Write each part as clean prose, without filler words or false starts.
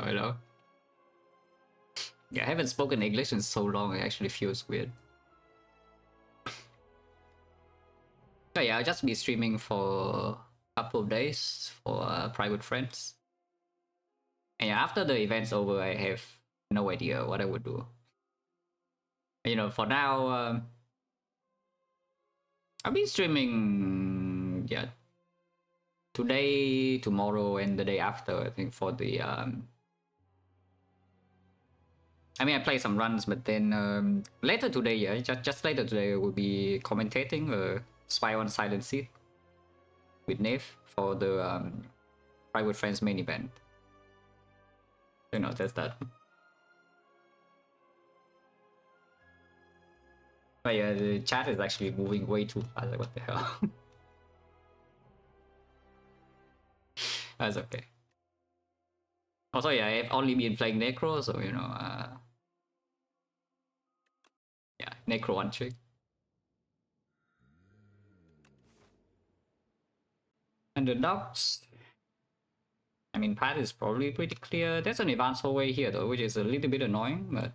you know. Yeah, I haven't spoken English in so long, it actually feels weird. So yeah, I'll just be streaming for a couple of days for private friends. And yeah, after the event's over, I have no idea what I would do. You know, for now, I'll be streaming, yeah, today, tomorrow, and the day after, I think, for the I mean, I play some runs, but then later today, yeah, just later today, we'll be commentating Spy on Silent Seed with Nave for the Private Friends main event. You know, that's that. But yeah, the chat is actually moving way too fast. Like, what the hell? That's okay. Also, yeah, I've only been playing Necro, so you know, yeah, Necro one trick. And the dogs, I mean, path is probably pretty clear. There's an advanced hallway here though, which is a little bit annoying, but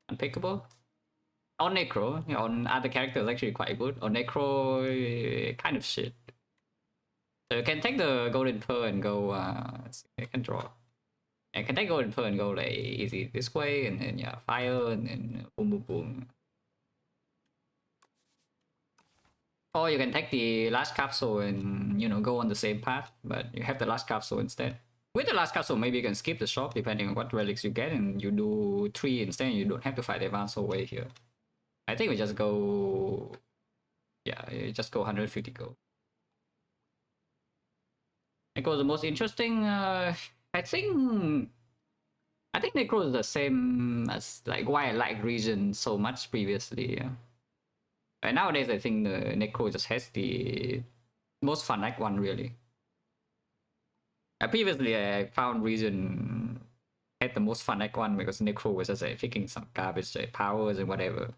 unpickable. On Necro, yeah, on other characters actually quite good. On Necro, kind of shit. So you can take the golden pearl and go. Let's see, I can draw. I can take golden pearl and go like easy this way, and then yeah, fire, and then boom, boom, boom. Or you can take the last capsule and you know go on the same path, but you have the last capsule instead. With the last capsule, maybe you can skip the shop depending on what relics you get, and you do 3 instead. You don't have to fight the advanced hallway here. I think we just go. Yeah, you just go 150 gold. Necro the most interesting. I think Necro is the same as like why I like region so much previously. Yeah. And nowadays I think the Necro just has the most fun act one really. Previously I found region had the most fun act one because Necro was just like picking some garbage like powers and whatever.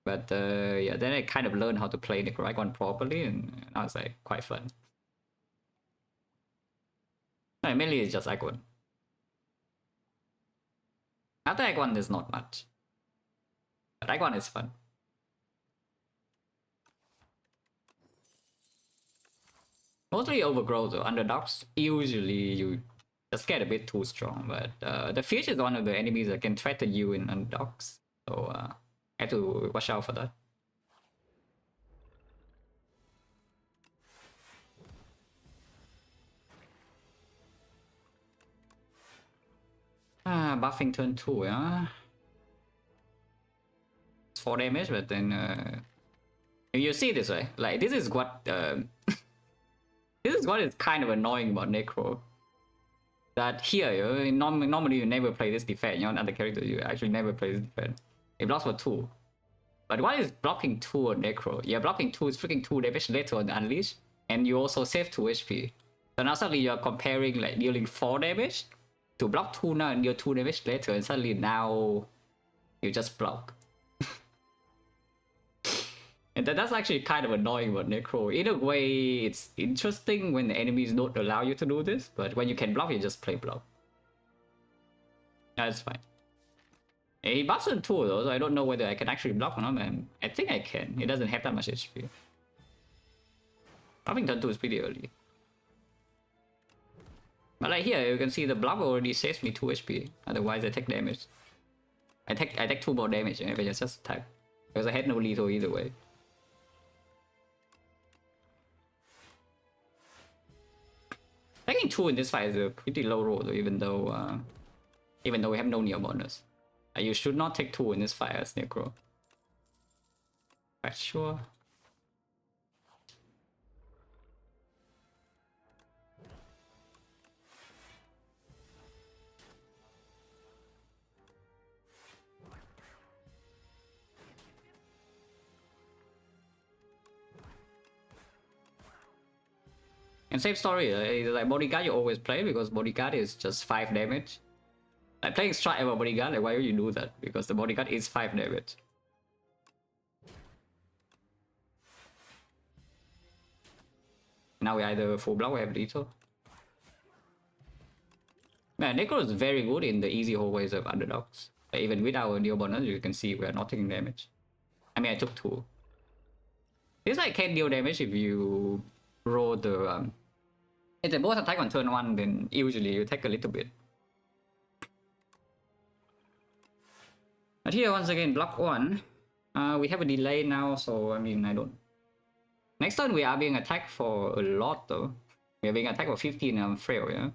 But yeah, then I kind of learned how to play Necro act one properly, and now it's like quite fun. No, mainly it's just act one. After act one, there's not much, but act one is fun. Mostly overgrowth though. Underdogs, usually you just get a bit too strong, but the Fish is one of the enemies that can threaten you in underdogs, so I have to watch out for that. Buffing turn 2, yeah. It's 4 damage, but then you see this, right? Like this is what this is what is kind of annoying about Necro. That here, normally you never play this defense. You know, other characters you actually never play this defense. It blocks for 2. But why is blocking 2 on Necro? Yeah, blocking 2 is freaking 2 damage later on Unleash, and you also save 2 HP. So now suddenly you're comparing like dealing 4 damage to block 2 now and deal 2 damage later, and suddenly now you just block. And that's actually kind of annoying about Necro. In a way, it's interesting when the enemies don't allow you to do this, but when you can block, you just play block. That's fine. He buffs on 2 though, so I don't know whether I can actually block or not, man. I think I can. He doesn't have that much HP. Buffing turn 2 is pretty early. But like here, you can see the block already saves me 2 HP. Otherwise, I take damage. I take 2 more damage if I just attack. Because I had no lethal either way. Taking 2 in this fight is a pretty low roll though, even though we have no Neo bonus. You should not take 2 in this fight as Necro. Quite sure. And same story, like Bodyguard you always play because Bodyguard is just 5 damage. Like playing Strike over Bodyguard, like why would you do that? Because the Bodyguard is 5 damage. Now we either full block or have lethal. Man, Necro is very good in the easy hallways of underdogs. Even with our deal bonus, you can see we are not taking damage. I mean, I took 2. This like can deal damage if you roll the if the boss attack on turn 1, then usually you take a little bit. But here once again, block 1. We have a delay now, so I mean I don't. Next turn we are being attacked for a lot though. We are being attacked for 15 and I'm frail, yeah.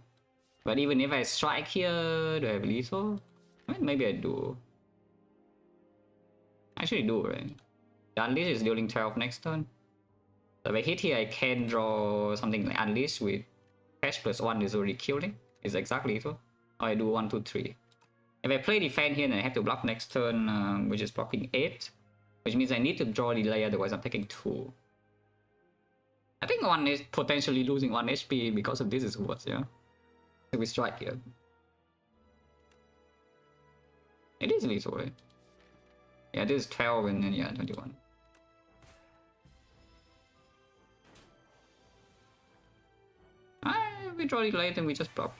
But even if I strike here, do I have lethal? I mean, maybe I do. Actually do, right? The Unleash is dealing 12 next turn. So if I hit here, I can draw something like Unleash with Cash plus 1 is already killing. It's exactly lethal. Or I do 1, 2, 3. If I play defend here, then I have to block next turn, which is blocking 8. Which means I need to draw delay, otherwise I'm taking 2. I think 1 is potentially losing 1 HP because of this is worse, yeah? So we strike here. It is lethal, right? Yeah, this is 12 and then yeah, 21. We draw delay, then we just block.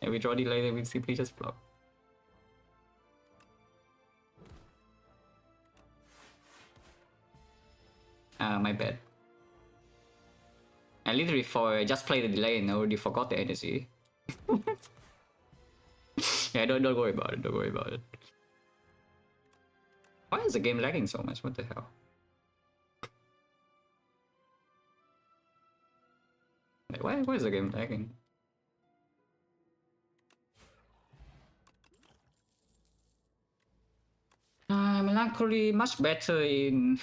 And we draw delay, then we simply just block. My bad. I literally just played the delay and I already forgot the energy. Yeah, don't worry about it, don't worry about it. Why is the game lagging so much? What the hell? Like, why is the game lagging? Melancholy much better in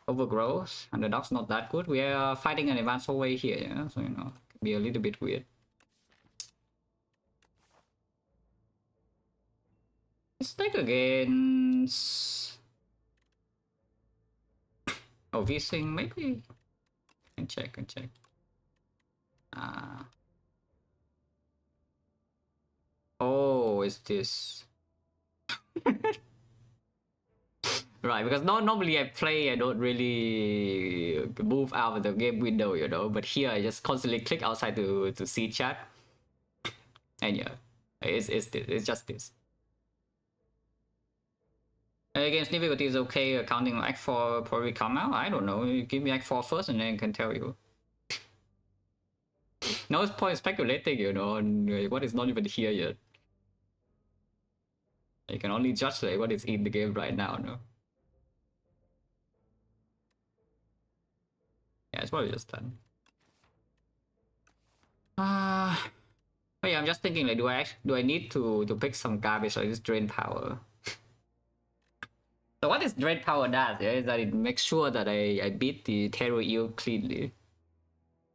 Overgrowth. Underdog's not that good. We are fighting an advanced hallway here, yeah? So you know, it can be a little bit weird. Let's take against... Oh, V-Sync, maybe? Can check. Oh, is this... Right, because normally I play, I don't really move out of the game window, you know, but here I just constantly click outside to see chat. And yeah, it's just this. Against difficulty is okay, counting Act 4 probably come out, I don't know, you give me Act 4 first and then I can tell you. No point speculating, you know, on what is not even here yet. You can only judge like what is in the game right now, no? Yeah, it's probably just done. But yeah, I'm just thinking like, do I need to pick some garbage or just drain power? So what this drain power does, yeah, is that it makes sure that I beat the Terror Eel cleanly.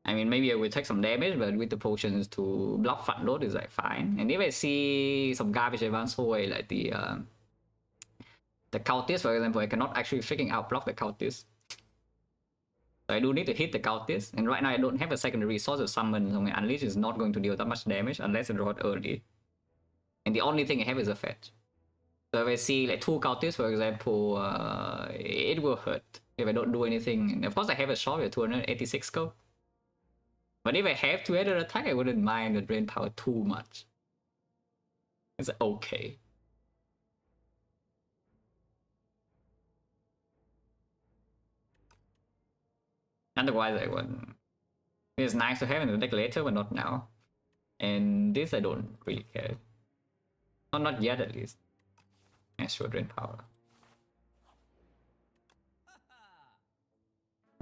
I mean, maybe I will take some damage, but with the potions to block front load is like fine. And if I see some garbage advance away, like the cultist, for example, I cannot actually freaking outblock the cultist. So I do need to hit the cultist, and right now I don't have a secondary source of summon, so my Unleash is not going to deal that much damage unless I draw it early. And the only thing I have is a fetch. So if I see like 2 cultists, for example, it will hurt if I don't do anything. And of course I have a shot with 286 scope. But if I have to add an attack, I wouldn't mind the drain power too much. It's okay. Otherwise I wouldn't. It's nice to have in the deck later, but not now. And this I don't really care. Not yet at least. Yeah, sure, drain power.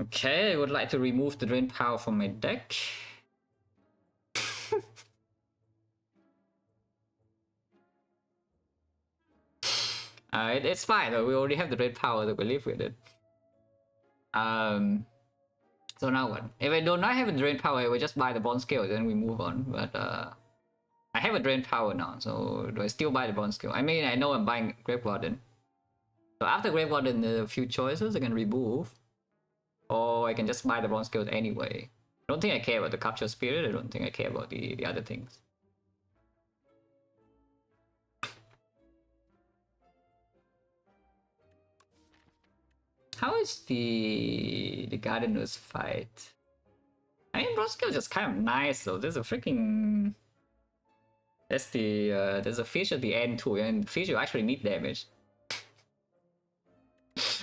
Okay, I would like to remove the drain power from my deck. It's fine though, we already have the drain power to live with it. So now what? If I do not have a drain power, I will just buy the bond scale, then we move on. But I have a drain power now, so do I still buy the bond scale? I mean, I know I'm buying Grave Warden. So after Grave Warden, there are a few choices. I can remove, or I can just buy the bond scales anyway. I don't think I care about the Capture Spirit. I don't think I care about the other things. How is the Gardener's fight? I mean, bronze scale is just kind of nice though. There's a freaking there's a fish at the end too, and fish you actually need damage.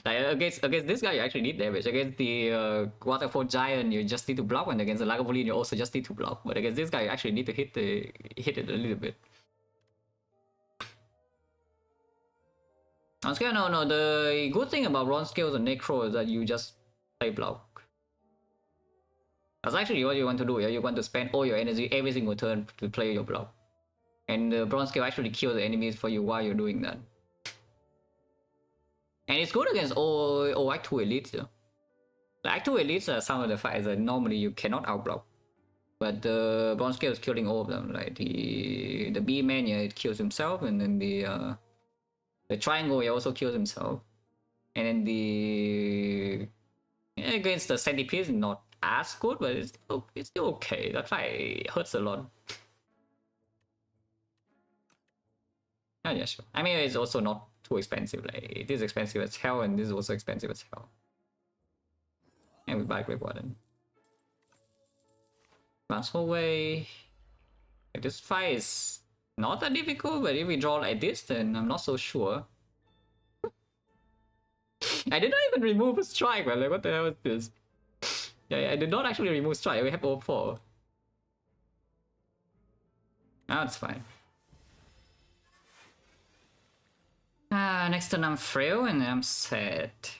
Like against this guy you actually need damage. Against the waterfall giant you just need to block, and against the Lagavulin you also just need to block. But against this guy you actually need to hit it a little bit. On scale, no. The good thing about bronze scales and necro is that you just play block. That's actually what you want to do. Yeah, you want to spend all your energy every single turn to play your block, and the bronze scale actually kills the enemies for you while you're doing that. And it's good against all Act 2 elites. Yeah. The Act 2 elites are some of the fights that normally you cannot outblock, but the bronze scale is killing all of them. Like the B-man, yeah, it kills himself, and then the triangle, he also kills himself, and then against the centipede, not as good, but it's still okay. That fight hurts a lot. Oh yeah, sure. I mean, it's also not too expensive. Like it is expensive as hell, and this is also expensive as hell. And we buy Grave Warden. Transfer away. This fight is not that difficult, but if we draw like this, then I'm not so sure. I did not even remove a strike, man. Like, what the hell is this? Yeah, I did not actually remove strike. We have all 4. Now it's fine. Next turn I'm frail and I'm set.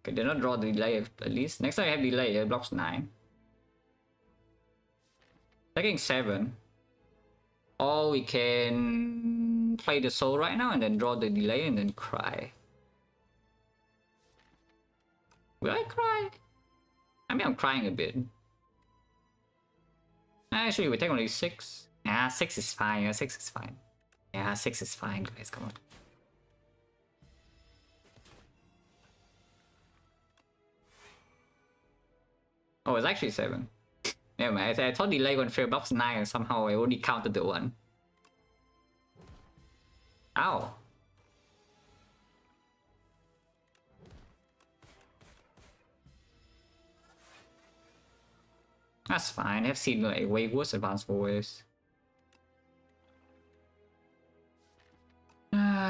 Okay, did not draw the delay at least. Next time I have delay, it blocks 9. Taking 7. Or we can play the soul right now and then draw the delay and then cry. Will I cry? I mean, I'm crying a bit. Actually, we take only 6. 6 is fine. Yeah, 6 is fine. Yeah, 6 is fine, guys. Come on. Oh, it's actually 7. Never mind. I thought delay went fair box 9 and somehow I only counted the 1. Ow. That's fine. I've seen like way worse advanced ways.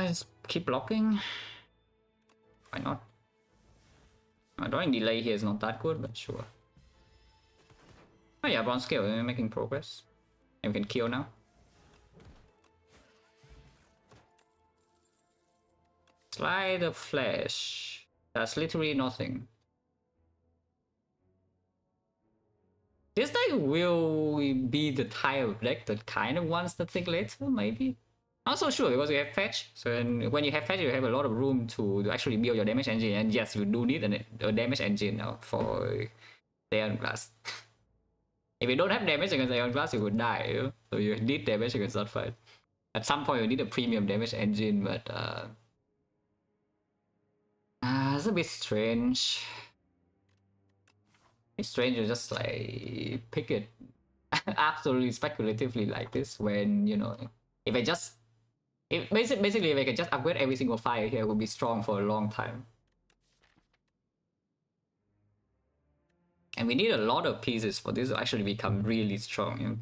Just keep blocking. Why not? Drawing delay here is not that good, but sure. Oh yeah, bronze scale, we're making progress. And we can kill now. Slide of flesh. That's literally nothing. This deck will be the type of deck that kind of wants the thing later, maybe? Not so sure because you have fetch. So when you have fetch, you have a lot of room to actually build your damage engine. And yes, you do need a damage engine now for the Iron Glass. If you don't have damage against Iron Glass, you would die. You know? So you need damage against that fight. At some point, you need a premium damage engine, but it's a bit strange. It's strange to just like pick it absolutely speculatively like this when, you know, if I just basically if I can just upgrade every single fire here, it would be strong for a long time. And we need a lot of pieces for this to actually become really strong. You know?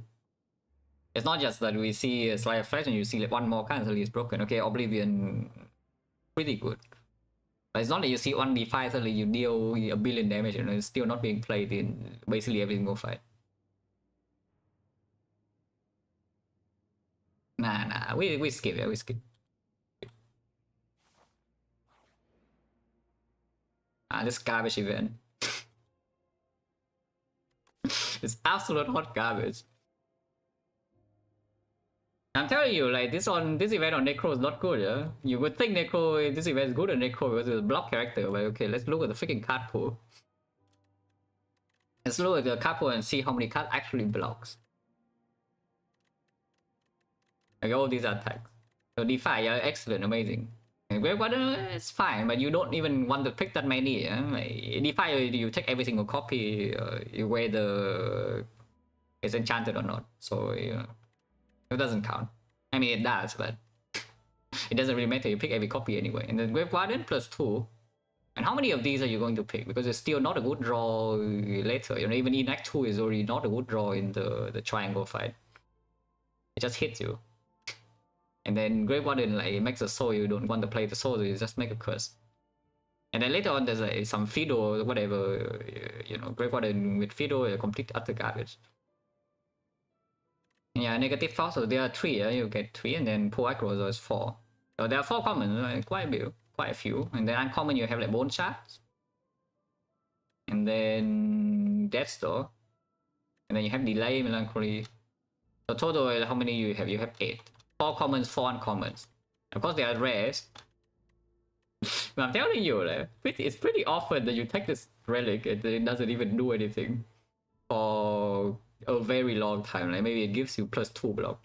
It's not just that we see a Slide of Flesh and you see like one more card suddenly it's broken. Okay, Oblivion, pretty good. But it's not that you see 1d5 suddenly you deal a billion damage, you know, it's still not being played in basically every single fight. Nah, we skip, yeah, we skip. This garbage event. It's absolute hot garbage. I'm telling you, like this event on Necro is not good, yeah? You would think Necro, this event is good on Necro because it's a block character, but okay, let's look at the freaking card pool. Let's look at the card pool and see how many cards actually blocks. Like all these attacks. So D5, yeah, excellent, amazing. And Grave Warden, it's fine, but you don't even want to pick that many, yeah? Like, D5, you take every single copy, whether it's enchanted or not. So, yeah. It doesn't count. I mean, it does, but it doesn't really matter. You pick every copy anyway. And then Grave Warden plus 2. And how many of these are you going to pick? Because it's still not a good draw later. You know, even in Act 2 is already not a good draw in the triangle fight. It just hits you. And then Grave Warden, like, it makes a soul, you don't want to play the soul, so you just make a curse. And then later on there's like some Fido, whatever, you know, Grave Warden with Fido, complete utter garbage. Yeah, negative 4, so there are 3, you get 3, and then pull aggro, so it's 4. So there are 4 commons, quite a few. And then uncommon you have like Bone Shards. And then Death Door. And then you have Delay, Melancholy. So total, how many you have? You have 8. 4 commons, 4 uncommons. Of course, they are rares. But I'm telling you, it's pretty often that you take this relic and it doesn't even do anything for a very long time. Like maybe it gives you +2 block.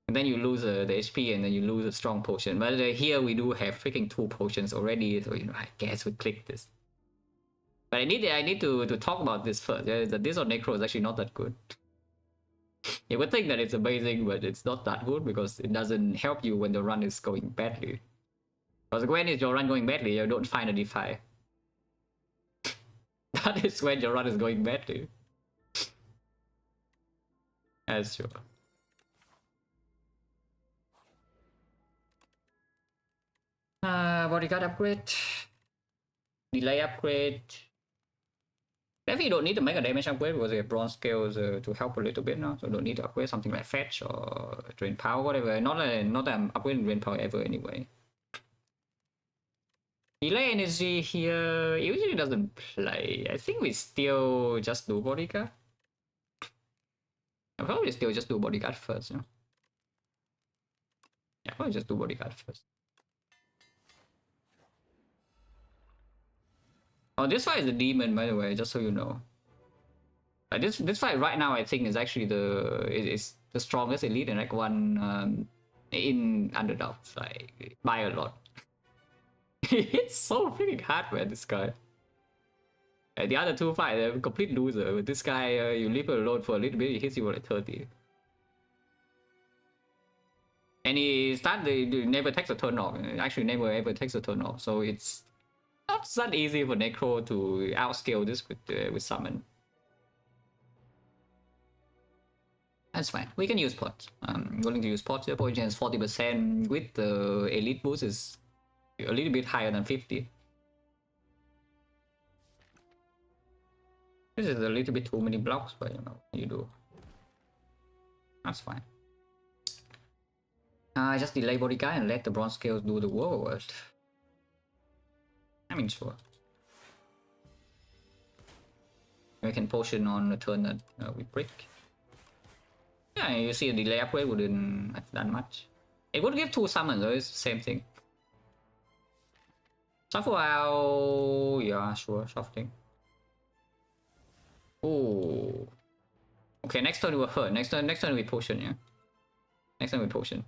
And then you lose the HP and then you lose a strong potion. But here we do have freaking 2 potions already, so you know, I guess we click this. But I need to talk about this first. Yeah, that this on Necro is actually not that good. You would think that it's amazing, but it's not that good because it doesn't help you when the run is going badly. Because when is your run going badly, you don't find a Defy. That is when your run is going badly. That's true. Bodyguard upgrade. Delay upgrade. Definitely you don't need to make a damage upgrade because you have bronze scales to help a little bit now, so don't need to upgrade something like fetch or drain power, whatever. Not that I'm upgrading drain power ever anyway. Delay energy here usually doesn't play. I think we still just do bodyguard. I'll probably still just do bodyguard first, you know. Yeah, probably just do bodyguard first. Oh, this fight is a demon, by the way, just so you know. Like this fight right now, I think, is actually the strongest elite in Act 1 in underdogs, like by a lot. It's so freaking hard, man. This guy. The other 2 fights, they're a complete loser. But this guy, you leave him alone for a little bit, he hits you for like 30. And he never takes a turn off. Actually, never ever takes a turn off. So it's not that easy for Necro to outscale this with summon. That's fine. We can use pots. I'm willing to use pots. The point is 40% with the elite boost is a little bit higher than 50. This is a little bit too many blocks, but you know, you do. That's fine. Just delay body guy and let the bronze scales do the work. I mean, sure. We can potion on the turn that we break. Yeah, you see a delay upgrade wouldn't have done much. It would give 2 summons, though, it's the same thing. Shuffle out. Yeah, sure, shuffling. Oh. Okay, next turn we were hurt. Next turn we potion, yeah. Next turn we potion.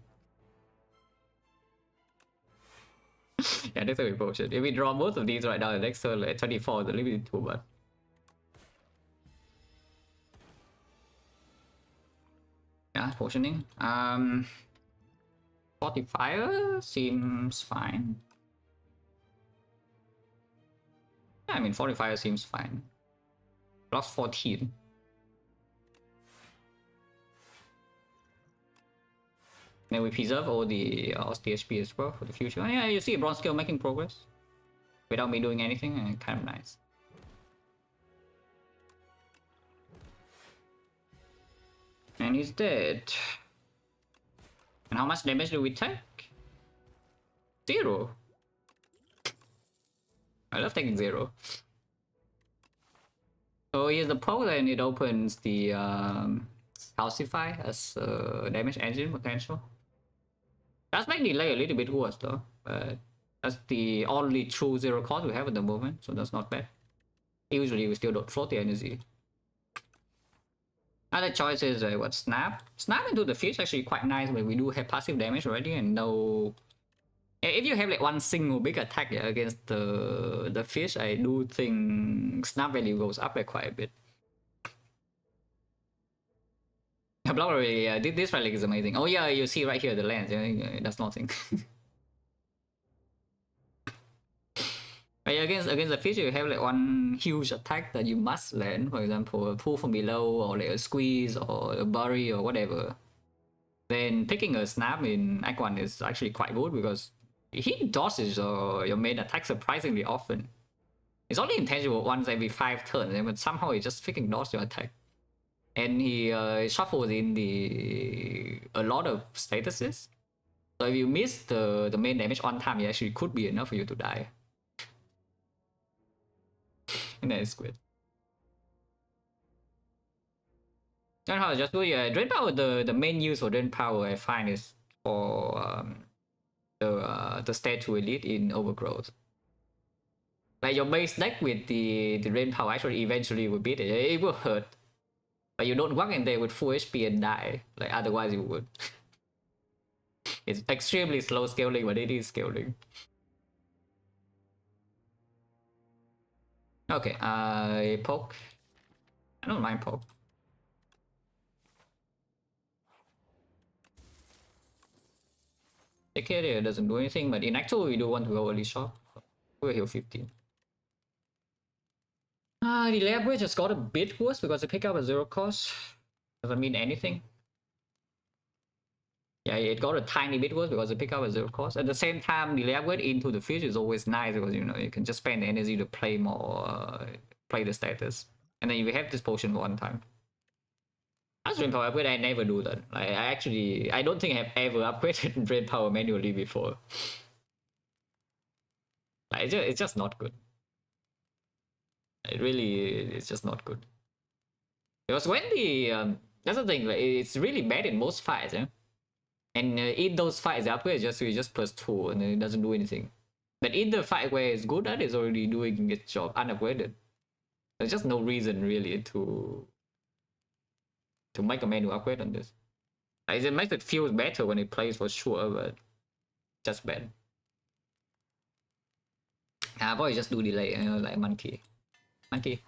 Yeah, next turn we potion. If we draw both of these right now, the next turn like 24 is a little bit too bad. Yeah, potioning. Fortifier seems fine. Yeah, I mean Fortifier seems fine. Plus 14. Then we preserve all the HP as well for the future. And yeah, you see bronze scale making progress without me doing anything, and kind of nice. And he's dead. And how much damage do we take? 0. I love taking 0. So here's the poke, and it opens the Calcify as damage engine potential. Does make delay a little bit worse though, but that's the only true 0 cost we have at the moment, so that's not bad. Usually we still don't float the energy. Other choices are what, snap? Snap into the fish actually quite nice, but we do have passive damage already and no... If you have like one single big attack against the fish, I do think snap value goes up like quite a bit. Block really, yeah, this relic is amazing. Oh yeah, you see right here the lens, yeah, it does nothing. Like against the fish, you have like one huge attack that you must land. For example, a pull from below, or like a squeeze, or a bury, or whatever. Then taking a snap in Act 1 is actually quite good because he dodges your main attack surprisingly often. It's only intangible once every 5 turns, but somehow he just freaking dodges your attack. And he shuffles in a lot of statuses. So if you miss the main damage on time, it actually could be enough for you to die. And that is good. Then how just do drain power. The main use for drain power I find is for the statue elite in overgrowth. Like your base deck with the drain power actually eventually will beat it. It will hurt, but you don't walk in there with full HP and die. Like otherwise you would. It's extremely slow scaling, but it is scaling. Okay, poke. I don't mind poke. The carrier doesn't do anything, but in Act 2 we do want to go early shot. We'll heal 15. The lab just got a bit worse because they pick up a 0 cost. Doesn't mean anything. Yeah, it got a tiny bit worse because they pick up a 0 cost. At the same time, the upgrade into the fish is always nice because you can just spend the energy to play more, play the status, and then you have this potion one time. As drain power upgrade, I never do that. Like, I don't think I've ever upgraded drain power manually before. Like, it's just not good. It really, it's just not good. Because when that's the thing. Like, it's really bad in most fights, yeah. And in those fights, the upgrade is just +2 and it doesn't do anything. But in the fight where it's good at, it's already doing its job unupgraded. There's just no reason really to make a menu upgrade on this. Like, it makes it feel better when it plays for sure, but just bad. Probably just do delay, like monkey. Monkey.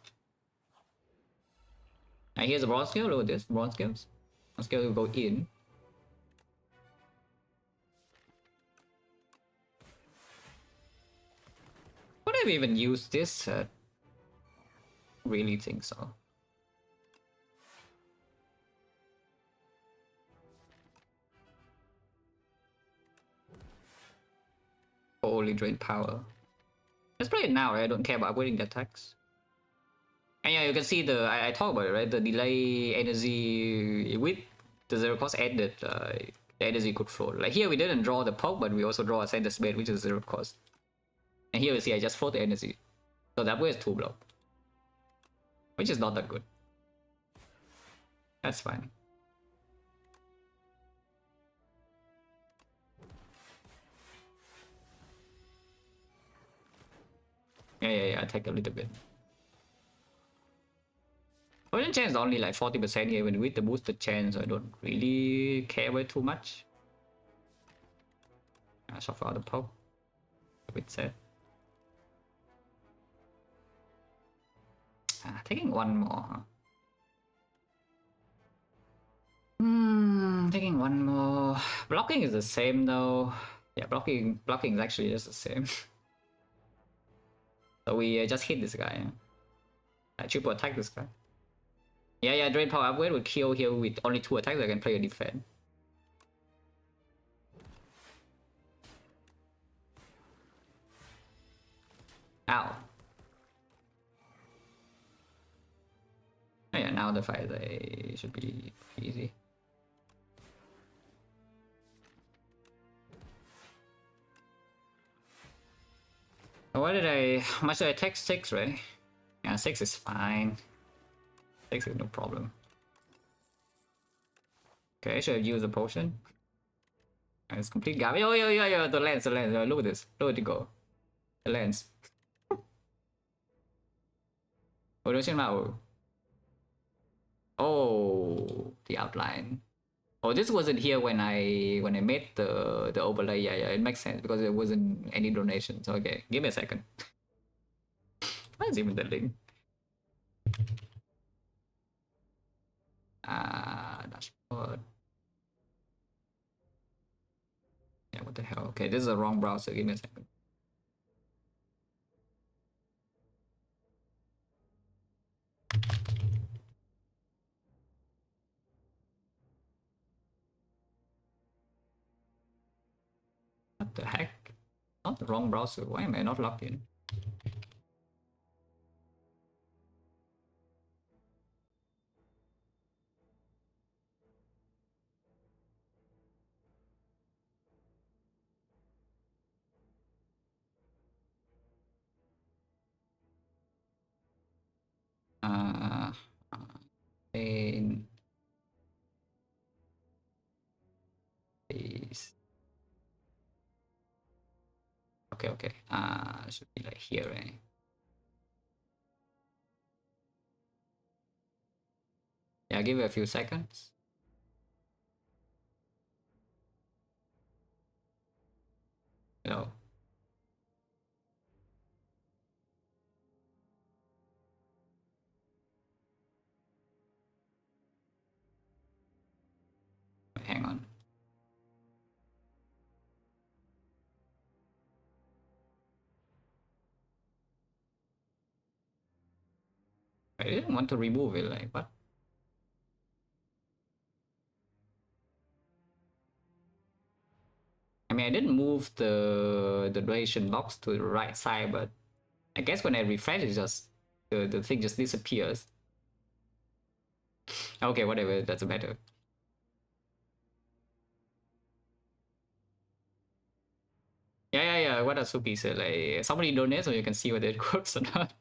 And here's a bronze scale, look at this, bronze scales. Bronze scale will go in. Would I even use this? Really think so. Holy drain power. Let's play it now, right? I don't care about upgrading the attacks. And yeah, you can see I talked about it, right? The delay energy with the 0 cost added, the energy could flow. Like here we didn't draw the poke, but we also draw a center spade, which is 0 cost. And here you see I just float the energy. So that way is 2 block. Which is not that good. That's fine. Yeah, I take a little bit. Poison chance is only like 40% here, even with the boosted chance, so I don't really care about too much. I shuffle out the poke. A bit sad. Taking one more, huh? Taking one more. Blocking is the same though. Yeah, blocking is actually just the same. So we just hit this guy. I triple attack this guy. Yeah, drain power upgrade would kill here with only 2 attacks. I can play a defense. Ow. Oh yeah, now the fight should be easy. What did how much did I take? 6, right? Yeah, 6 is fine. 6 is no problem. Okay, should I use a potion? It's complete garbage. Oh yeah, the lens. Look at this. Look at it go. The lens. Oh, the outline. Oh, this wasn't here when I made the overlay. Yeah, it makes sense because there wasn't any donations. Okay, give me a second. Where's even the link? Dashboard. Yeah, what the hell? Okay, this is the wrong browser. Give me a second. What the heck? Not the wrong browser. Why am I not logged in? Uh, in is okay. Should be like here, right? Yeah, give it a few seconds. No. Hang on. I didn't want to remove it, like what? I mean, I didn't move the duration box to the right side, but I guess when I refresh, it just the thing just disappears. Okay, whatever. That's better. Yeah. What does Supi say? Like somebody donate so you can see whether it works or not.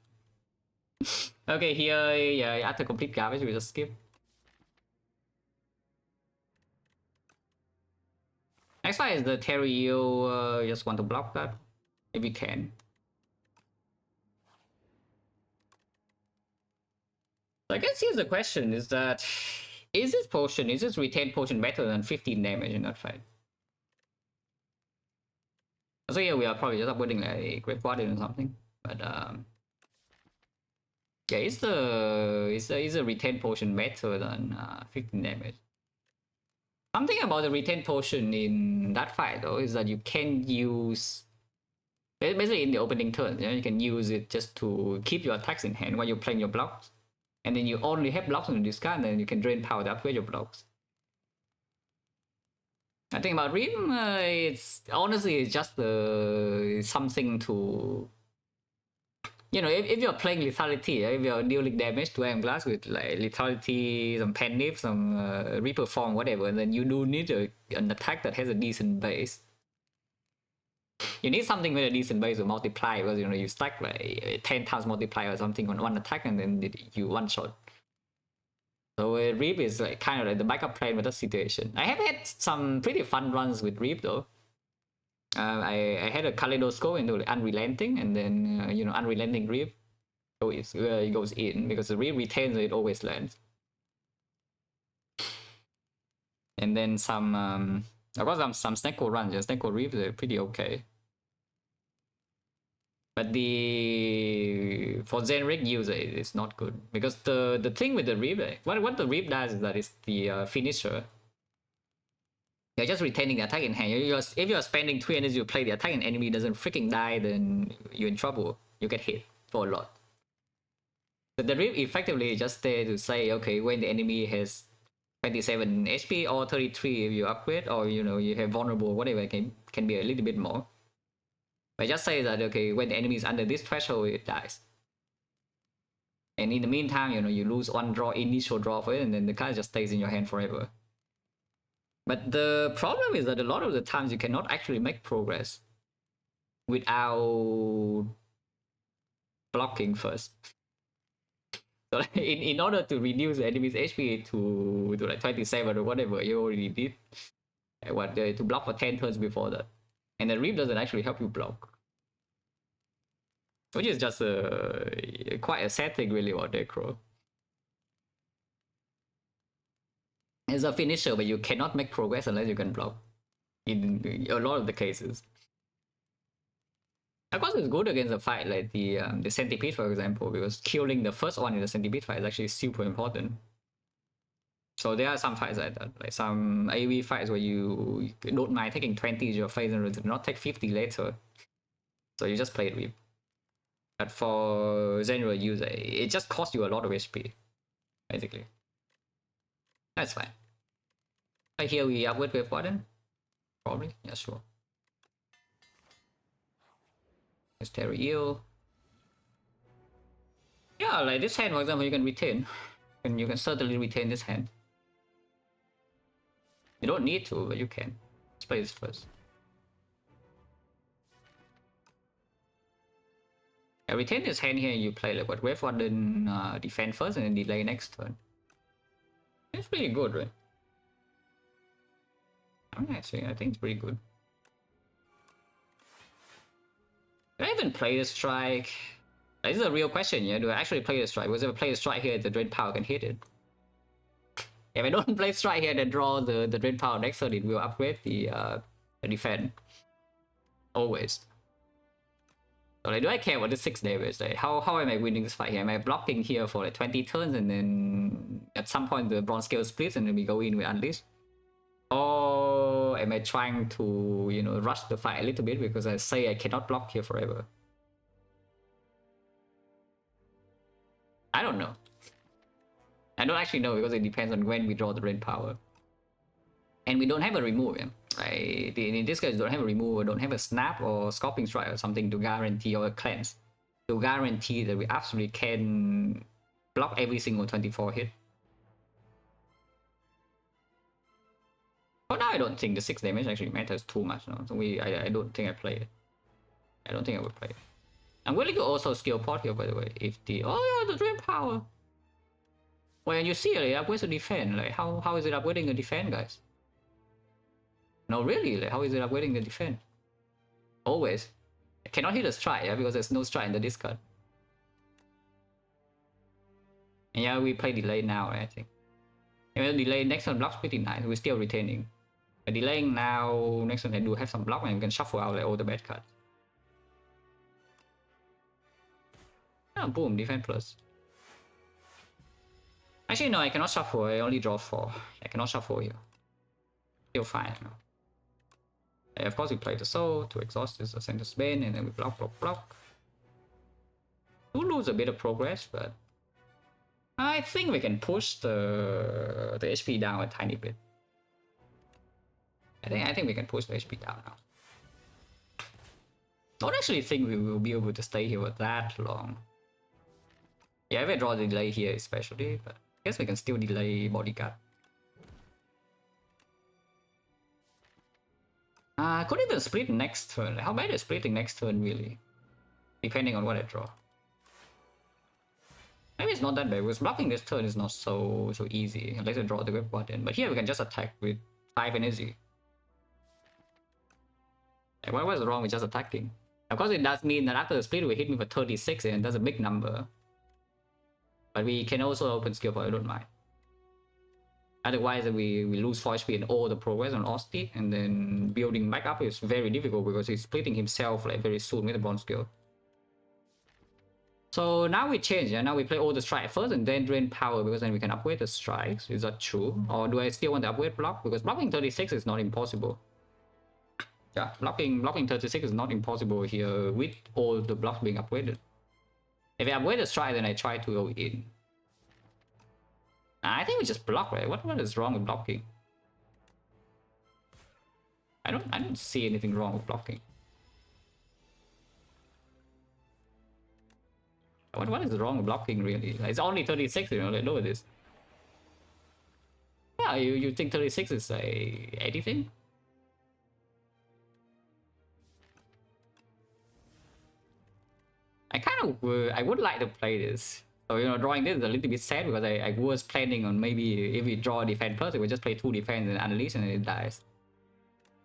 Okay, here, yeah, after complete garbage, we just skip. Next one is the Terry. You just want to block that if you can. So I guess here's the question: is that is this retained potion better than 15 damage in that fight? So yeah, we are probably just uploading like Great Guardian or something. But yeah, is the retained potion better than 15 damage? Something about the retained potion in that fight though is that you can use basically in the opening turn, you know, you can use it just to keep your attacks in hand while you're playing your blocks. And then you only have blocks on the discard, and then you can drain power to upgrade your blocks. I think about Rim, it's honestly it's just something to, you know, if you're playing lethality, if you're dealing damage to Iron Glass with like lethality, some Penif, some Reaper Form, whatever, then you do need an attack that has a decent base. You need something with a decent base to multiply, because you know you stack like 10 times multiplier or something on one attack, and then you one shot. So Reap is like kind of like the backup plan with that situation. I have had some pretty fun runs with Reap though. I had a Kaleidoscope into like Unrelenting, and then you know, Unrelenting Reap it goes in because the Reap retains it always lands. And then some I've got some Snecko runs. Yeah, Snecko Reap are pretty okay. But the for generic user it's not good, because the thing with the Reap, what the Reap does is that it's the finisher. You're just retaining the attack in hand. If you're spending 3 energy to play the attack and enemy doesn't freaking die, then you're in trouble. You get hit for a lot. So the Reap effectively is just there to say, okay, when the enemy has 27 HP or 33 if you upgrade, or you know, you have vulnerable, whatever, it can be a little bit more. But just say that, okay, when the enemy is under this threshold, it dies. And in the meantime, you know, you lose one draw, initial draw for it, and then the card just stays in your hand forever. But the problem is that a lot of the times you cannot actually make progress without blocking first. So like, in order to reduce the enemy's HP to like 27 or whatever you already did, to block for 10 turns before that. And the Reap doesn't actually help you block. Which is just quite a sad thing really about Necro. It's a finisher, but you cannot make progress unless you can block. In a lot of the cases. Of course, it's good against a fight like the Centipede, for example, because killing the first one in the Centipede fight is actually super important. So there are some fights like that, like some AoE fights where you don't mind taking 20 to your face and not take 50 later. So you just play it with. But for general user, it just costs you a lot of HP, basically. That's fine. Right here we upward with button? Probably, yeah, sure. Stereo. Yeah, like this hand, for example, you can retain. And you can certainly retain this hand. You don't need to, but you can. Let's play this first. I retain this hand here and you play like what, Wave 1 then defend first and then delay next turn. It's pretty good, right? Actually, I think it's pretty good. Did I even play the strike? This is a real question, yeah? Do I actually play the strike? Because if I play the strike here, the drain power, I can hit it. If I don't play strike here, then draw the drain power next turn, it will upgrade the defense. Always. So like, do I care about the 6 damage? Like, how am I winning this fight here? Am I blocking here for like 20 turns and then at some point the bronze scale splits and then we go in with Unleash? Or am I trying to, you know, rush the fight a little bit because I say I cannot block here forever? I don't know. I don't actually know because it depends on when we draw the rain power. And we don't have a remove, yeah? Right? In this case, don't have a remove or don't have a snap or scalping strike or something to guarantee or a cleanse. To guarantee that we absolutely can block every single 24 hit. But now I don't think the 6 damage actually matters too much. No? So I don't think I play it. I don't think I would play it. I'm willing to also skill pot here, by the way. If the the drain power. When you see it, upgrades the defense. Like how is it upgrading the defense, guys? No, really, like how is it upgrading the defense? Always. I cannot hit a strike, yeah, because there's no strike in the discard. And yeah, we play delay now, right, I think. Even delay next turn blocks pretty nice. We're still retaining. But delaying now, next turn I do have some block and we can shuffle out like all the bad cards. Oh, boom, defense plus. Actually, no, I cannot shuffle. I only draw 4. I cannot shuffle here. Still fine. No. Of course, we play the soul to exhaust this center spin, and then we block. We lose a bit of progress, but I think we can push the HP down a tiny bit. I think we can push the HP down now. Don't actually think we will be able to stay here for that long. Yeah, if I draw the delay here especially, but I guess we can still delay bodyguard. Could even split next turn. How bad is splitting next turn really? Depending on what I draw. Maybe it's not that bad because blocking this turn is not so easy unless I draw the whip button. But here we can just attack with 5 energy. Like, what was wrong with just attacking? Of course, it does mean that after the split we hit me for 36 and that's a big number. But we can also open skill point, I don't mind. Otherwise, we lose 4 HP and all the progress on Osti, and then building back up is very difficult because he's splitting himself like very soon with the bronze skill. So now we change, yeah? Now we play all the strike first and then drain power because then we can upgrade the strikes. Is that true? Or do I still want to upgrade block? Because blocking 36 is not impossible. Yeah, blocking 36 is not impossible here with all the blocks being upgraded. If I upgrade the strike, then I try to go in. I think we just block, right? What is wrong with blocking? I don't see anything wrong with blocking. What is wrong with blocking really? It's only 36, you know, like, look at this. Yeah, you think 36 is like anything? I would like to play this. So, you know, drawing this is a little bit sad because I was planning on maybe if we draw a defense first, we just play 2 defense and unleash and it dies.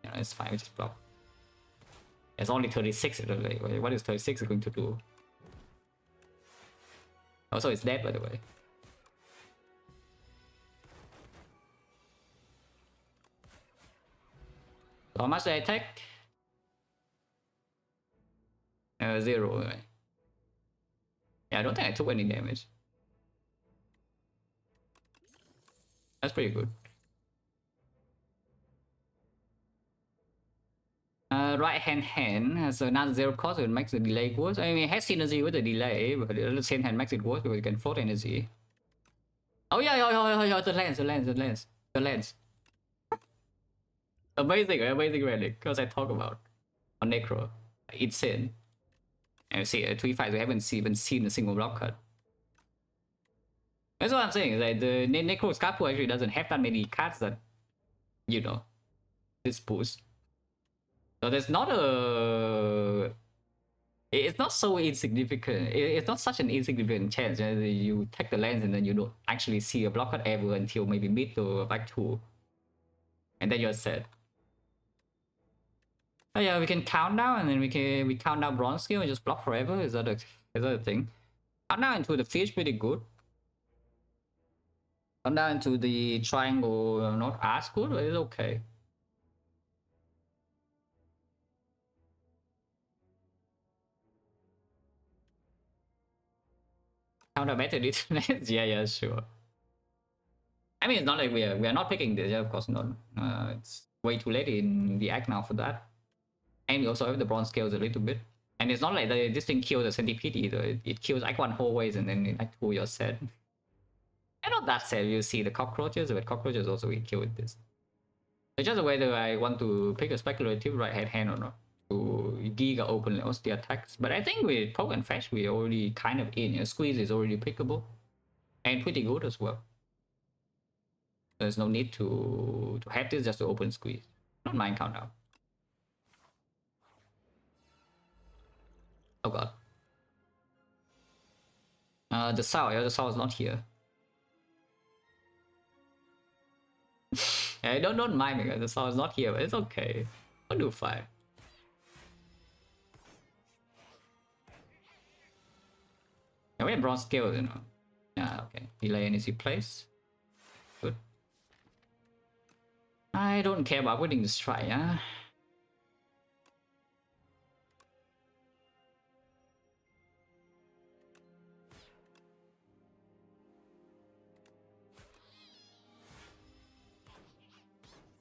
You know, it's fine, we just block. It's only 36, what is 36 going to do? Also, it's dead, by the way. So how much did I take? 0, right? Yeah, I don't think I took any damage. That's pretty good. Right hand has another 0 cost, it makes the delay worse. I mean, it has synergy with the delay, but at the same time makes it worse because you can float energy. Oh yeah, the lens. Amazing relic, because I talk about on Necro. Insane. And see, 3 fights, we haven't even seen a single block cut. That's what I'm saying. Like the Necro's card pool actually doesn't have that many cards that, you know, this boost. So there's not a. It's not so insignificant. It's not such an insignificant chance. You take the lens and then you don't actually see a block cut ever until maybe mid to back 2. And then you're set. Oh yeah, we can count down and then we count down bronze skill and just block forever. Is that a thing? Count down into the fish pretty good. Count down into the triangle not as good, but it's okay. Counter better details? Yeah, sure. I mean, it's not like we are not picking this, yeah, of course not. It's way too late in the act now for that. And we also have the bronze scales a little bit. And it's not like this thing kills the centipede either. It kills Act 1 whole ways and then in Act 2 you're set. And not that sad, you see the cockroaches, but cockroaches also get killed with this. It's just whether I want to pick a speculative right hand or not. To Giga open most the attacks. But I think with Poke and Fetch we're already kind of in. Squeeze is already pickable. And pretty good as well. There's no need to have this just to open Squeeze. Don't mind countdown. Oh god. The Sao is not here. Yeah, don't mind me, the Sao is not here, but it's okay. I'll do fine. Yeah, we have bronze scales, you know. Yeah, okay. Delay energy place. Good. I don't care about winning this try, yeah.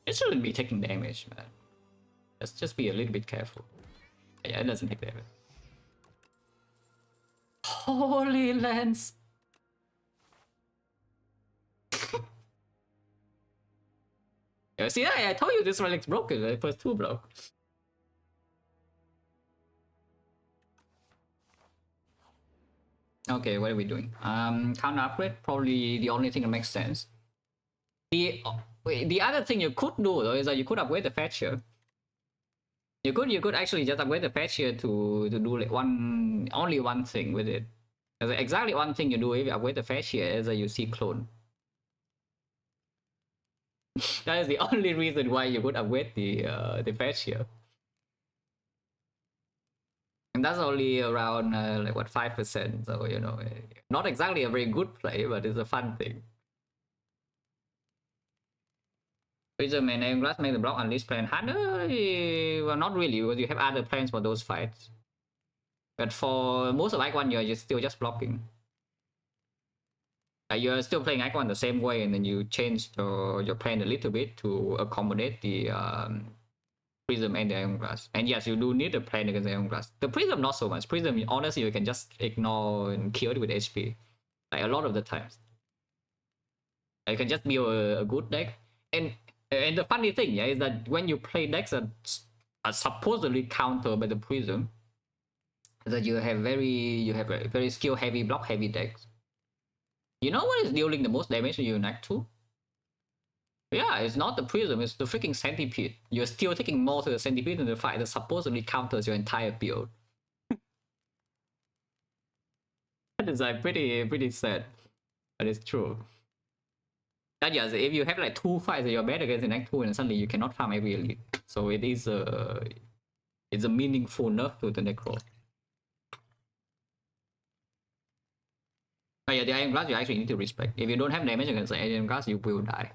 It shouldn't be taking damage, man. Let's just be a little bit careful. Yeah, it doesn't take damage. Holy Lance! Yeah, see, I told you this Relic's broken, the first 2 blow. Okay, what are we doing? Counter upgrade, probably the only thing that makes sense. The other thing you could do though is that you could upgrade the Fetcher. You could actually just upgrade the Fetcher to do like only one thing with it. There's exactly one thing you do if you upgrade the Fetcher is that you see clone. That is the only reason why you could upgrade the Fetcher. And that's only around like what 5%. So you know, not exactly a very good play, but it's a fun thing. Prism and Iron Glass make the block unleash plan harder? Well, not really, because you have other plans for those fights. But for most of Act 1, you're still just blocking. You're still playing Act 1 the same way, and then you change your plan a little bit to accommodate the Prism and the Iron Glass. And yes, you do need a plan against the Iron Glass. The Prism, not so much. Prism, honestly, you can just ignore and kill it with HP. Like a lot of the times. It can just be a good deck. And the funny thing, yeah, is that when you play decks that are supposedly countered by the Prism, is that you have a very skill heavy, block heavy decks. You know what is dealing the most damage to you in Act 2? Yeah, it's not the Prism, it's the freaking Centipede. You're still taking more to the Centipede in the fight that supposedly counters your entire build. That is like pretty sad, but it's true. And yes, if you have like 2 fights that you're bad against in Act 2 and suddenly you cannot farm every elite. So it is it's a meaningful nerf to the Necro. Oh yeah, the Iron Glass you actually need to respect. If you don't have damage against the Iron Glass, you will die.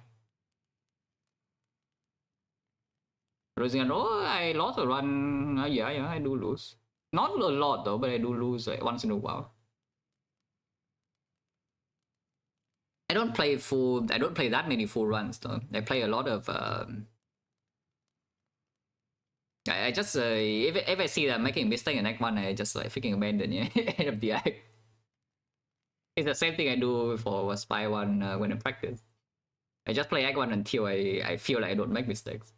Losing an I lost a run. Yeah, I do lose. Not a lot though, but I do lose like, once in a while. I don't play that many full runs though. I play a lot of I just if I see that I'm making a mistake in Act 1, I just like freaking abandon end of the act. It's the same thing I do for Spy 1 when I practice. I just play Act 1 until I feel like I don't make mistakes.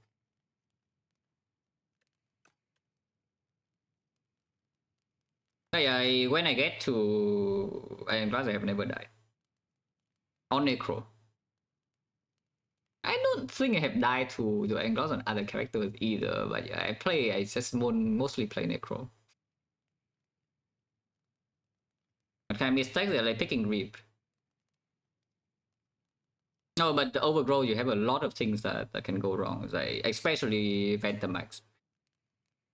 When I get to Iron Glass, I have never died. On Necro. I don't think I have died to Iron Glass on other characters either, but yeah, I just mostly play Necro. But kind of mistakes are like picking Reap. No, but the Overgrow, you have a lot of things that can go wrong, like, especially Ventamax.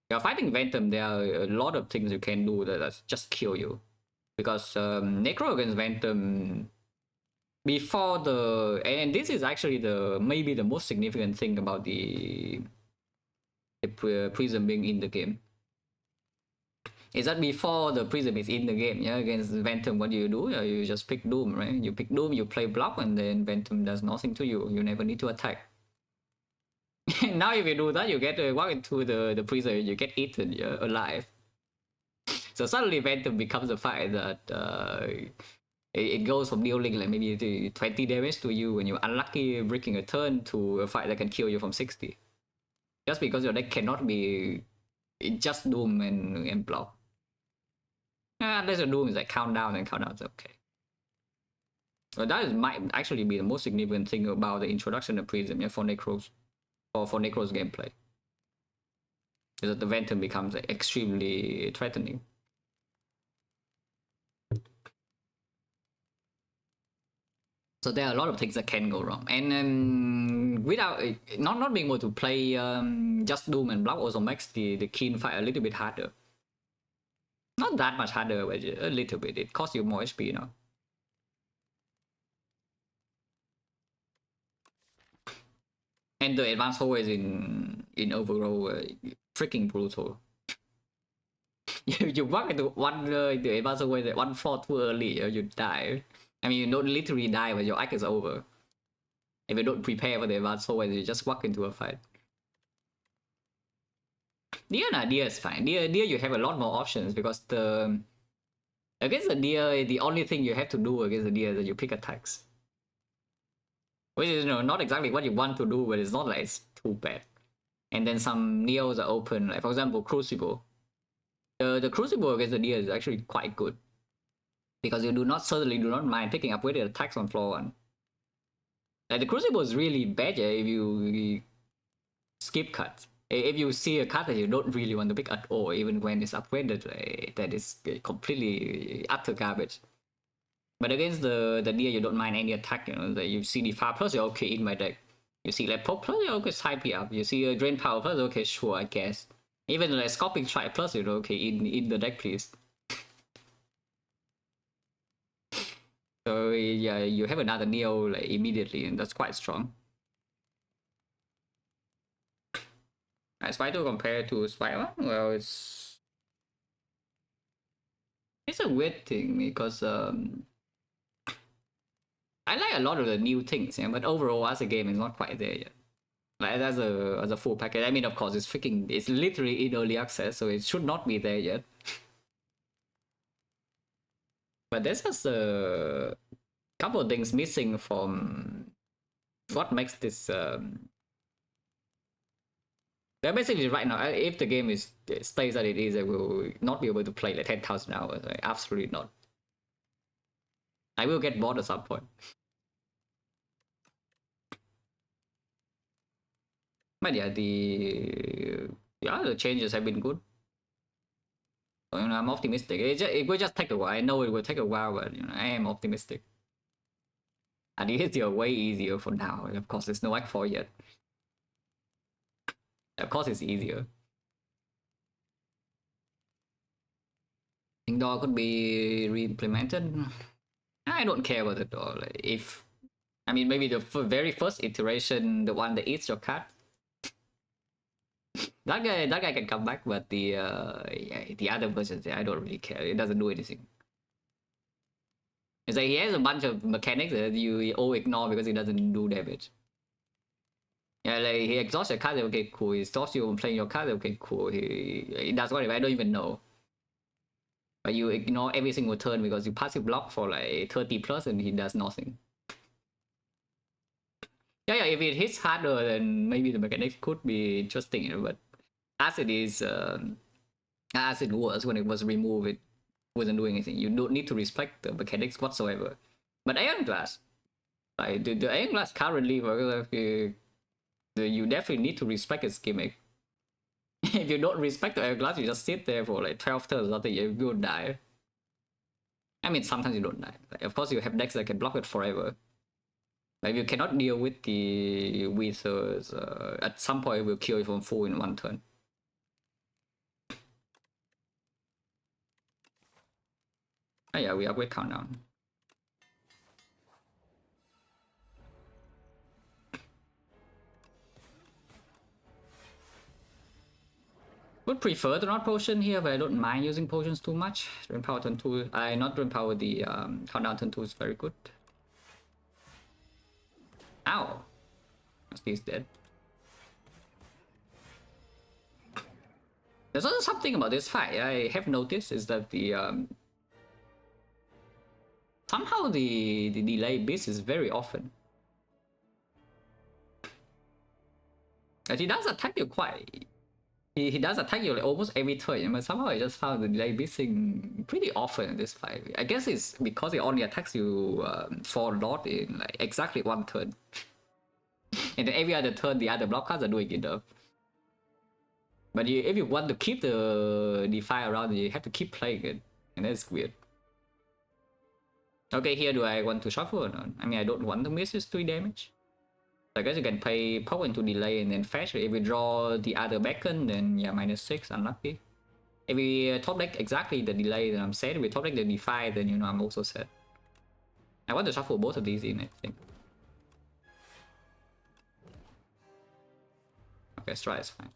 You're fighting Ventum, there are a lot of things you can do that just kill you. Because Necro against Ventum, before the... And this is actually maybe the most significant thing about the Prism being in the game. Is that before the Prism is in the game, yeah, against Ventum, what do? You just pick Doom, right? You pick Doom, you play block, and then Ventum does nothing to you. You never need to attack. Now if you do that, you get walk into the Prism, you get eaten alive. So suddenly Ventum becomes a fight that it goes from dealing like maybe 20 damage to you when you're unlucky breaking a turn to a fight that can kill you from 60. Just because your deck cannot be just Doom and block. Unless your Doom is like countdown, and countdown's okay. So that might actually be the most significant thing about the introduction of Prism, yeah, for Necros, or for Necros gameplay. Is that the Ventum becomes like, extremely threatening. So there are a lot of things that can go wrong, and without not being able to play just Doom and block also makes the Keen fight a little bit harder. Not that much harder, but a little bit. It costs you more HP, you know. And the advanced hallways in Overgrow freaking brutal. you walk into the advanced hallways 1 floor too early, you die. I mean, you don't literally die, but your act is over. If you don't prepare for the advanced hallways, you just walk into a fight. Deer is fine. Deer you have a lot more options because against the Deer, the only thing you have to do against the Deer is that you pick attacks. Which is not exactly what you want to do, but it's not like it's too bad. And then some Neos are open, like for example, Crucible. The Crucible against the Deer is actually quite good. Because you certainly do not mind picking up weighted attacks on floor 1. Like the Crucible is really bad if you skip cuts. If you see a card that you don't really want to pick at all, even when it's upgraded, that is completely utter garbage. But against the Deer, you don't mind any attack, you see the Fire Plus, you're okay in my deck. You see like Poke Plus, you're okay, side me up. You see a Drain Power Plus, okay, sure, I guess. Even like Scorping Strike Plus, you're okay, in the deck, please. So yeah, you have another Neo like, immediately, and that's quite strong. Spider compared to Spider, well, it's a weird thing because I like a lot of the new things, yeah, but overall as a game, it's not quite there yet. Like as a full package. I mean, of course, it's literally in early access, so it should not be there yet. But there's just a couple of things missing from what makes this. Basically, right now, if the game stays as it is, I will not be able to play like 10,000 hours. Like, absolutely not. I will get bored at some point. But yeah, the changes have been good. So, I'm optimistic. It will just take a while. I know it will take a while, but I am optimistic. And it is way easier for now. Of course, there's no Act 4 yet. Of course, it's easier. Indoor could be re-implemented. I don't care about it all. I mean, maybe the very first iteration, the one that eats your cat. That guy can come back, but the other versions, I don't really care. It doesn't do anything. It's like he has a bunch of mechanics that you all ignore because he doesn't do damage. Yeah, like he exhausts your card, okay, cool. He stops you from playing your card, okay, cool. He does whatever, I don't even know. But you ignore every single turn because you passive block for like 30 plus and he does nothing. Yeah, if it hits harder, then maybe the mechanics could be interesting, but as it is, as it was when it was removed, wasn't doing anything. You don't need to respect the mechanics whatsoever. But Iron Glass, like the Iron Glass currently, you definitely need to respect its gimmick. If you don't respect the Iron Glass, you just sit there for like 12 turns, nothing, you will die. I mean, sometimes you don't die. Like, of course, you have decks that can block it forever. Like, you cannot deal with the Withers, at some point it will kill you from full in one turn. Oh yeah, we upgrade countdown. Would prefer the not potion here, but I don't mind using potions too much. Drain power turn 2. I not drain power, the countdown turn 2 is very good. Ow! He's dead. There's also something about this fight I have noticed is that the somehow the delay beast is very often. And he does attack you quite. He does attack you like almost every turn, but somehow I just found the delay beasting pretty often in this fight. I guess it's because it only attacks you for a lot in like exactly one turn. And then every other turn the other block cards are doing enough. But if you want to keep the fight around, you have to keep playing it. And that's weird. Okay, here do I want to shuffle or not? I mean, I don't want to miss this 3 damage. I guess you can play power into delay and then fetch. If we draw the other beacon, then yeah, -6, unlucky. If we top deck exactly the delay, then I'm set. If we top deck the defy, then you know I'm also set. I want to shuffle both of these in, I think. Okay, strike is fine.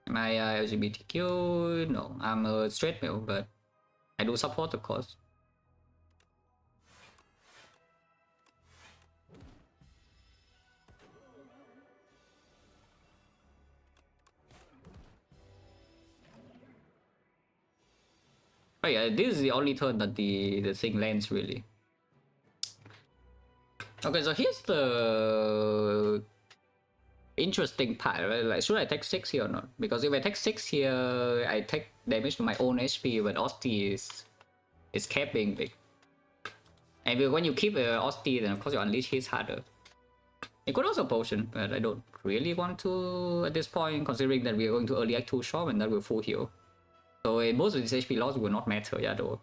Am I LGBTQ? No, I'm a straight male, but I do support the cause. Oh yeah, this is the only turn that the thing lands really. Okay, so here's the interesting part, right? Like, should I take 6 here or not? Because if I take 6 here, I take damage to my own HP, but Osti is kept being big. And when you keep Osti, then of course you unleash his harder. It could also potion, but I don't really want to at this point, considering that we are going to early act 2 shop and that will full heal. So most of this HP loss will not matter at all.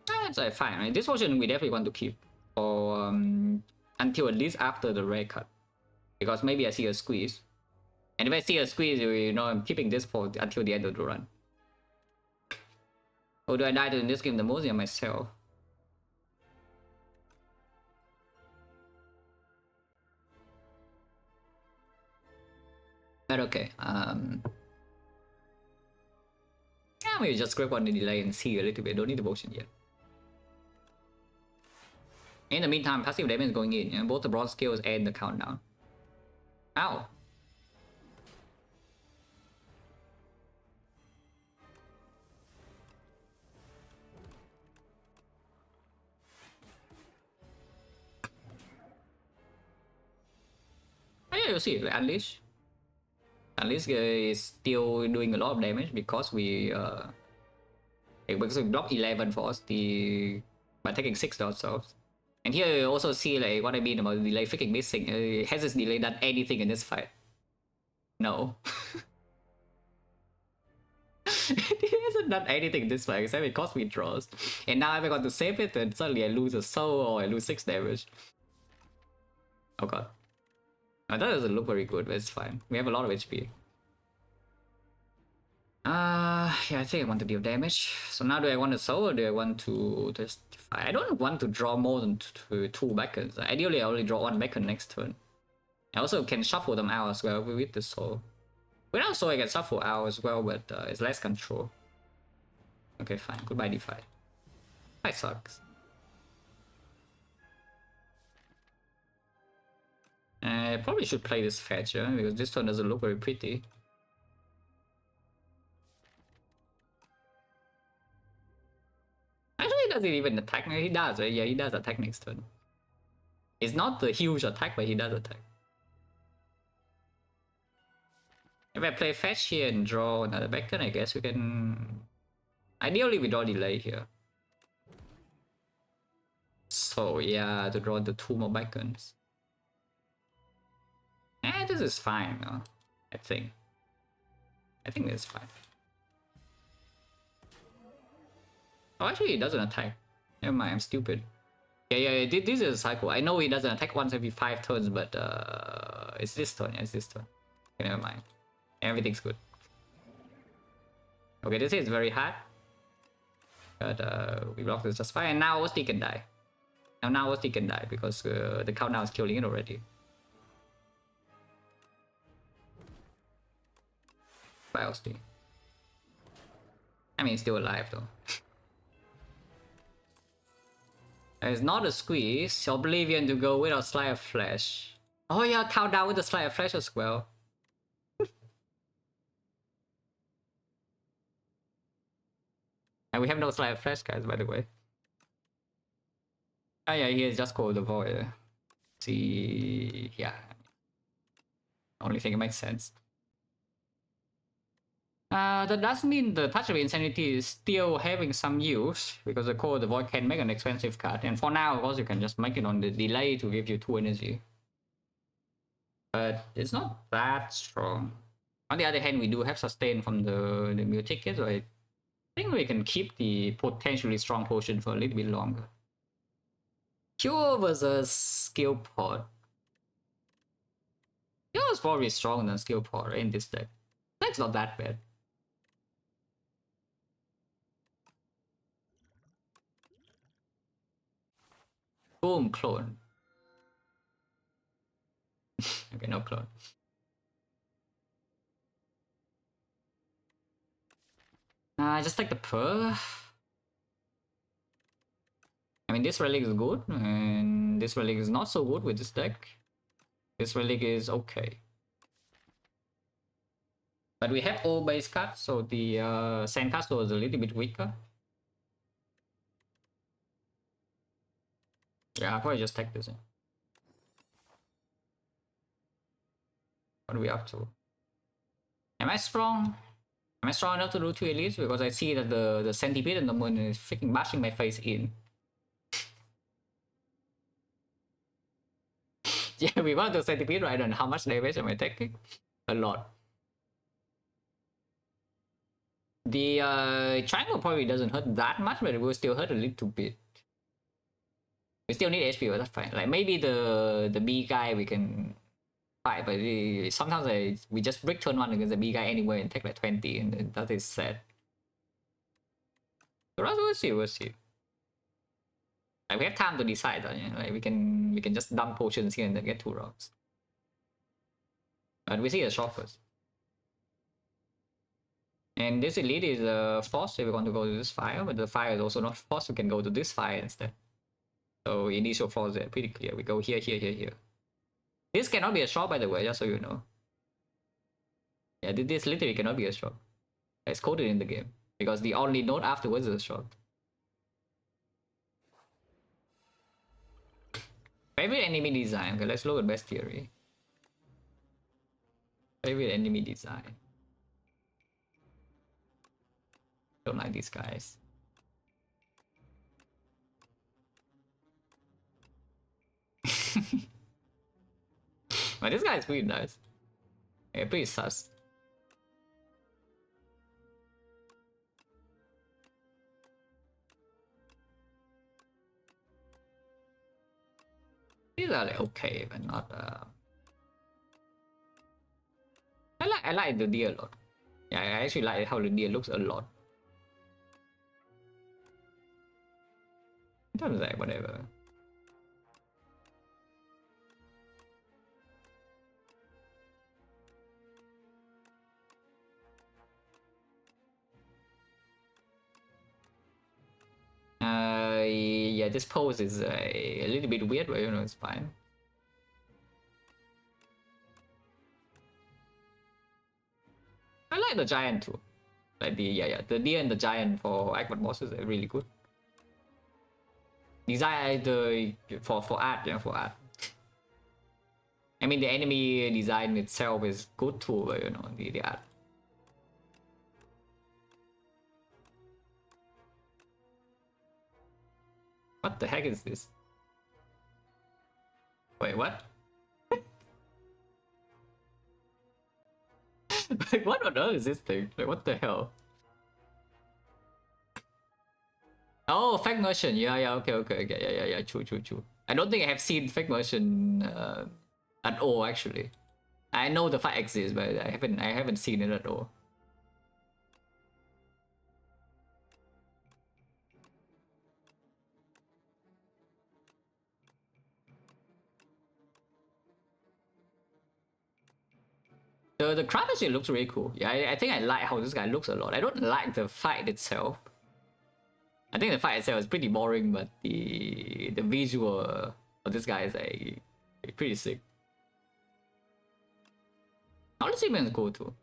That's fine, right? This potion we definitely want to keep for until at least after the rare cut, because maybe I see a squeeze, and if I see a squeeze, you know I'm keeping this for until the end of the run. Or do I die in this game the most? Yeah, myself. But okay, yeah, maybe just grab on the delay and see a little bit. Don't need the potion yet. In the meantime, passive damage is going in, you know, both the bronze skills and the countdown. Ow. Oh yeah, you see, like, Unleash. Unleash is still doing a lot of damage because we block 11 for us by taking 6 dots off. And here you also see like what I mean about the delay freaking missing. Has this delay done anything in this fight? No. It hasn't done anything in this fight except it cost me draws. And now if I got to save it, then suddenly I lose a soul or I lose 6 damage. Oh god. Oh, that doesn't look very good, but it's fine. We have a lot of HP. Yeah, I think I want to deal damage. So now do I want to soul or do I want to testify? I don't want to draw more than 2 beacons. Ideally, I only draw 1 beacon next turn. I also can shuffle them out as well with the soul. Without soul, I can shuffle out as well, but it's less control. Okay, fine. Goodbye, DeFi. That sucks. I probably should play this fetcher because this turn doesn't look very pretty. Actually, he doesn't even attack. He does, right? Yeah, he does attack next turn. It's not the huge attack, but he does attack. If I play fetch here and draw another back turn, I guess we can... Ideally, we draw delay here. So yeah, to draw the 2 more back turns. This is fine, no? I think. I think it's fine. Oh, actually, it doesn't attack. Never mind, I'm stupid. Yeah, this is a cycle. I know it doesn't attack once every 5 turns, but it's this turn. Yeah, it's this turn. Okay, never mind. Everything's good. Okay, this is very hard. But we block this just fine. And now Osti can die. Now Osti can die because the countdown is killing it already. Bye, Osti. I mean, it's still alive though. It's not a squeeze. Oblivion to go without Slayer Flash. Oh yeah, countdown with the Slayer Flash as well. And we have no Slayer Flash, guys, by the way. Oh yeah, here's just called the Void. See, yeah. Only thing it makes sense. That does mean the Touch of Insanity is still having some use, because the Core of the Void can make an expensive card. And for now, of course, you can just make it on the delay to give you 2 energy. But it's not that strong. On the other hand, we do have Sustain from the Mew ticket, so I think we can keep the potentially strong potion for a little bit longer. Cure versus Skill Pod. Cure is probably stronger than Skill Pod, right, in this deck. Deck's not that bad. Boom, clone. Okay, no clone. Just take the Pearl. I mean, this Relic is good, and this Relic is not so good with this deck. This Relic is okay. But we have all base cards, so the Sandcastle is a little bit weaker. Yeah, I'll probably just take this in. What are we up to? Am I strong? Am I strong enough to do 2 elites? Because I see that the Centipede and the Moon is freaking bashing my face in. Yeah, we want to Centipede right, and how much damage am I taking? A lot. The triangle probably doesn't hurt that much, but it will still hurt a little bit. We still need HP, but that's fine. Like maybe the B guy we can fight, but sometimes we just break turn 1 against the B guy anyway and take like 20, and that is sad. So we'll see, we'll see. Like we have time to decide, you know? Like we can just dump potions here and then get 2 rocks. But we see a shot first. And this elite is force if we want to go to this fire, but the fire is also not force, we can go to this fire instead. So initial force are pretty clear. We go here, here, here, here. This cannot be a shot, by the way, just so you know. Yeah, this literally cannot be a shot. It's coded in the game. Because the only node afterwards is a shot. Favorite enemy design. Okay, let's look at best theory. Favorite enemy design. Don't like these guys. But this guy is pretty nice. Yeah, pretty sus. These are like okay, but not I like the deer a lot. Yeah, I actually like how the deer looks a lot. In terms of like whatever. Yeah, this pose is a little bit weird, but you know, it's fine. I like the giant too. Like the deer and the giant for Akbat bosses are really good. Design for art, yeah, for art. I mean, the enemy design itself is good too, but you know, the art. What the heck is this? Wait, what? Like, what on earth is this thing? Like, what the hell? Oh, fake merchant. Yeah, okay. Yeah. True. I don't think I have seen fake merchant at all, actually. I know the fight exists, but I haven't seen it at all. The crowd actually looks really cool. Yeah, I think I like how this guy looks a lot. I don't like the fight itself. I think the fight itself is pretty boring, but the visual of this guy is pretty sick. Honestly, man, is cool too.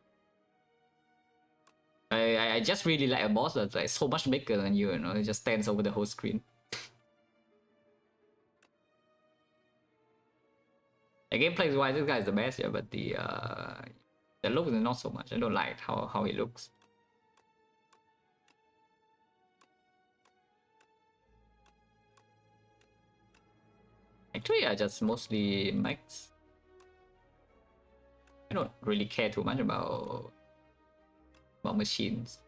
I just really like a boss that's like so much bigger than you, you know, it just stands over the whole screen. The gameplay wise, this guy is the best, yeah, but the look is not so much. I don't like how he looks. Actually, I just mostly mechs. I don't really care too much about machines.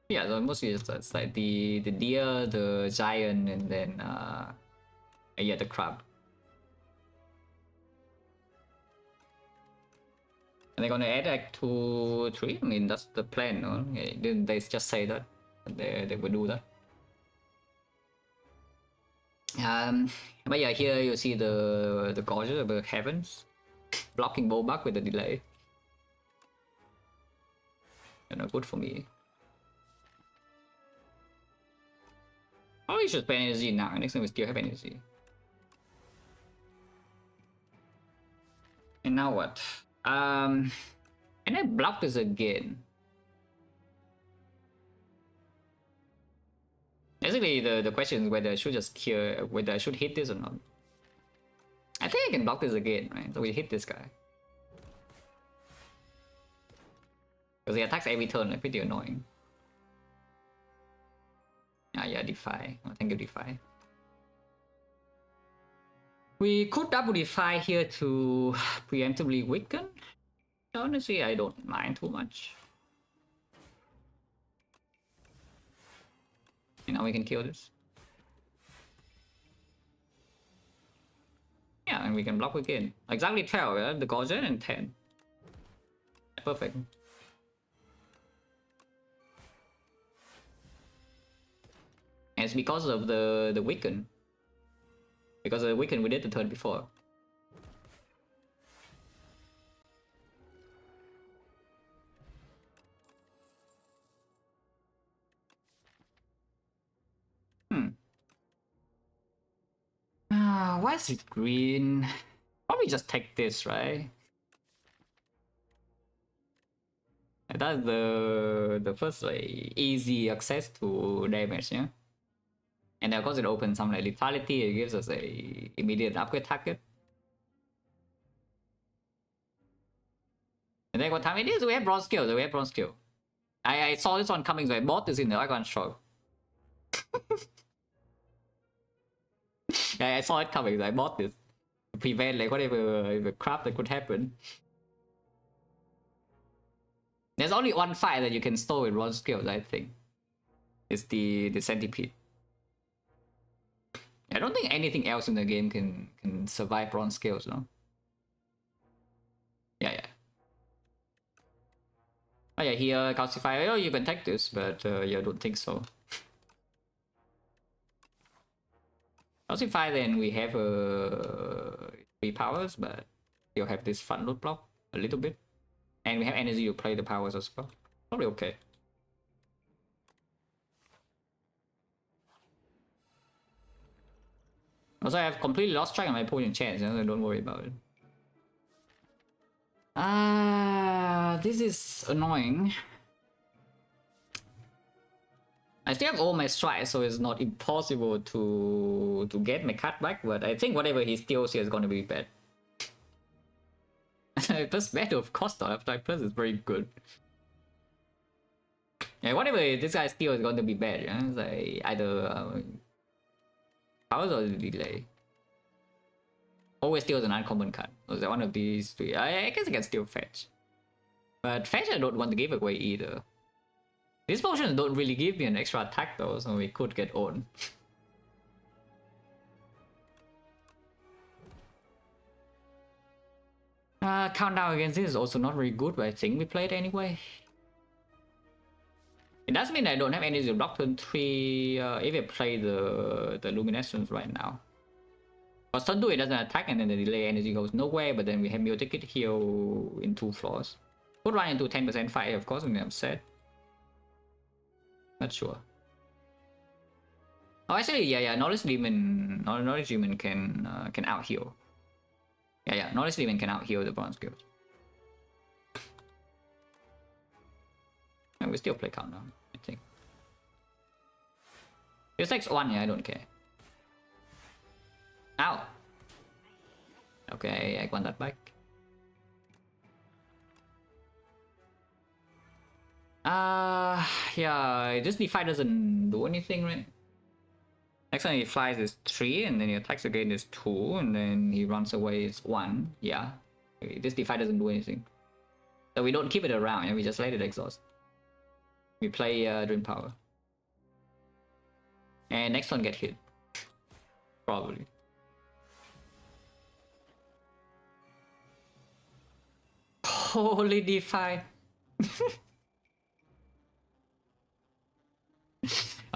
Yeah, so mostly it's like the deer, the giant, and then yeah, the crab. And they're gonna add like 2, 3. I mean, that's the plan, no? Yeah, didn't they just say that they will do that? But yeah, here you see the gorgeous of the heavens blocking Bowbuck with the delay. You know, good for me. Oh, we should spend energy now. Next time we still have energy. And now what? And I block this again. Basically, the question is whether I should just cure, whether I should hit this or not. I think I can block this again, right? So we hit this guy. Because he attacks every turn, like pretty annoying. Yeah, Defy. Oh, thank you, Defy. We could double Defy here to preemptively weaken. Honestly, I don't mind too much. And now we can kill this. Yeah, and we can block again. Exactly 12, yeah? The Gorgon and 10. Perfect. And it's because of the weaken. Because of the weaken we did the turn before. Why is it green? Probably just take this, right? And that's the first like easy access to damage, yeah. And of course it opens some like lethality, it gives us a immediate upgrade target. And then what time it is? We have bronze skill, I saw this one coming, so I bought this in the icon shop. I saw it coming, so I bought this to prevent like whatever crap that could happen. There's only one fight that you can store with bronze skills, I think. It's the centipede. I don't think anything else in the game can survive bronze skills, no? Yeah. Oh yeah, here calcify. Oh, you can take this, but yeah, I don't think so. Calcify, then we have 3 powers, but you'll have this front loot block a little bit, and we have energy to play the powers as well. Probably okay. Also, I have completely lost track of my opponent's chance, so don't worry about it. This is annoying. I still have all my strikes, so it's not impossible to get my cut back, but I think whatever he steals here is gonna be bad. Plus battle of Costa after I plus is very good. Yeah, whatever this guy steals is gonna be bad, yeah? It's like either powers or delay. Always steals an uncommon card. Was one of these three? I guess I can still fetch. But fetch I don't want to give away either. These potions don't really give me an extra attack though, so we could get on. Countdown against this is also not very good, but I think we played anyway. It does mean I don't have energy block turn 3 if I play the luminescence right now. Because turn 2 it doesn't attack and then the delay energy goes nowhere, but then we have Mutant Ticket heal in 2 floors. Could run into 10% fight of course, and I'm sad. Not sure. Oh, actually, yeah, Knowledge Demon can out heal. Yeah, Knowledge Demon can out heal the bronze skills. And we still play countdown, I think. It's like 1, yeah, I don't care. Ow! Okay, I want that back. Yeah, this defy doesn't do anything, right? Next time he flies is 3, and then he attacks again is 2, and then he runs away is 1. Yeah, this defy doesn't do anything. So we don't keep it around, and we just let it exhaust. We play Dream Power. And next one get hit. Probably. Holy defy!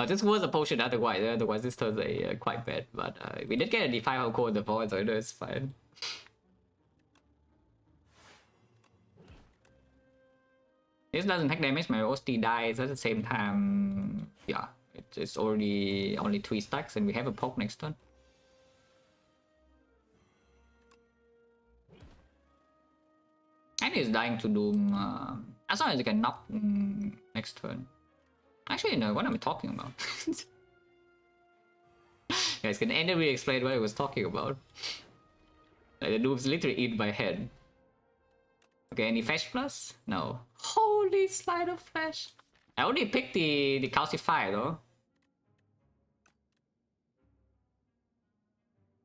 This was a potion otherwise this turns quite bad, but we did get a defy how cold the void, so it's fine. This doesn't take damage, my OST dies at the same time. Yeah, it's already only 3 stacks and we have a poke next turn. And he's dying to Doom as long as you can knock next turn. Actually, no, what am I talking about? Guys, can anybody explain what I was talking about? Like, the Doom's literally eat my head. Okay, any flash plus? No. Holy slide of flash. I only picked the calcify though.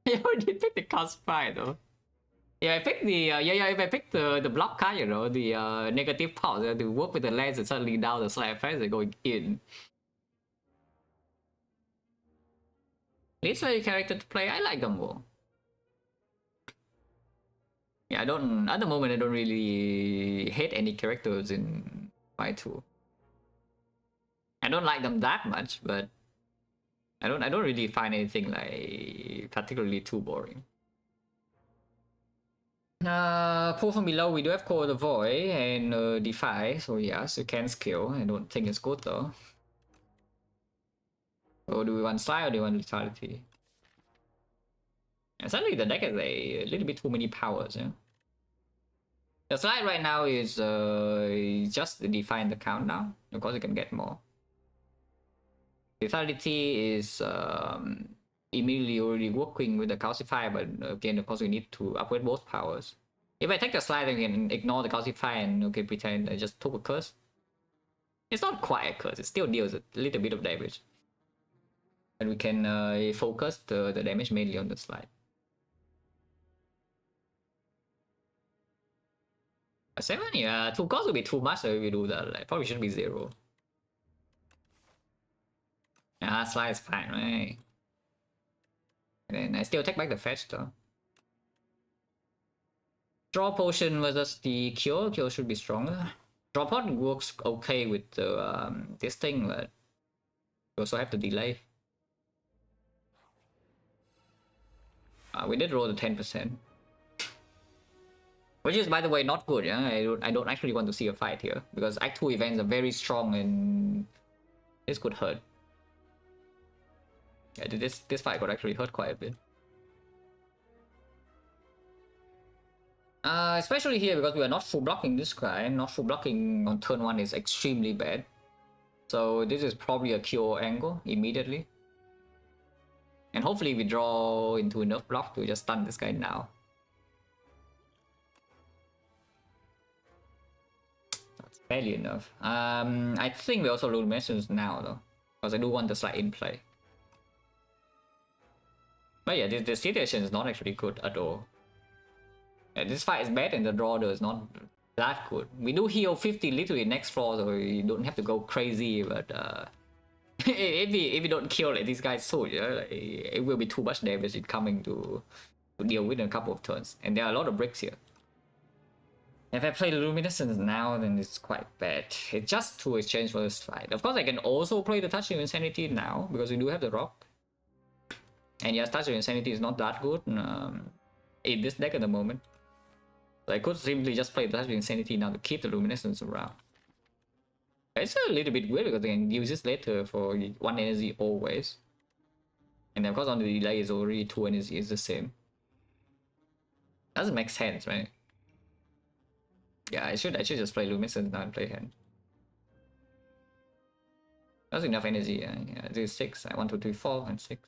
I only picked the calcify though. Yeah, I picked the if I picked the block card, you know, the negative pulse to work with the lens and suddenly down the slide flash and going in. Least value character to play, I like them more. Yeah, at the moment I don't really hate any characters in Fight 2. I don't like them that much, but I don't really find anything like particularly too boring. Pull from below, we do have Core of the Void and Defy, so yes, you can skill. I don't think it's good though. Or do we want Slide or do we want Lethality? And suddenly the deck has a little bit too many powers, yeah? The Slide right now is just the Defy and the Countdown. Of course you can get more. Lethality is immediately already working with the calcify, but again of course we need to upgrade both powers. If I take the slide, I can ignore the calcify and okay pretend I just took a curse. It's not quite a curse, it still deals a little bit of damage. And we can focus the damage mainly on the slide. A 7? Yeah, 2 costs will be too much if we do that. Like, probably should be 0. Yeah, slide is fine, right? And then I still take back the fetch though. Draw potion versus the cure. Cure should be stronger. Draw pot works okay with this thing, but you also have to delay. We did roll the 10%. Which is, by the way, not good, yeah? I don't actually want to see a fight here, because Act 2 events are very strong and this could hurt. Yeah, this fight could actually hurt quite a bit. Especially here because we are not full blocking this guy. Not full blocking on turn 1 is extremely bad. So this is probably a KO angle immediately. And hopefully we draw into enough block to just stun this guy now. That's barely enough. I think we also lose messages now though, because I do want the slide in play. But yeah, this situation is not actually good at all. Yeah, this fight is bad and the draw though is not that good. We do heal 50 literally next floor, so you don't have to go crazy, but if we don't kill like these guys soldier, like, it will be too much damage incoming to deal with in a couple of turns. And there are a lot of bricks here. If I play Luminescence now, then it's quite bad. It's just to exchange for this fight. Of course, I can also play the Touch of Insanity now, because we do have the rock. And yes, Touch of Insanity is not that good in this deck at the moment. So I could simply just play the Touch of Insanity now to keep the Luminescence around. It's a little bit weird because I can use this later for 1 energy always. And of course on the delay is already 2 energy, is the same. Doesn't make sense, right? Yeah, I should just play Luminescence now and play hand. That's enough energy. Yeah, this is 6. 1, 2, 3, 4, and 6.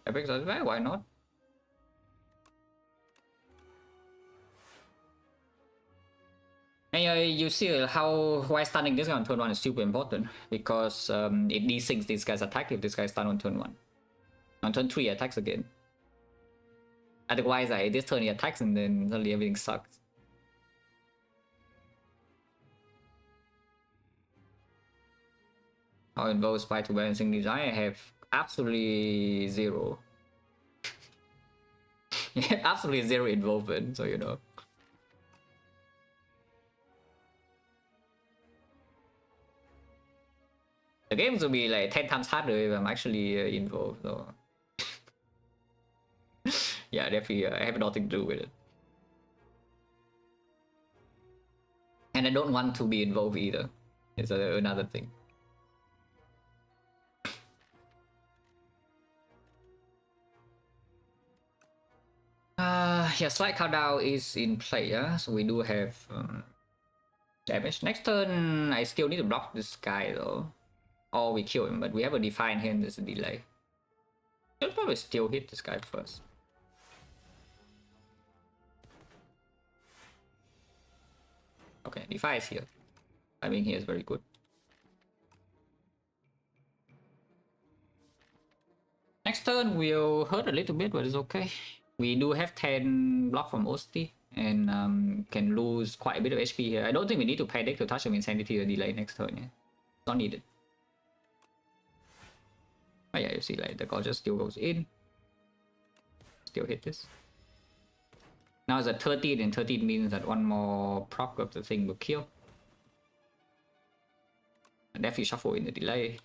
Epic, why not? And you see why stunning this guy on turn 1 is super important, because it desyncs this guy's attack if this guy stun on turn 1. On turn 3 attacks again. Otherwise this turn he attacks and then suddenly everything sucks. How involves spy to balancing these? I have absolutely zero. Absolutely zero involvement, so you know. The games will be like 10 times harder if I'm actually involved, so... yeah, definitely I have nothing to do with it. And I don't want to be involved either. It's another thing. Yeah, Slide Countdown is in play, yeah? So we do have damage. Next turn, I still need to block this guy though. Or we kill him, but we have a Define Hand, there's a delay. I'll probably still hit this guy first. Okay, Defy is here. I mean, here is very good. Next turn, we'll hurt a little bit, but it's okay. We do have 10 block from Osti, and can lose quite a bit of HP here. I don't think we need to panic to Touch of Insanity or delay next turn, yeah. It's not needed. Oh yeah, you see, like, the Gorgeous still goes in. Still hit this. Now it's at 13, and 13 means that one more proc of the thing will kill. And definitely shuffle in the delay.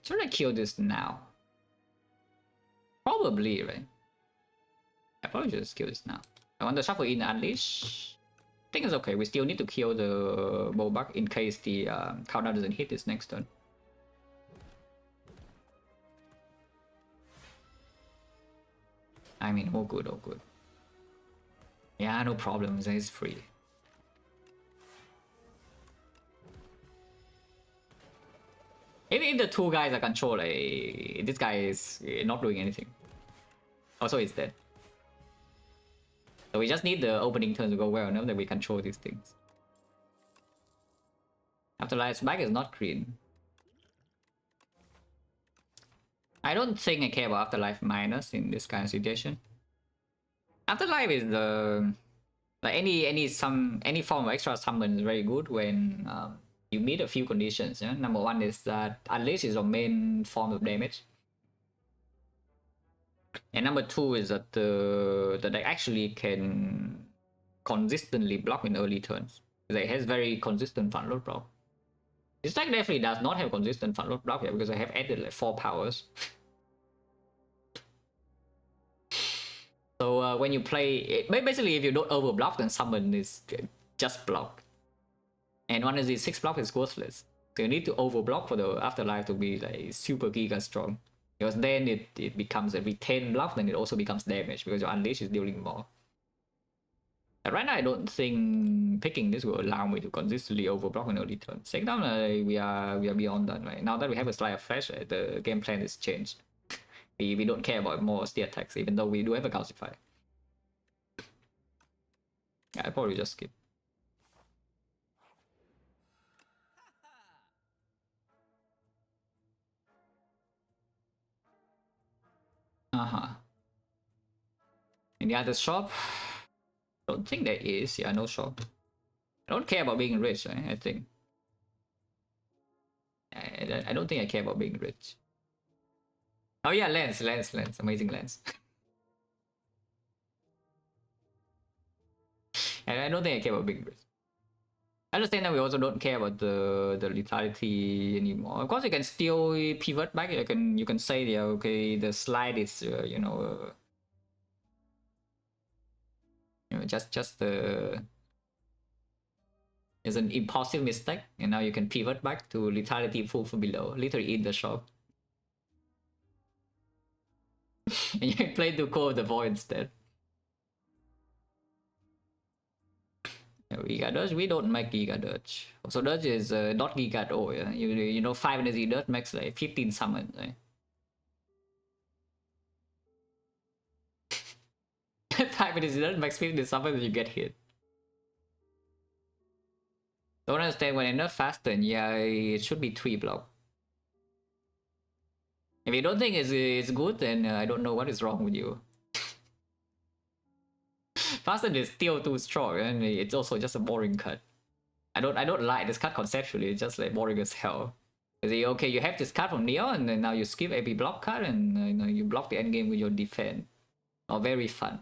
Should I kill this now? Probably, right? I probably should just kill this now. I want to shuffle in Unleash. I think it's okay. We still need to kill the Bowbuck in case the countdown doesn't hit this next turn. I mean, all good, all good. Yeah, no problems. It's free. If the two guys are controlled, this guy is not doing anything. Also, it's dead. So we just need the opening turn to go well enough that we control these things. Afterlife's back is not green. I don't think I care about Afterlife minus in this kind of situation. Afterlife is the like any form of extra summon is very good when you meet a few conditions. Yeah? Number one is that Unleash is your main form of damage. And number two is that the deck actually can consistently block in early turns. It has very consistent front load block. This deck definitely does not have consistent front load block here because I have added like 4 powers. So when you play it, basically if you don't overblock, then summon is just block. And one of these 6 block is worthless. So you need to overblock for the Afterlife to be like super giga strong. Because then it becomes a retain block, then it also becomes damage because your unleash is dealing more. But right now, I don't think picking this will allow me to consistently overblock an early turn. Second time, we are beyond that, right? Now that we have a Slide of Flash, the game plan is changed. We don't care about more steer attacks, even though we do have a Calcify. Yeah, I probably just skip. Any other shop? Don't think there is. Yeah, no shop. I don't care about being rich, right? I think. I don't think I care about being rich. Oh yeah, lens. Amazing lens. And I don't think I care about being rich. I understand that we also don't care about the lethality anymore. Of course, you can still pivot back. You can say, yeah, okay, the slide is just the is an impulsive mistake, and now you can pivot back to lethality full for below, literally in the shop. And you can play to Core of the Void instead. Giga Dodge, we don't make Giga Dodge. So Dodge is not Giga O, yeah? You know 5 energy Dodge makes like 15 summons, right? 5 energy Dodge makes 15 summons and you get hit. Don't understand when I nerf faster, yeah, it should be 3 block. If you don't think it's good, then I don't know what is wrong with you. Faster is still too strong, and it's also just a boring cut. I don't like this cut conceptually. It's just like boring as hell. Okay, you have this card from Neo, and then now you skip every block card, and you block the endgame with your defense. Oh, very fun.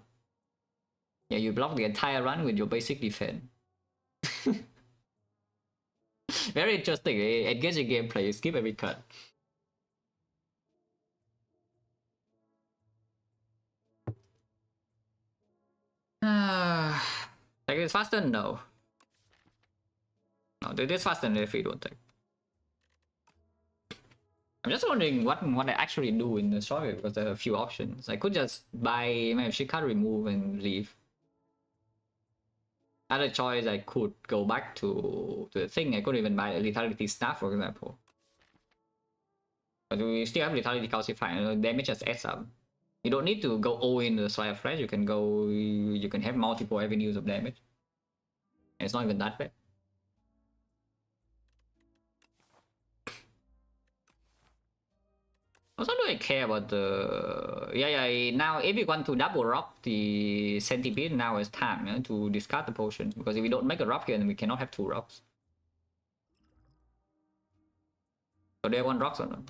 Yeah, you block the entire run with your basic defense. Very interesting. Engaging gameplay. You skip every card. Take this faster? No. No, do this faster than if you don't take. I'm just wondering what I actually do in the story because there are a few options. I could just buy my she can't remove and leave. Other choice, I could go back to the thing. I could even buy a lethality staff, for example. But we still have lethality calcify. Damage just adds up. You don't need to go all in the Slide of Flash. You can have multiple avenues of damage. And it's not even that bad. Also, do I care about the... Yeah, now if you want to double rock the centipede, now it's time to discard the potion. Because if we don't make a rock here, then we cannot have 2 rocks. So do I want rocks or not?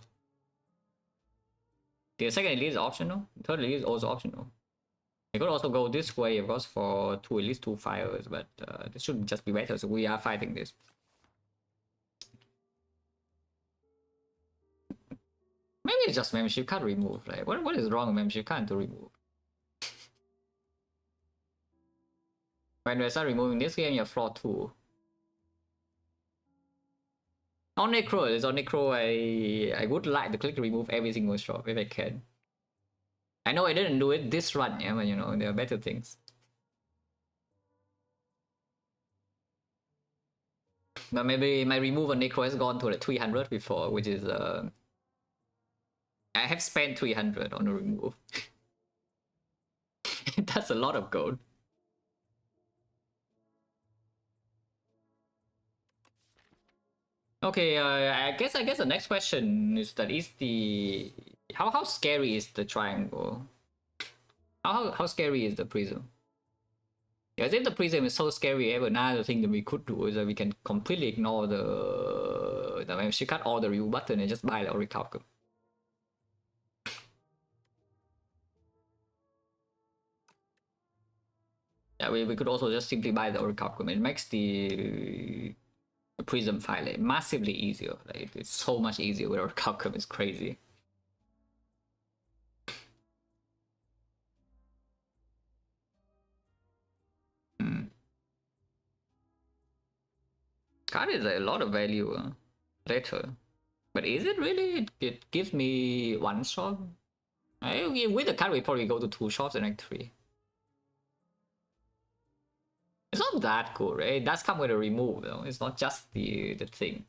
The second elite is optional. The third elite is also optional. I could also go this way, of course, for at least 2 fires, but this should just be better, so we are fighting this. Maybe it's just membership card remove. Like, what is wrong with membership card to remove? When we start removing this game, you're floor 2. On Necro, it's on Necro, I would like to click remove every single shop if I can. I know I didn't do it this run, yeah, but you know, there are better things. But maybe my remove on Necro has gone to like 300 before, which is I have spent 300 on a remove. That's a lot of gold. Okay, I guess the next question is that is the how scary is the triangle? How scary is the prism? Because if the prism is so scary, another thing that we could do is that we can completely ignore the she cut all the review button and just buy the Oracle. Yeah, we could also just simply buy the Oracle. It makes the prism file like, massively easier. Like, it's so much easier with Oracle. It's crazy. Card is a lot of value later. But is it really? It gives me one shot. With the card, we probably go to 2 shots and like 3. It's not that good, right? It does come with a remove, though. It's not just the thing.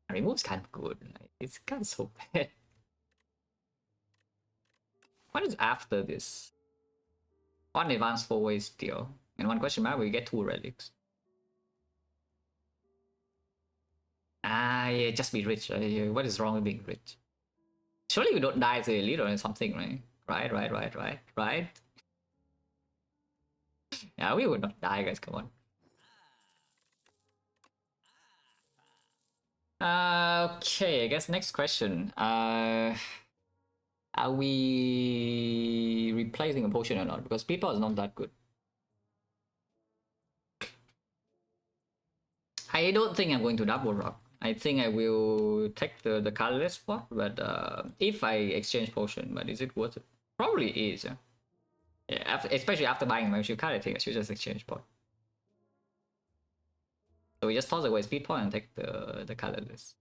The remove's kind of good. Like, it's kind of so bad. What is after this? 1 advanced 4-way steal. And 1 question mark, we get 2 relics. Yeah, just be rich. What is wrong with being rich? Surely we don't die to a leader or something, right? Right. Yeah, we would not die, guys. Come on. Okay, I guess next question. Are we replacing a potion or not? Because people is not that good. I don't think I'm going to double rock. I think I will take the colorless spot, but if I exchange potion, but is it worth it? Probably is. Yeah, especially after buying a membership card, I think I should just exchange pot. So we just toss away speed point and take the colorless.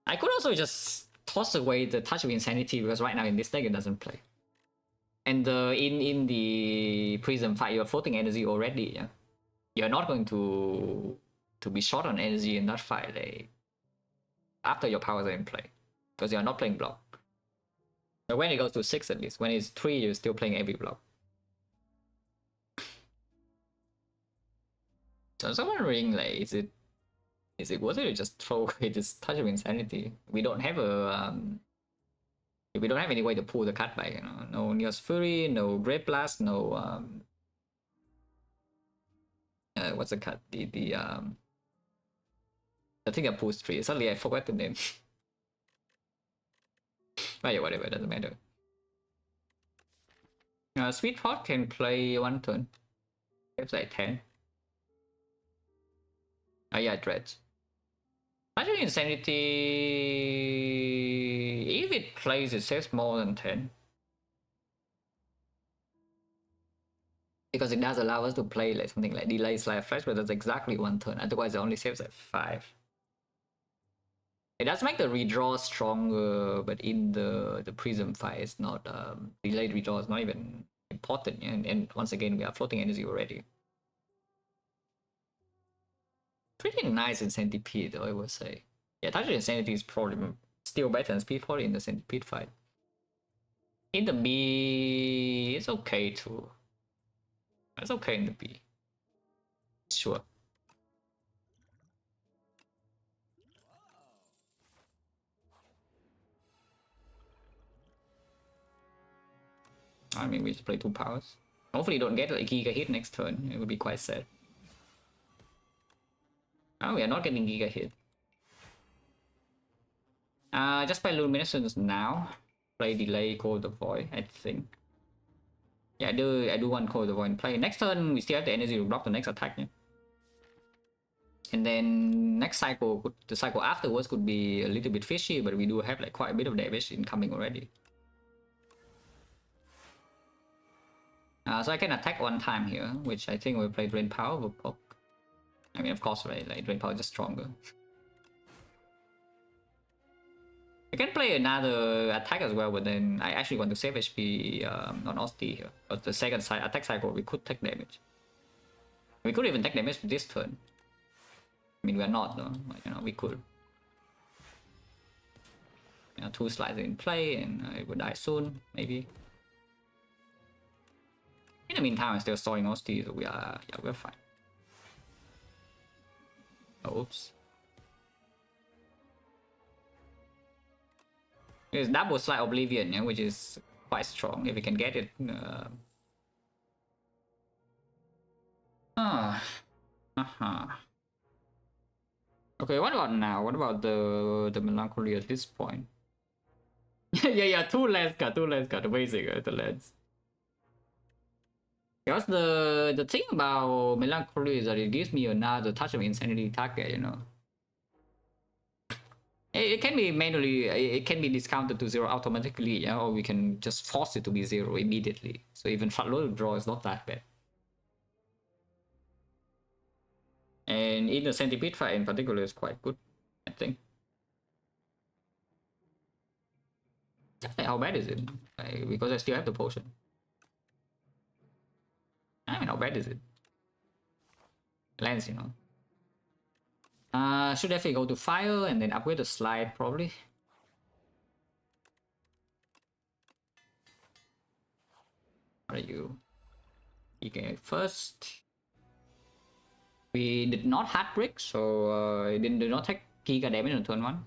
I could also just toss away the touch of insanity because right now in this deck it doesn't play. And in the prism fight, you're floating energy already. Yeah, you're not going to be short on energy in that fight after your powers are in play because you're not playing block. So when it goes to 6 at least, when it's 3, you're still playing every block. So I'm wondering, like, is it worth it to just throw away this touch of insanity? We don't have any way to pull the card back, you know. No Neos Fury, no Great Blast, no what's the card? The thing that pulls 3. Suddenly I forgot the name. But yeah, whatever, doesn't matter. Sweet Pot can play 1 turn. It's like 10. Yeah, Dredge. Actually, Insanity, if it plays, it saves more than 10. Because it does allow us to play like something like Delay / Flash, but that's exactly 1 turn. Otherwise, it only saves at 5. It does make the redraw stronger, but in the Prism fight, it's not delayed redraw is not even important. And once again, we are floating energy already. Pretty nice in Centipede, though, I would say. Yeah, Touch of Insanity is probably still better than Speed 40 in the Centipede fight. In the B, it's okay too. It's okay in the B. Sure. I mean, we just play 2 powers. Hopefully, don't get like Giga hit next turn. It would be quite sad. Oh, we are not getting Giga hit. Just play Luminescence now. Play Delay, Call the Void, I think. Yeah, I do want Call the Void in play. Next turn, we still have the energy to block the next attack. Yeah? And then next cycle, the cycle afterwards could be a little bit fishy, but we do have like quite a bit of damage incoming already. So I can attack 1 time here, which I think will play Drain Power over Poke. I mean, of course, right? Like Drain Power is just stronger. I can play another attack as well, but then I actually want to save HP on Osti here. But the second attack cycle, we could take damage. We could even take damage this turn. I mean, we are not though. But, you know, we could. You know, 2 slides in play, and it would die soon, maybe. In the meantime, I'm still storing Osti, so we're fine. Oops. It's double slide Oblivion, yeah, which is quite strong if we can get it. Okay, what about now? What about the Melancholy at this point? yeah, 2 lens cut, the basic, the lens. Because the thing about Melancholy is that it gives me another touch of insanity target, you know. It can be manually, it can be discounted to 0 automatically, yeah, or we can just force it to be 0 immediately. So even front-loaded draw is not that bad. And in the Centipede fight in particular is quite good. I think. How bad is it? Because I still have the potion. I mean, how bad is it? Lens, you know. Should definitely go to fire and then upgrade the slide probably. What are you? Okay, first. We did not hard brick, so it did not take giga damage on turn 1.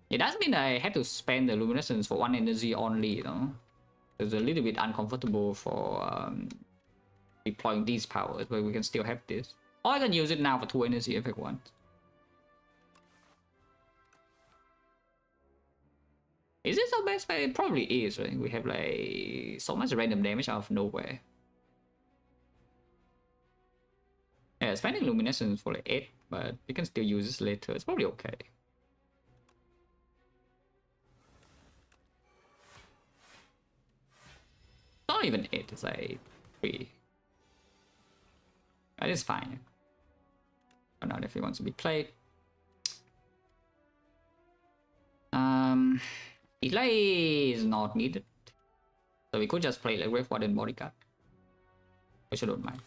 It does mean I had to spend the luminescence for 1 energy only, you know. It's a little bit uncomfortable for deploying these powers, but we can still have this. Or I can use it now for 2 energy if I want. Is it so bad? It probably is, right? We have like so much random damage out of nowhere. Yeah, spending luminescence for like 8, but we can still use this later. It's probably okay. Not even 8, it's like 3. That is fine. But not if he wants to be played. Delay is not needed. So we could just play like Grave Warden Bodyguard. Which I don't mind.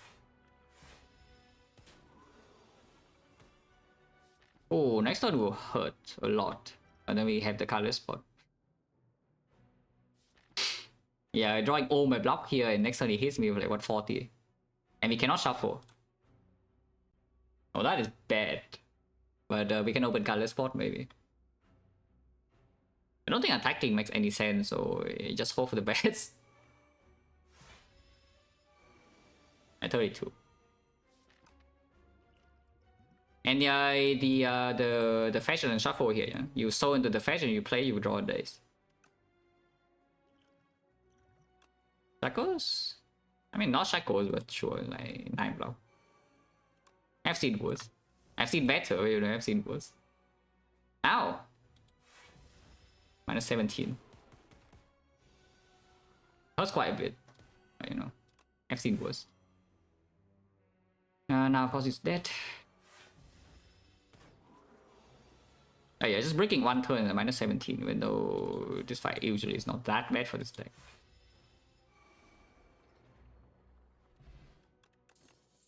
Oh, next turn will hurt a lot. And then we have the color spot. Yeah, drawing all my block here, and next turn he hits me with like what 40. And we cannot shuffle. Oh, that is bad. But we can open color spot maybe. I don't think attacking makes any sense, so just hope for the best. At 32. And yeah, the fashion and shuffle here, yeah? You sow into the fashion, you play, you draw days. Shackles? I mean, not shackles, but sure, like 9 block. I've seen worse. I've seen better, you know, I've seen worse. Ow! Minus 17. Hurts quite a bit, but, you know. I've seen worse. Now, of course, it's dead. Oh yeah, just breaking 1 turn at minus 17, even though this fight usually is not that bad for this deck.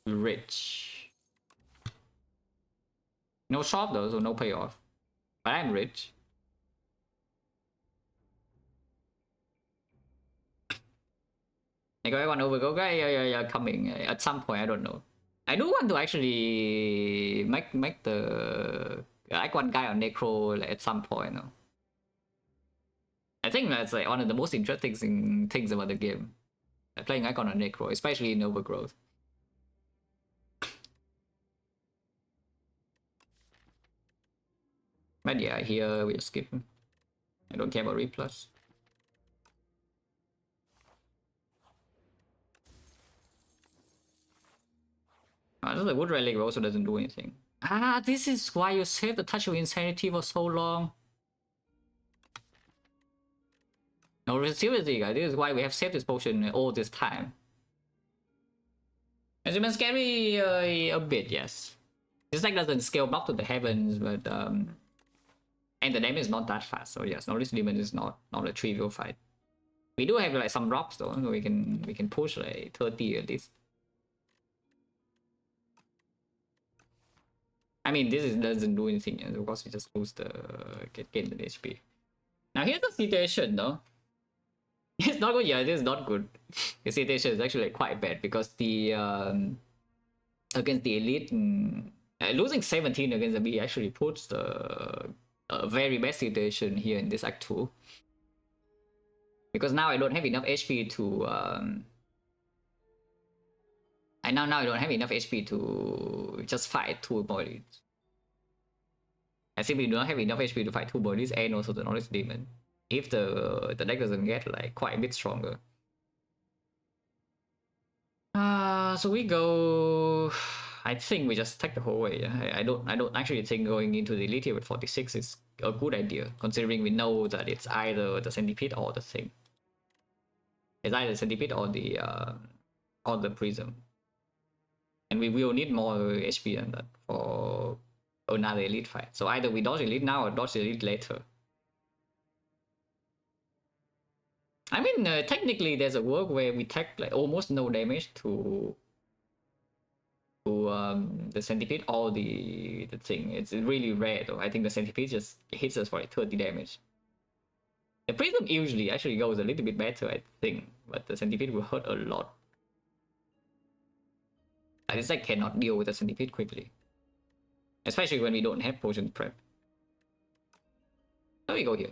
Rich. No shop though, so no payoff. But I'm rich. I got one over go guy, yeah, coming at some point, I don't know. I do want to actually make the Icon guy on Necro like, at some point. No? I think that's like one of the most interesting things about the game. Playing Icon on Necro, especially in Overgrowth. But yeah, here we're skipping. I don't care about Replus. The Wood Relic also doesn't do anything. Ah, this is why you saved the Touch of Insanity for so long. No, seriously, guys, this is why we have saved this potion all this time. It's been scary a bit, yes. This deck doesn't scale up to the heavens, but and the damage is not that fast, so yes, Nordic Demon is not a trivial fight. We do have like some drops though, so we can push like 30 at least. I mean, this doesn't do anything, and of course we just lose the gain the HP. Now here's the situation though. It's not good, yeah, this is not good. The situation is actually like, quite bad because the against the elite, losing 17 against the B actually puts the very bad situation here in this Act 2. Because now I don't have enough HP to now I don't have enough HP to just fight 2 bodies. I simply do not have enough HP to fight 2 bodies and also the Knowledge Demon. If the deck doesn't get like quite a bit stronger. So we go. I think we just take the whole way. Yeah? I don't actually think going into the elite here with 46 is a good idea, considering we know that it's either the Centipede or the thing. It's either the Centipede or the Prism. And we will need more HP than that for another elite fight. So either we dodge elite now or dodge elite later. I mean, technically, there's a work where we take like almost no damage to the centipede or the thing. It's really rare though. I think the centipede just hits us for like 30 damage. The prism usually actually goes a little bit better, I think, but the centipede will hurt a lot. I just cannot deal with the centipede quickly, especially when we don't have potion prep. So we go here.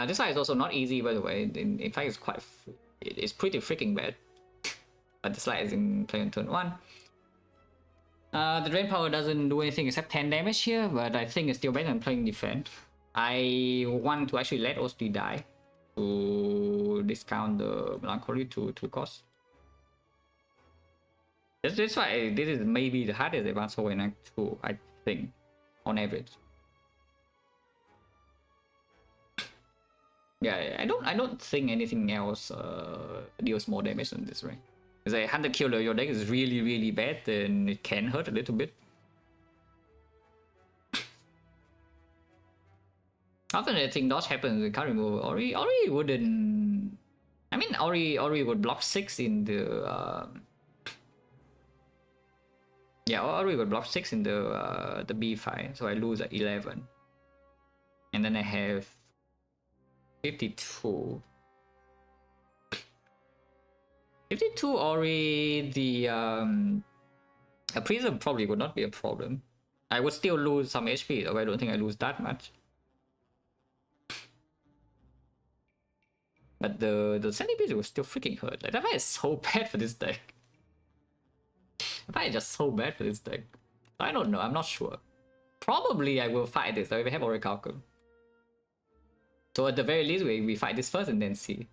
This fight is also not easy, by the way. In fact, it's pretty freaking bad. But the slide is in play on turn 1. The drain power doesn't do anything except 10 damage here, but I think it's still better than playing defense. I want to actually let OSD die to discount the melancholy to 2 costs. That's why this is maybe the hardest advanced hole in Act 2, I think, on average. Yeah, I don't think anything else deals more damage than this, right? Because a Hunter Killer, your deck is really bad, then it can hurt a little bit. Often I think dodge happens with card removal. Ori wouldn't. I mean, Ori would block 6 in the. Yeah, Ori would block 6 in the B5, so I lose at 11, and then I have 52. 52 Ori, the a prism probably would not be a problem. I would still lose some HP, though I don't think I lose that much. But the centipede was still freaking hurt. Like, that fight is so bad for this deck. That fight is just so bad for this deck. I don't know, I'm not sure. Probably I will fight this, though, if I have Orichalcum. So at the very least, we fight this first and then see.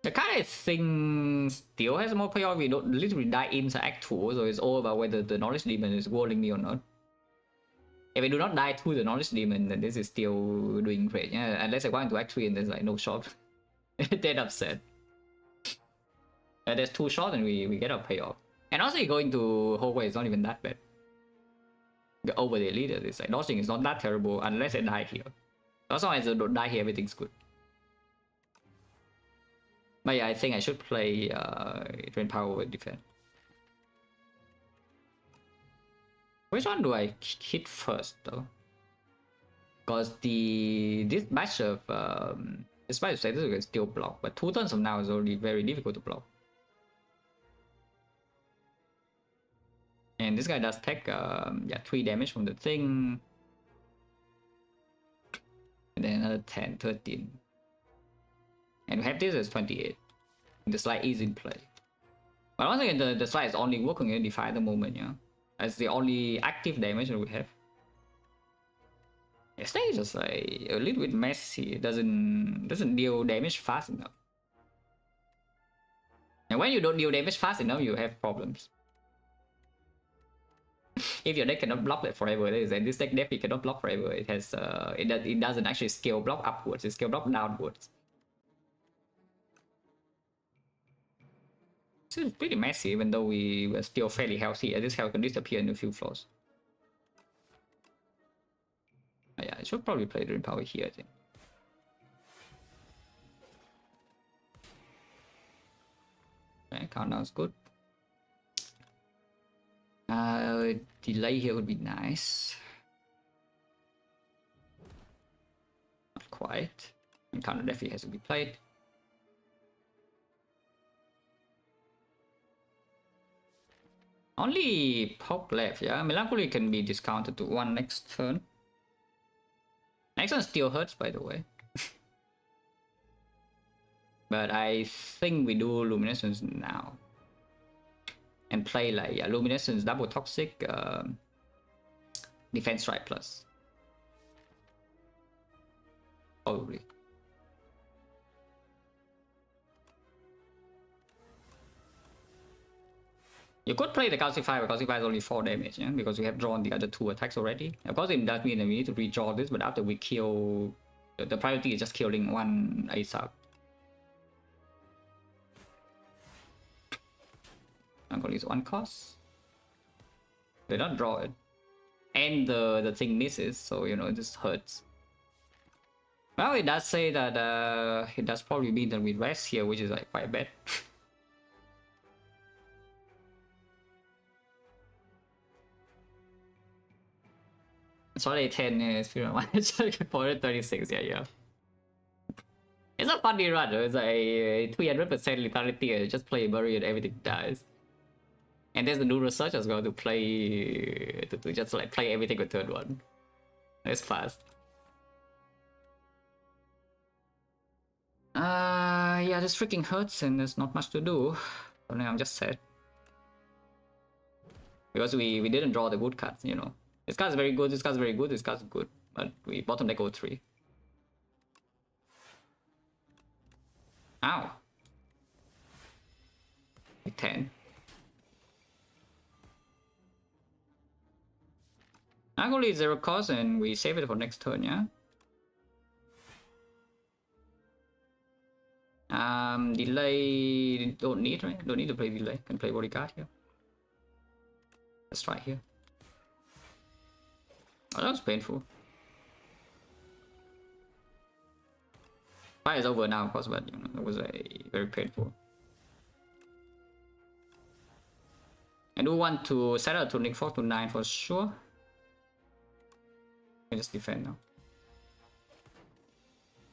The card I think still has more payoff. We don't literally die inside Act 2, so it's all about whether the Knowledge Demon is walling me or not. If I do not die to the Knowledge Demon, then this is still doing great. Yeah, unless I go into Act 3 and there's like no shot. Then upset. There's 2 shots and we get a payoff. And also going to hallway is not even that bad. Over the elite, it's like dodging is not that terrible unless I die here. As long as I don't die here, everything's good. But yeah, I think I should play Drain Power with defense. Which one do I hit first though? Because this batch of status you can still block, but 2 turns from now is already very difficult to block. And this guy does take 3 damage from the thing. And then another 10, 13. And we have this as 28. The slide is in play. But once again, the slide is only working in Defy at the moment, yeah. That's the only active damage that we have. Yeah, slide is just like a little bit messy. It doesn't deal damage fast enough. And when you don't deal damage fast enough, you have problems. If your deck cannot block that forever, then this deck definitely cannot block forever. It has it doesn't actually scale block upwards, it scale block downwards. So it's pretty messy, even though we were still fairly healthy. This health can disappear in a few floors. Oh, yeah, I should probably play Drain Power here, I think. Okay, countdown's good. Delay here would be nice. Not quite. And counter definitely has to be played. Only poke left, yeah. Melancholy can be discounted to 1 next turn. Next one still hurts, by the way. But I think we do Luminescence now. And play like Luminescence, double toxic, defense strike plus. Probably. You could play the Calcify, but Calcify is only 4 damage, yeah? Because we have drawn the other 2 attacks already. Of course, it does mean that we need to redraw this, but after we kill... The priority is just killing 1 ASAP. melancholy is 1 cost. They don't draw it. And the thing misses, so you know, it just hurts. Well, it does say that it does probably mean that we rest here, which is like quite bad. Sorry, 10 is pretty much 436, yeah. It's a funny run, though. It's a 300% lethality, just play Bury and everything dies. And there's the new research as well to play, to just like play everything with third one. It's fast. Yeah, this freaking hurts and there's not much to do. So now I'm just sad. Because we didn't draw the good cards, you know. This card's very good, this card's very good, this card's good. But we bottom deck 03. Ow. 10. Actually 0 cost and we save it for next turn, yeah? Delay don't need, right? Don't need to play delay. Can play bodyguard here. Let's try here. Oh, that was painful. Fight is over now, of course, but you know, it was very painful. I do want to set out to Nick 4 to 9 for sure. I just defend now.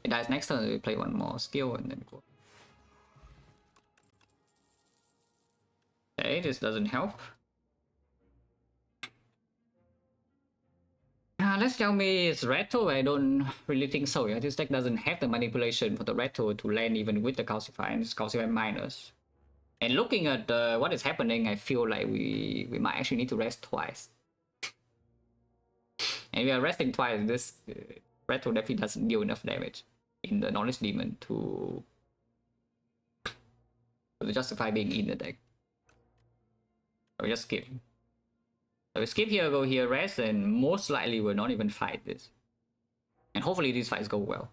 It dies next turn, we play one more skill and then go. Okay, this doesn't help. Let's tell me it's Retro. I don't really think so. Yeah, this deck doesn't have the manipulation for the Retro to land even with the Calcify, and it's Calcify minus. And looking at what is happening, I feel like we might actually need to rest twice. And we are resting twice. This Retro definitely doesn't deal enough damage in the Knowledge Demon to justify being in the deck. So we just skip. So we skip here, go here, rest, and most likely we'll not even fight this. And hopefully these fights go well.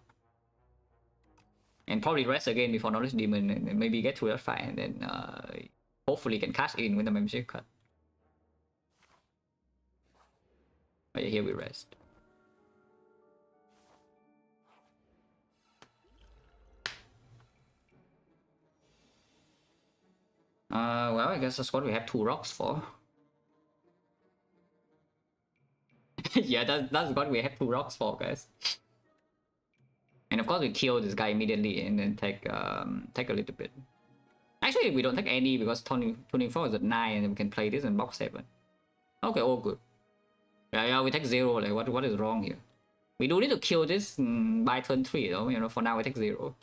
And probably rest again before Knowledge Demon and maybe get to that fight and then hopefully can cash in with the membership cut. But yeah, here we rest. Well, I guess that's what we have 2 rocks for. Yeah, that's what we have 2 rocks for, guys. And of course we kill this guy immediately and then take a little bit. Actually, we don't take any because 24 is at 9 and then we can play this in box 7. Okay, all good. Yeah, we take 0. Like, what is wrong here? We do need to kill this by turn 3 though, you know, for now we take 0.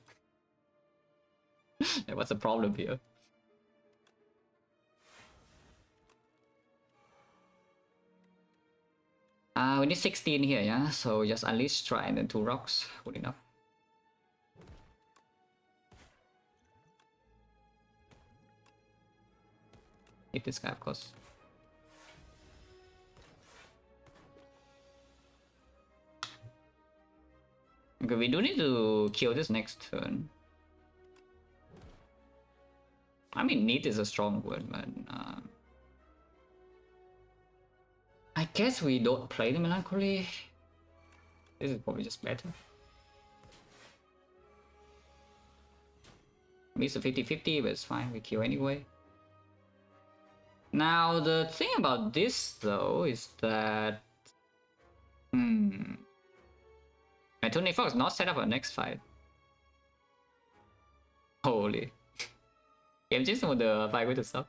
Like, what's the problem here? We need 16 here, yeah? So just unleash, try, and then 2 rocks. Good enough. Hit this guy, of course. Okay, we do need to kill this next turn. I mean, need is a strong word, but I guess we don't play the Melancholy. This is probably just better. Miss a 50-50, but it's fine, we kill anyway. Now, the thing about this, though, is that... My 24 is not set up for next fight. Holy. I'm just on the fight with the stuff.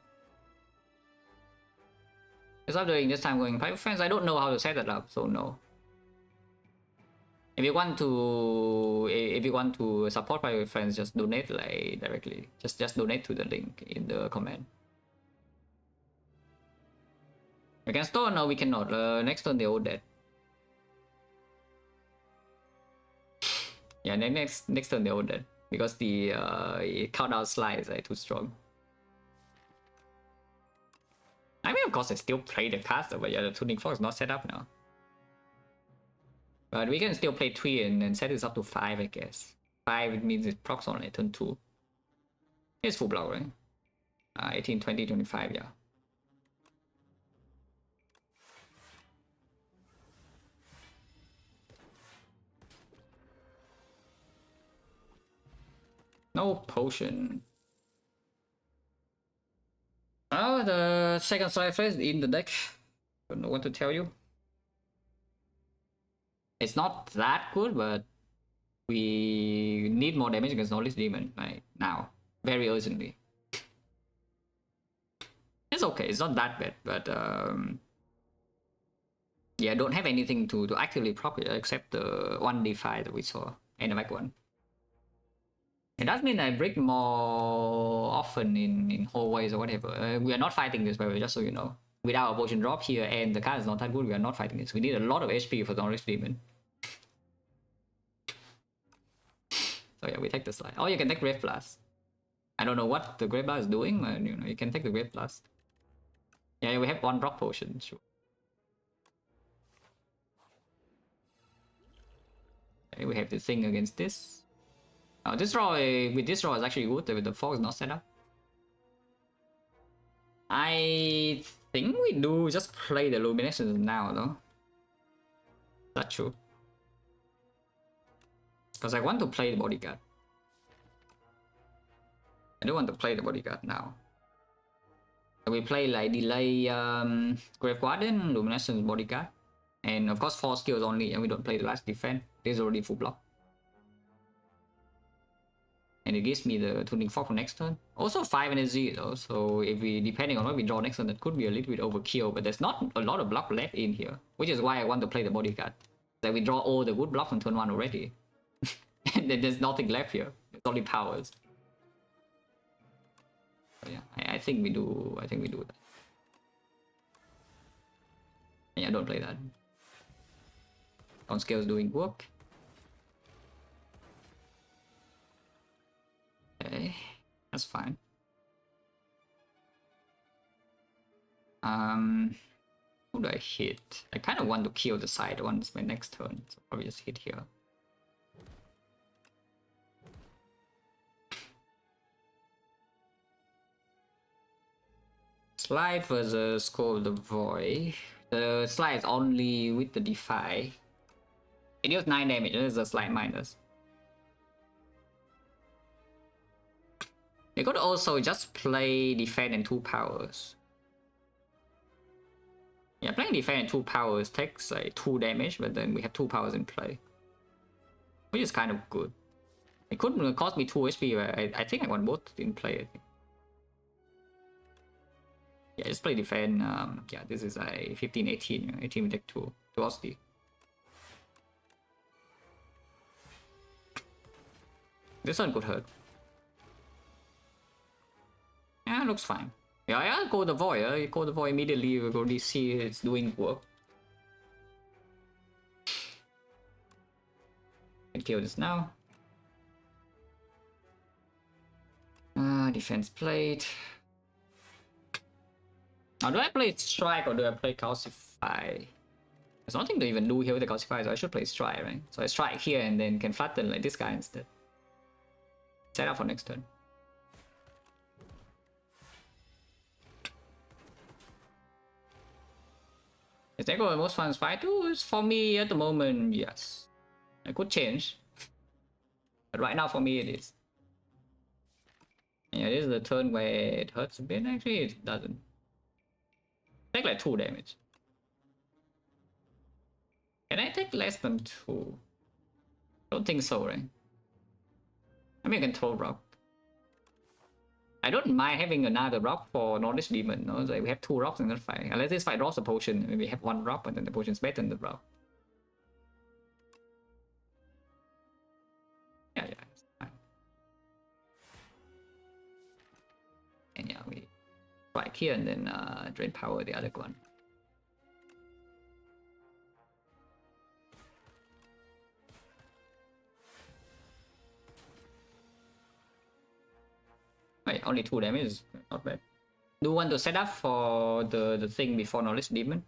Stop doing this time going private friends. I don't know how to set that up, so no. If you want to support private friends, just donate like directly. Just donate to the link in the comment. We can store? No, we cannot. Next turn they're all dead. Yeah, next turn they're all dead because the countdown slide is too strong. I mean, of course, I still play the caster, but yeah, the tuning fork is not set up now. But we can still play 3 and set this up to 5, I guess. 5 means it procs on turn 2. It's full block, right? 18, 20, 25, yeah. No potion. Oh, the second side phase in the deck. Don't know what to tell you. It's not that good, but we need more damage against Knowledge Demon right now, very urgently. It's okay, it's not that bad, but yeah, don't have anything to actively proc it except the 1d5 that we saw and the back one. It does mean I break more often in hallways or whatever. We are not fighting this, by the way, just so you know. Without a potion drop here and the card is not that good, we are not fighting this. We need a lot of HP for the Knowledge Demon. So yeah, we take the slide. Oh, you can take Grave Blast. I don't know what the Grave Blast is doing, but you know, you can take the Grave Blast. Yeah, we have one rock potion, sure. Okay, we have the thing against this. This draw, with this draw is actually good, with the fog is not set up. I think we do just play the Luminescence now, though. That's true. Because I want to play the Bodyguard. I do want to play the Bodyguard now. We play like delay Grave Warden, Luminescence, Bodyguard. And of course 4 skills only, and we don't play the last defense. This is already full block. And it gives me the Tuning Fork for next turn. Also 5 energy though, so if we, depending on what we draw next turn, that could be a little bit overkill, but there's not a lot of block left in here. Which is why I want to play the Bodyguard. That we draw all the good blocks on turn 1 already. And then there's nothing left here. It's only powers. So yeah, I think we do that. Yeah, don't play that. On scales doing work. Okay, that's fine. Who do I hit? I kind of want to kill the side one. It's my next turn, so probably just hit here. Slide versus Scroll of the Void. The slide is only with the Defy. It deals 9 damage, this is a slide minus. We could also just play Defend and 2 powers. Yeah, playing Defend and 2 powers takes like 2 damage, but then we have 2 powers in play. Which is kind of good. It could cost me 2 HP, but I think I want both in play. Yeah, just play Defend. Yeah, this is a 15, 18. 18 we take 2 velocity. This one could hurt. Yeah, looks fine. Yeah, go the Void. You go the Void immediately, you already see it's doing work. Can kill this now. Defense plate. Now, do I play Strike or do I play Calcify? There's nothing to even do here with the Calcify, so I should play Strike, right? So I strike here and then can flatten like this guy instead. Set up for next turn. Is Necro the most fun fight too? It's for me at the moment, yes. I could change. But right now for me it is. Yeah, this is the turn where it hurts a bit. Actually, it doesn't. Take like 2 damage. Can I take less than 2? Don't think so, right? I mean, I can throw rock. I don't mind having another rock for Knowledge Demon. No? Like we have 2 rocks in that fight. Unless this fight drops a potion, maybe we have 1 rock, but then the potion's better than the rock. Yeah, it's fine. And yeah, we strike here and then drain power the other one. Wait, only 2 damage is not bad. Do you want to set up for the thing before Knowledge Demon?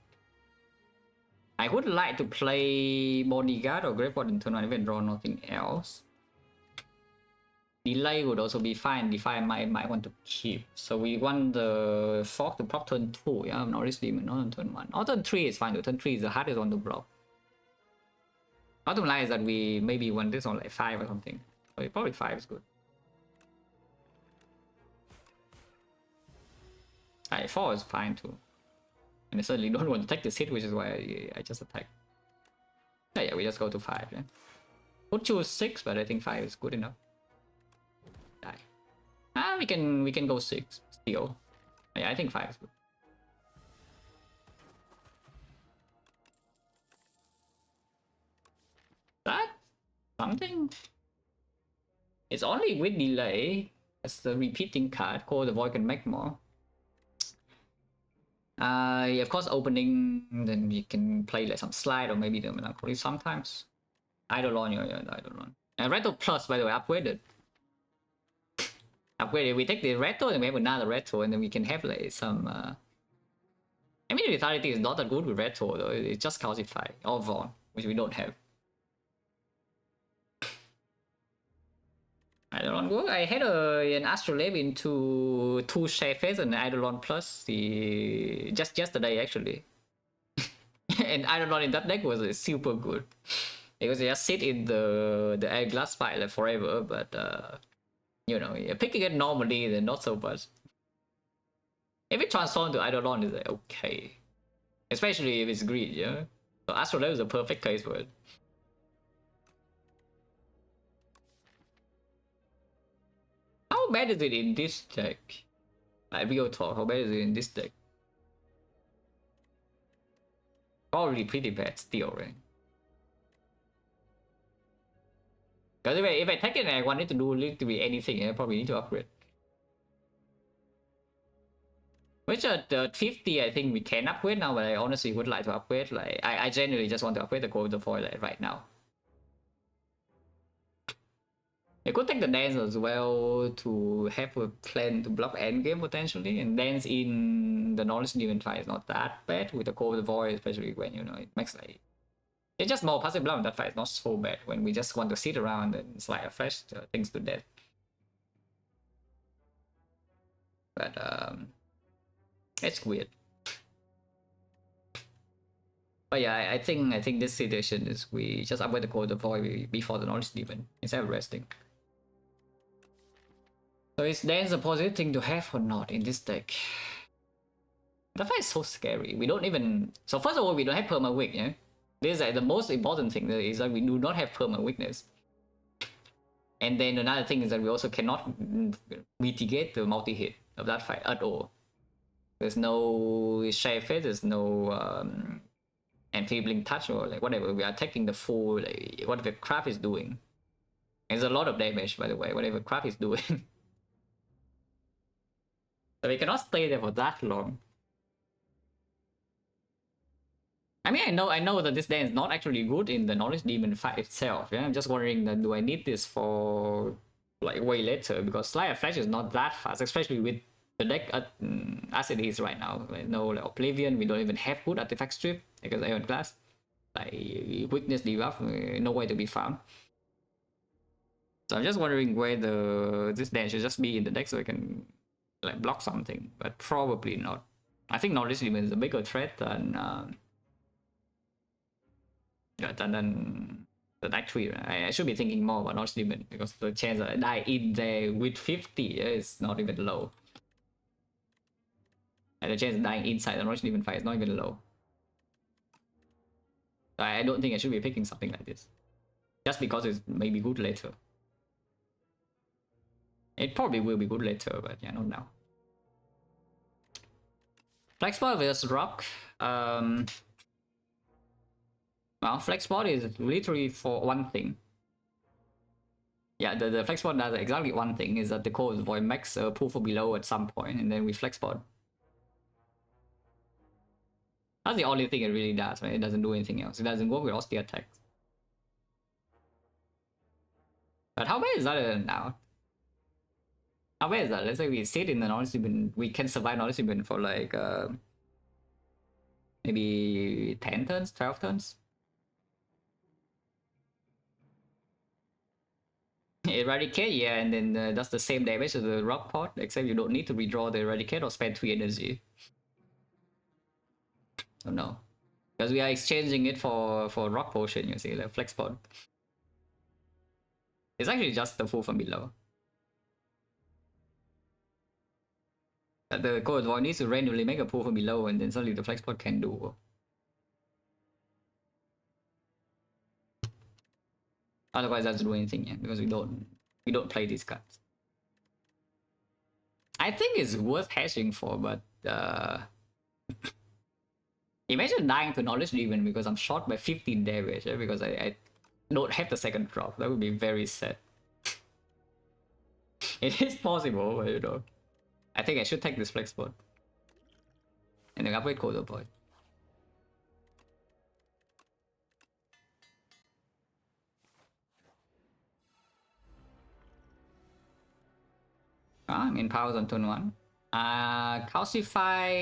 I would like to play Bodyguard or Grave Warden turn 1 even draw nothing else. delay would also be fine. Defy I might want to keep. So we want the fork to proc turn 2, yeah, Knowledge Demon, not on turn 1. Or turn 3 is fine, though. Turn 3 is the hardest one to block. Bottom line is that we maybe want this on like 5 or something. So probably 5 is good. Alright, 4 is fine too. And I certainly don't want to take this hit, which is why I just attack. Yeah, we just go to 5, yeah. Would choose 6, but I think 5 is good enough. Die. We can go 6 still. Yeah, I think 5 is good. That something. It's only with delay. As the repeating card called the Void can make more. Yeah, of course, opening, then you can play like some slide or maybe the Melancholy sometimes. Eidolon, yeah, Eidolon. And Retro Plus, by the way, upgraded. Upgraded. We take the Retro and we have another Retro, and then we can have like some. I mean, the Vitality is not that good with Retro though. It's just Calcify or Vaughn, which we don't have. Eidolon work. I had an Astrolabe into 2 Shayface and Eidolon Plus just yesterday actually. And Eidolon in that deck was super good. It was just sit in the air glass file like forever, but you know, picking it normally then not so much. If it transforms to Eidolon, is like okay. Especially if it's green, yeah. So Astrolabe is a perfect case for it. How bad is it in this deck? Like real talk, how bad is it in this deck? Probably pretty bad still, right? Because if I take it and I want it to do literally anything, I probably need to upgrade. Which at 50, I think we can upgrade now, but I honestly would like to upgrade. Like I genuinely just want to upgrade the Golden Foil like, right now. I could take the dance as well to have a plan to block endgame potentially, and dance in the Knowledge Demon fight is not that bad with the Cold Void, especially when you know it makes like it's just more passive block. That fight is not so bad when we just want to sit around and slide a fresh things to death. But it's weird. But yeah, I think this situation is we just upgrade the Cold Void before the Knowledge Demon instead of resting. So is dance a positive thing to have or not in this deck? The fight is so scary. We don't even. So first of all, we don't have perma weak. Yeah, this is like the most important thing is that we do not have perma weakness. And then another thing is that we also cannot mitigate the multi hit of that fight at all. There's no share fit. There's no enfeebling touch or like whatever. We are taking the full like whatever crap is doing. There's a lot of damage, by the way. Whatever crap is doing. So we cannot stay there for that long. I mean, I know that this dance is not actually good in the Knowledge Demon fight itself. Yeah, I'm just wondering that do I need this for like way later, because Slayer Flash is not that fast, especially with the deck as it is right now. Like, no like Oblivion, we don't even have good artifact strip because Iron Glass. Like weakness debuff, nowhere to be found. So I'm just wondering whether this dance should just be in the deck so I can like block something, but probably not. I think Knowledge Demon is a bigger threat than the deck 3. I should be thinking more about Knowledge Demon because the chance that I die in there with 50 is not even low. And the chance of dying inside the Knowledge Demon fight is not even low. So I don't think I should be picking something like this. Just because it's maybe good later. It probably will be good later, but yeah, not now. Flexport versus Rock. Well, Flexport is literally for one thing. Yeah, the Flexport does exactly one thing, is that the Cold Void makes a pull for below at some point, and then we Flexport. That's the only thing it really does, right? It doesn't do anything else. It doesn't work with austere attacks. But how bad is that now? How bad is that? Let's say we sit in the Knowledge Demon, we can survive Knowledge Demon for like maybe 10 turns, 12 turns. Eradicate, yeah, and then that's the same damage as the rock pot, except you don't need to redraw the eradicate or spend 3 energy. Oh no. Because we are exchanging it for rock potion, you see, like flex pot. It's actually just the full from below. The code void needs to randomly make a pull from below and then suddenly the flex pot can do. Otherwise it doesn't do anything, yeah, because we don't play these cards. I think it's worth hashing for, but imagine dying to knowledge demon because I'm short by 15 damage, yeah, because I don't have the second drop. That would be very sad. It is possible, but you know. I think I should take this flex spot. And then upgrade Cold Void. I'm in powers on turn 1. Calcify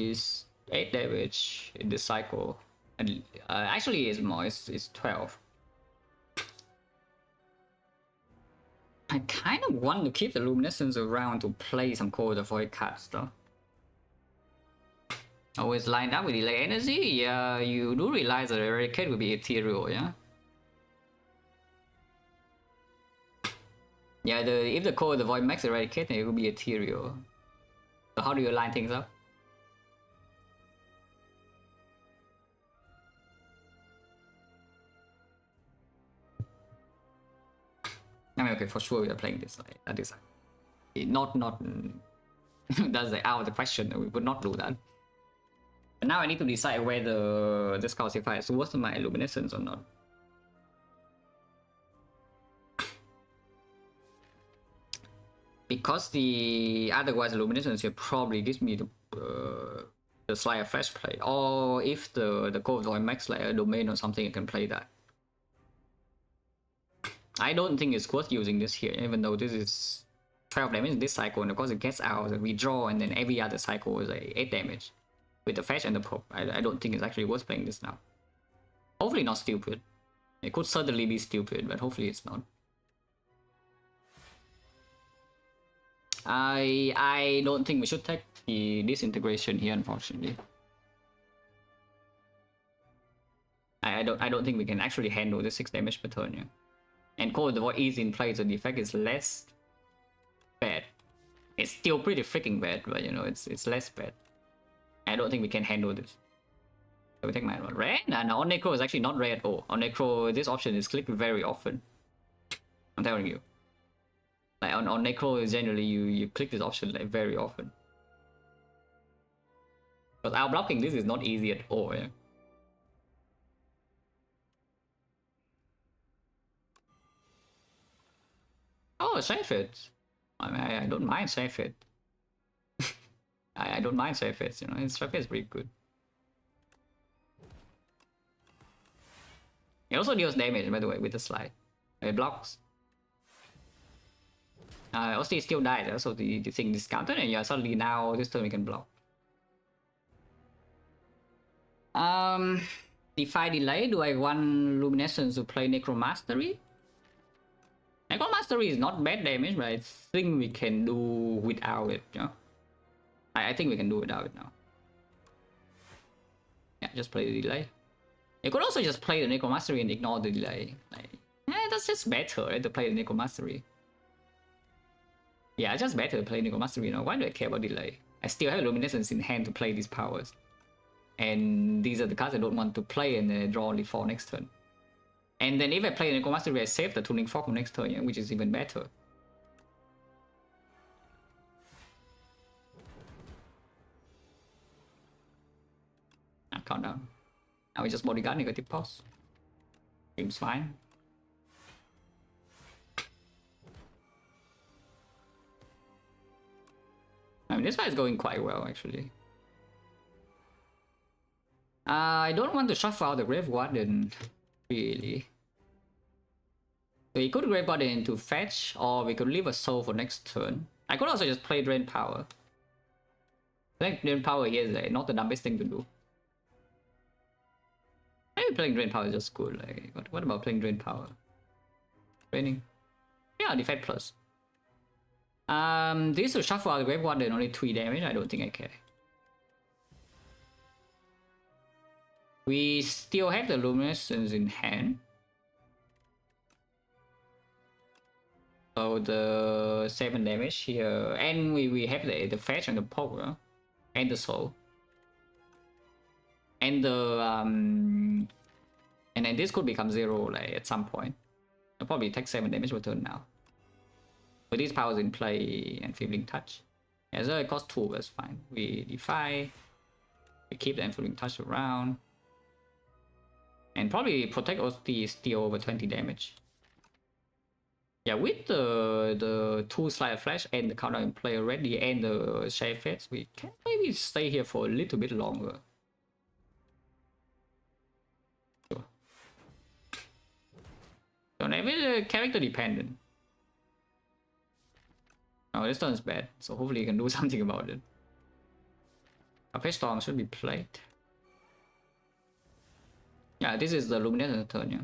is 8 damage in this cycle. And actually it's more, it's 12. I kind of want to keep the Luminescence around to play some Cold Void cards though. Always lined up with delay energy? Yeah, you do realize that Eradicate will be ethereal, yeah? Yeah, if the Cold Void max Eradicate, then it will be ethereal. So how do you line things up? I mean, okay, for sure we are playing this. Like, that is not that's like out of the question. We would not do that. But now I need to decide whether this calcify is worth my luminescence or not. Because the otherwise luminescence here probably gives me the Slayer Flash play, or if the Cold Void max like a domain or something, I can play that. I don't think it's worth using this here, even though this is 12 damage this cycle, and of course it gets out and we draw, and then every other cycle is like 8 damage with the fetch and the pop. I don't think it's actually worth playing this now. Hopefully not stupid. It could certainly be stupid, but hopefully it's not. I don't think we should take the disintegration here, unfortunately. I don't think we can actually handle the 6 damage per turn, yeah. And Cold Void is in play, so the effect is less bad. It's still pretty freaking bad, but you know, it's less bad. I don't think we can handle this. So we take my one. Red? No, on Necro is actually not rare at all. On Necro, this option is clicked very often. I'm telling you. Like on Necro, generally you click this option like very often. Because our blocking this is not easy at all, yeah. Oh, save it. I mean, I don't mind save it. I don't mind save it, you know, his save is pretty good. It also deals damage, by the way, with the slide. It blocks. Also, still died, so the thing discounted, and yeah, suddenly now this turn we can block. Defy delay. Do I want Luminescence to play Necromastery? Necromastery is not bad damage, but I think we can do without it, you know? I think we can do without it now. Yeah, just play the delay. You could also just play the Necromastery and ignore the delay. Like, that's just better, right, to play the Necromastery. Yeah, it's just better to play Necromastery, you know? Why do I care about delay? I still have Luminescence in hand to play these powers. And these are the cards I don't want to play and then draw only 4 next turn. And then if I play Necromastery, I save the Tuning Fork next turn, yeah, which is even better. Calm down. Now we just bodyguard negative pause. Seems fine. I mean, this fight is going quite well, actually. I don't want to shuffle out the Grave Warden, really. So we could Grave Warden into fetch, or we could leave a soul for next turn. I could also just play Drain Power. I think Drain Power here is like, not the dumbest thing to do. Maybe playing Drain Power is just good. Like, what about playing Drain Power? Training. Yeah, defense plus. This will shuffle out the Grave Warden, only 3 damage. I don't think I care. We still have the Luminescence in hand. So the 7 damage here. And we have the fetch and the power. And the soul. And the and then this could become 0 like at some point. I'll probably take 7 damage per turn now. With these powers in play and Enfeebling Touch. Yeah, so it costs 2, that's fine. We defy. We keep the Enfeebling Touch around. And probably protect OT steal over 20 damage. Yeah, with the 2 Slide Flash and the counter in play already and the Shade Fates, we can maybe stay here for a little bit longer. Sure. Don't have it character dependent. Oh, this turn is bad, so hopefully you can do something about it. A Fetch Storm should be played. Yeah, this is the Luminescence turn, yeah.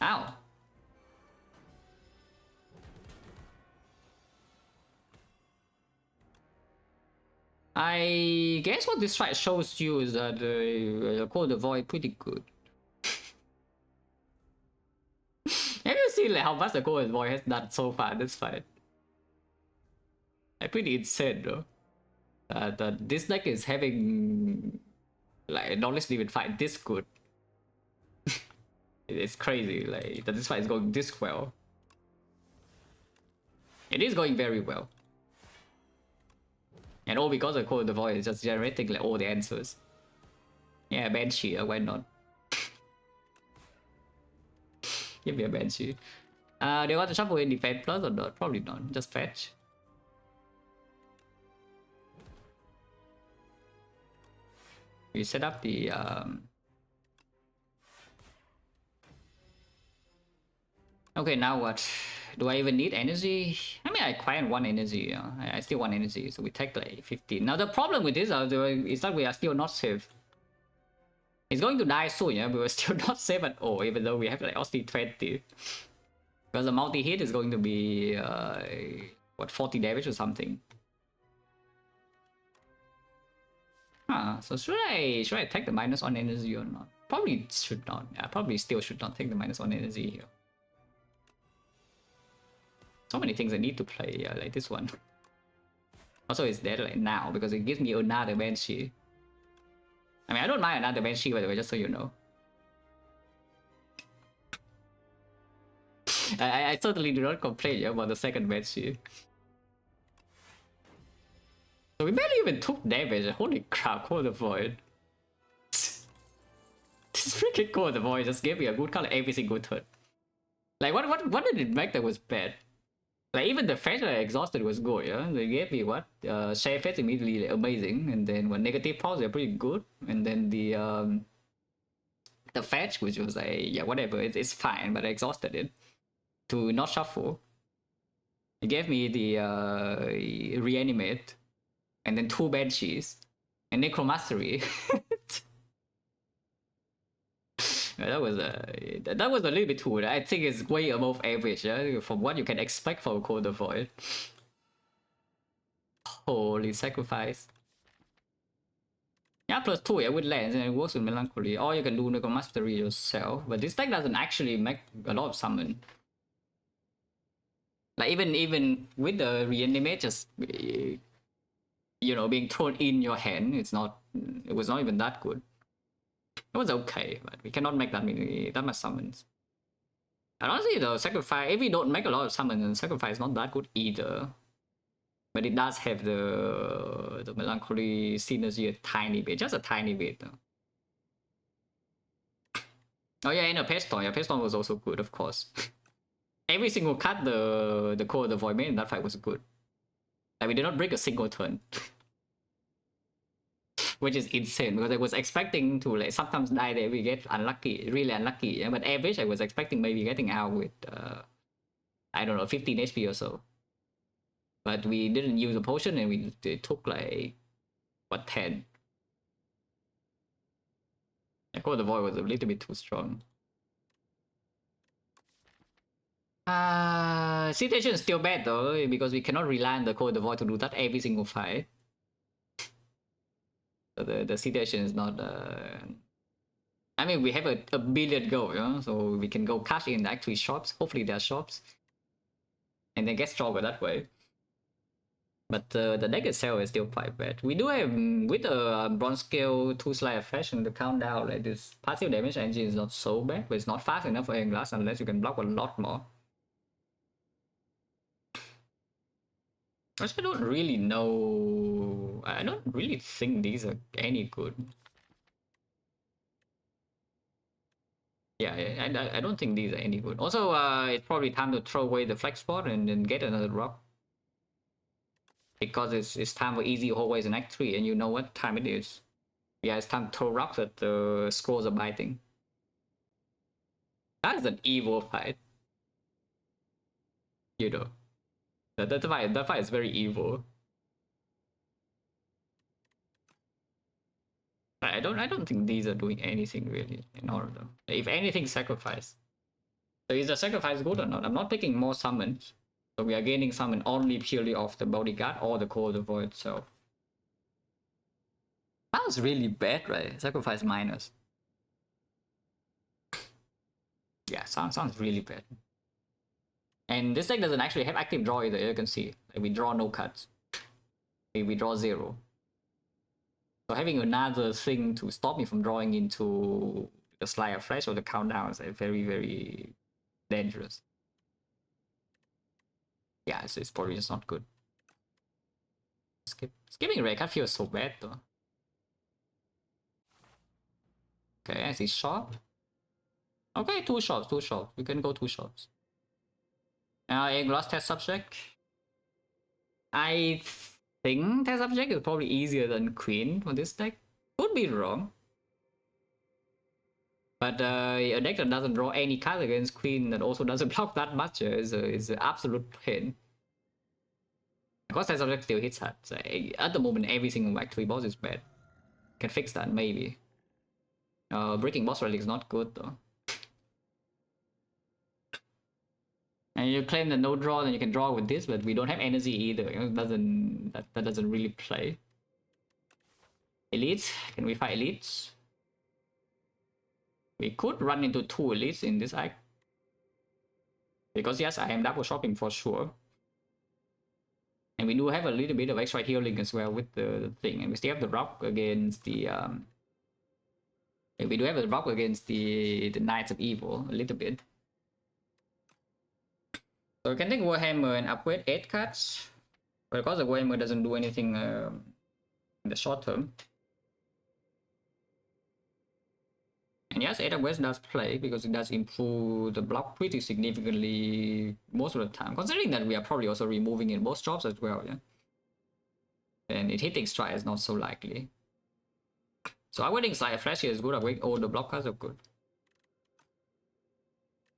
Ow! I guess what this fight shows you is that Call the Void pretty good. Have you seen like how much the Call the Void has done so far in this fight? Like pretty insane though. That this deck is having like a knowledge limit fight this good. It's crazy, like that this fight is going this well. It is going very well. And all because of Call of the Void is just generating like all the answers. Yeah, Banshee, why not? Give me a Banshee. Do you want to shuffle in defense plus or not? Probably not, just fetch. We set up the okay, now what? Do I even need energy? I mean, I quite want energy. I still want energy, so we take like 15. Now the problem with this is that we are still not safe. It's going to die soon, yeah, but we're still not safe at all, even though we have like Austin 20. Because the multi-hit is going to be what, 40 damage or something. Huh, so should I take the minus on energy or not? Probably should not. Yeah, probably still should not take the minus on energy here. So many things I need to play, like this one. Also, it's dead like now because it gives me another Banshee. I mean, I don't mind another Banshee, by the way, just so you know. I certainly do not complain about the second Banshee. So we barely even took damage. Holy crap, Call the Void. This freaking Call the Void just gave me a good color every single turn. Like, what did it make that was bad? Like, even the fetch I exhausted was good, yeah? They gave me what? Share fetch immediately, like, amazing. And then what, negative pulse, they're pretty good. And then the fetch, which was like, yeah, whatever, it's fine, but I exhausted it to not shuffle. It gave me the reanimate, and then 2 Banshees, and Necromancer. That was a little bit too. I think it's way above average, yeah, from what you can expect from Call the Void. Holy sacrifice. Yeah, plus 2, yeah, with lands, and it works with Melancholy. Or you can do Necromancer yourself, but this deck doesn't actually make a lot of summon. Like even with the reanimate, just you know, being thrown in your hand, it was not even that good. It was okay, but we cannot make that much summons. And honestly, the sacrifice, if we don't make a lot of summons, then sacrifice is not that good either. But it does have the melancholy synergy a tiny bit, just a tiny bit though. Oh yeah, and a Peston. Yeah, Peston was also good, of course. Every single card the Core of the Void made in that fight was good. Like, we did not break a single turn. Which is insane, because I was expecting to like sometimes die there, we get unlucky, really unlucky. Yeah? But average, I was expecting maybe getting out with, I don't know, 15 HP or so. But we didn't use a potion and we took like, what, 10? I thought the Void was a little bit too strong. Situation is still bad though, because we cannot rely on the Core of the Void to do that every single fight. So the situation is not. I mean, we have a billion gold, you know, so we can go cash in actually shops. Hopefully, there are shops, and then get stronger that way. But the deck itself is still quite bad. We do have, with a bronze scale 2 Slayer fashion, the countdown, like this passive damage engine is not so bad, but it's not fast enough for Iron Glass unless you can block a lot more. Which I don't really know. I don't really think these are any good. Yeah, I don't think these are any good. Also, it's probably time to throw away the flex spot and then get another rock. Because it's time for easy hallways in Act 3, and you know what time it is. Yeah, it's time to throw rocks that the scrolls are biting. That is an evil fight. You know. That fight is very evil. I don't think these are doing anything really in order. If anything, sacrifice. So is the sacrifice good or not? I'm not taking more summons. So we are gaining summon only purely off the bodyguard or the core of the void itself. Sounds really bad, right? Sacrifice minus. Yeah, sounds really bad. And this deck doesn't actually have active draw either, you can see. Like, we draw no cards. We draw 0. So having another thing to stop me from drawing into the Slayer Flash or the countdown is very, very dangerous. Yeah, it's probably just not good. Skipping Relic, I feel so bad though. Okay, I see shop. Okay, 2 shops. We can go 2 shops. A glass test subject. I think test subject is probably easier than Queen for this deck. Could be wrong. But a deck that doesn't draw any cards against Queen that also doesn't block that much is an absolute pain. Because that subject still hits hard. So at the moment, every single Act 3 boss is bad. Can fix that, maybe. Breaking boss relic is not good though. And you claim the no draw, then you can draw with this, but we don't have energy either. It doesn't that doesn't really play. Elites, can we fight elites? We could run into 2 elites in this act. Because yes, I am double shopping for sure. And we do have a little bit of extra healing as well with the thing. And we still have the rock against the we do have a rock against the Knights of Evil a little bit. So we can take Warhammer and upgrade 8 cards. But because the Warhammer doesn't do anything in the short term. And yes, 8 upgrades does play because it does improve the block pretty significantly most of the time. Considering that we are probably also removing in both jobs as well, yeah. And it hitting strike is not so likely. So upgrading Slayer Flash here is good. Upgrading all the block cards are good.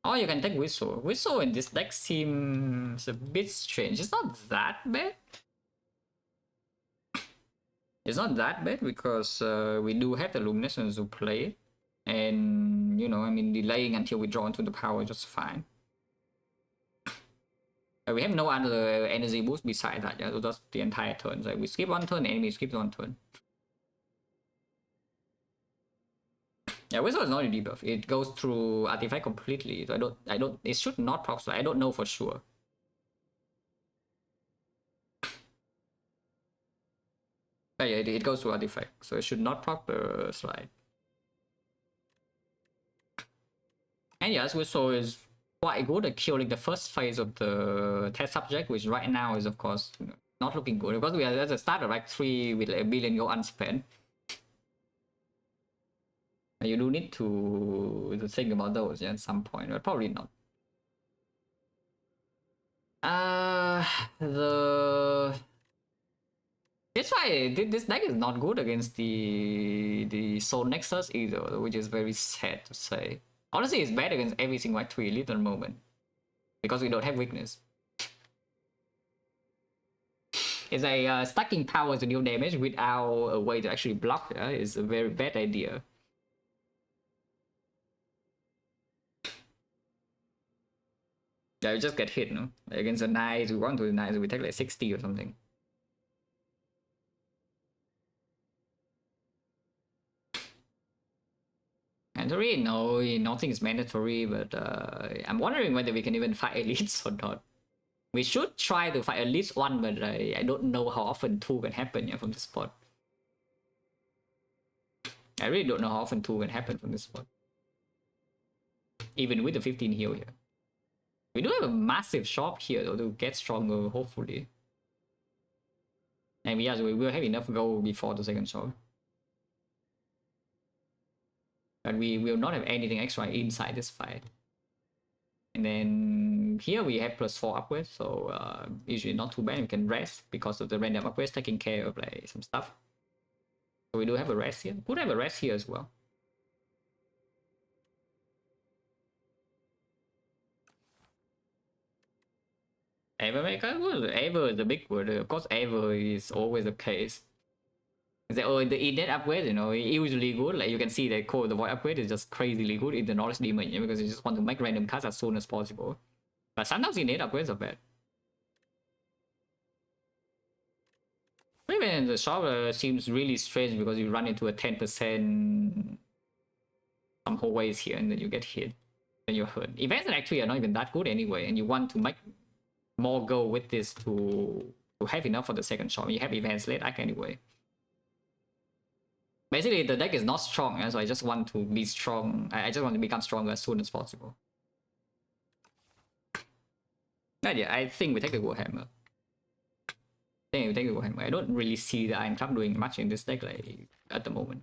Or you can take Whistle. Whistle in this deck seems a bit strange. It's not that bad. It's not that bad because we do have the Luminescence to play. And, you know, I mean, delaying until we draw into the power just fine. We have no other energy boost beside that, yeah? So that's the entire turn. So we skip 1 turn, enemy skips 1 turn. Yeah, Whistle is not a debuff. It goes through artifact completely. So I don't, it should not proc slide. I don't know for sure. But yeah, it goes through artifact. So it should not proc the slide. And yes, Whistle is quite good at killing the first phase of the test subject, which right now is, of course, not looking good. Because we are at the start of Act 3 with like 1 billion gold unspent. You do need to think about those, yeah, at some point, but probably not. That's why this deck is not good against the Soul Nexus either, which is very sad to say. Honestly, it's bad against every single Act 3 elite at the moment. Because we don't have weakness. It's a stacking power to deal damage without a way to actually block is a very bad idea. Yeah, we just get hit, no? Like against the knights, we want to the knights, we take like 60 or something. Mandatory? No, nothing is mandatory, but I'm wondering whether we can even fight elites or not. We should try to fight at least one, but I don't know how often two can happen, yeah, from this spot. I really don't know how often two can happen from this spot. Even with the 15 heal here. We do have a massive shop here though to get stronger, hopefully. And yes, we will have enough gold before the second shop. But we will not have anything extra inside this fight. And then here we have +4 upgrades, so usually not too bad. We can rest because of the random upgrades taking care of like some stuff. So we do have a rest here. Could have a rest here as well. Ever make ever is the big word. Of course, ever is always the case. The innate upgrade, you know, usually good. Like you can see the core, the void upgrade is just crazily good in the Nordic Demon, yeah, because you just want to make random cards as soon as possible. But sometimes innate upgrades are bad. Even the shop seems really strange because you run into a 10% some whole ways here and then you get hit. Then you're hurt. Events actually are not even that good anyway, and you want to make more go with this to have enough for the second shop. You have events late act anyway. Basically, the deck is not strong, so I just want to be strong. I just want to become stronger as soon as possible. But yeah, I think we take the Warhammer. I don't really see the Iron Club doing much in this deck like at the moment.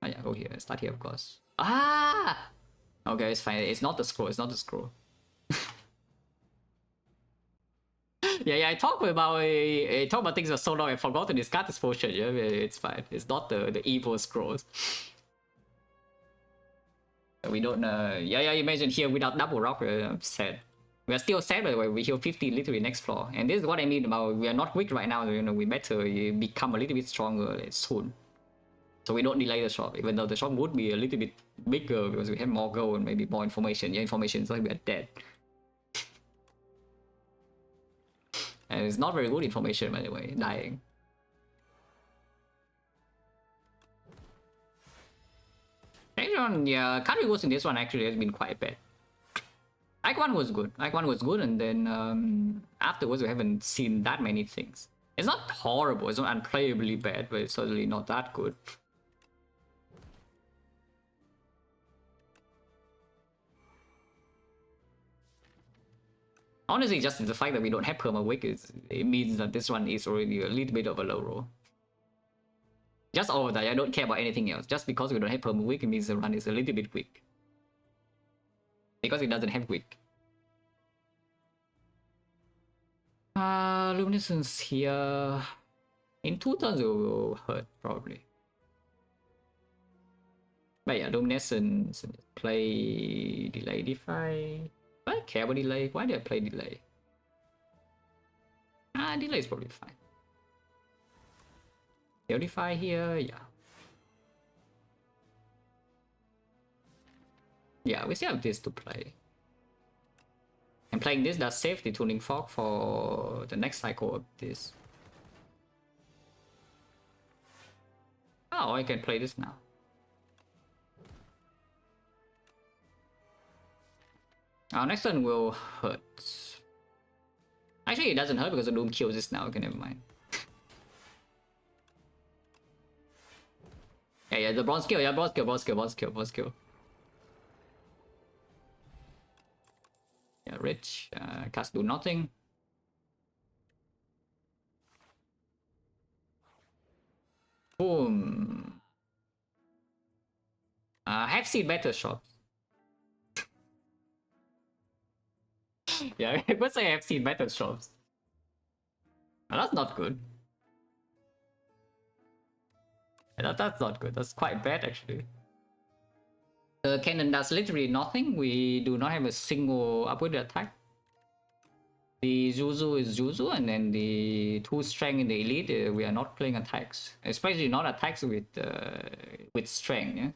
Oh yeah, go here. Start here, of course. Ah! Okay, it's fine. It's not the scroll. It's not the scroll. Yeah. I talk about things for so long. I forgot to discard this potion. Yeah, it's fine. It's not the evil scrolls. We don't. Yeah. You mentioned here without double rock. I'm sad. We are still sad, by the way. We heal 50 literally next floor, and this is what I mean about we are not weak right now. You know, we better become a little bit stronger soon. So we don't delay the shop, even though the shop would be a little bit bigger because we have more gold and maybe more information. Yeah, information is like we are dead. And it's not very good information, by the way, dying. Yeah, country wars in this one actually has been quite bad. Act 1 was good. Act 1 was good, and then afterwards we haven't seen that many things. It's not horrible, it's not unplayably bad, but it's certainly not that good. Honestly, just the fact that we don't have perma-wick it means that this one is already a little bit of a low roll. Just over that, I don't care about anything else. Just because we don't have perma-wick, it means the run is a little bit weak. Because it doesn't have wick. Luminescence here. In 2 turns it will hurt, probably. But yeah, Luminescence, play delay defy. I don't care about delay. Why do I play delay? Delay is probably fine. Defy here, yeah. Yeah, we still have this to play. And playing this does save the Tuning Fork for the next cycle of this. Oh, I can play this now. Our next turn will hurt. Actually, it doesn't hurt because the Doom kills this now. Okay, never mind. Yeah, the bronze kill. Yeah, bronze kill. Yeah, rich. Cast do nothing. Boom. Have seen better shots. Yeah, I would say I've seen better shots. That's not good. That's not good. That's quite bad, actually. The cannon does literally nothing. We do not have a single upgraded attack. The Zuzu is Zuzu, and then the 2 strength in the elite, we are not playing attacks. Especially not attacks with strength, yeah?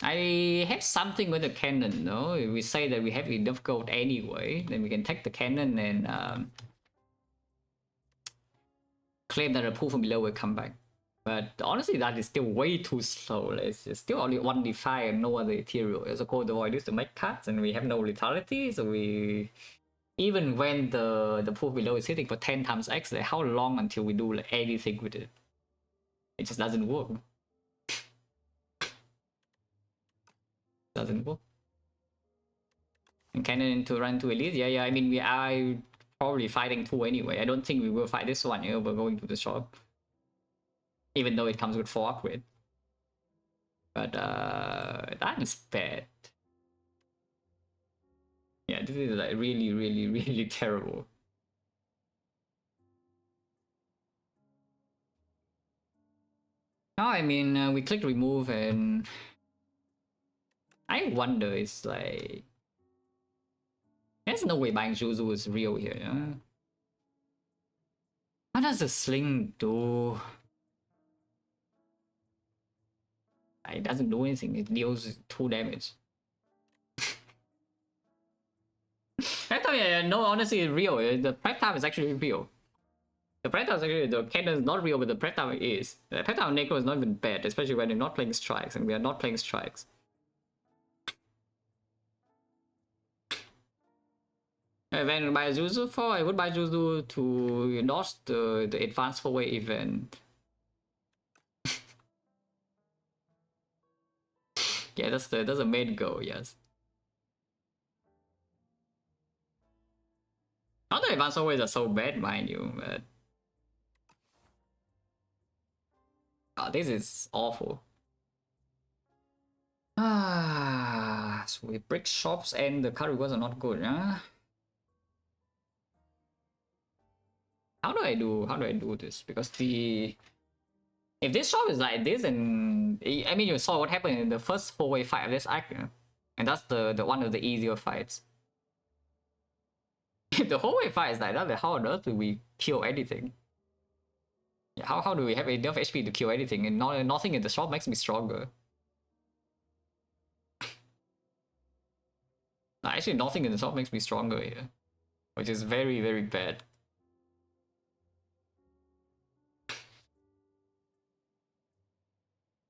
I have something with the cannon, no? If we say that we have enough gold anyway, then we can take the cannon and claim that the pool from below will come back. But honestly, that is still way too slow. It's still only 1d5 and no other ethereal. As a cold avoid this to make cards, and we have no lethality, so we even when the pool below is hitting for 10 times X, like how long until we do like anything with it? It just doesn't work. Doesn't work. And cannon to run to elite, yeah. I mean, we are probably fighting 2 anyway. I don't think we will fight this one. We're going to the shop, even though it comes with 4 upgrade. But that is bad. Yeah, this is like really terrible. Now, I mean, we click remove and I wonder, it's like there's no way buying Juzu is real here, yeah? What does the sling do? It doesn't do anything, it deals 2 damage. Yeah, no, honestly, it's real. The prep time is actually real. The prep time is actually, the cannon is not real, but the prep time is. The prep time Necro is not even bad, especially when you're not playing strikes, and we are not playing strikes. When buy Juzu for, I would buy Juzu to dodge the advanced 4-way event. Yeah, that's the main goal, yes. Not the advanced 4-ways are so bad, mind you, but oh, this is awful. So we break shops and the card rewards are not good, huh? How do I do this? Because if this shop is like this, and I mean you saw what happened in the first 4-way fight of this act, and that's the one of the easier fights. If the whole way fight is like that, then how on earth do we kill anything? Yeah, how do we have enough HP to kill anything? And nothing in the shop makes me stronger. Actually, nothing in the shop makes me stronger here, which is very bad.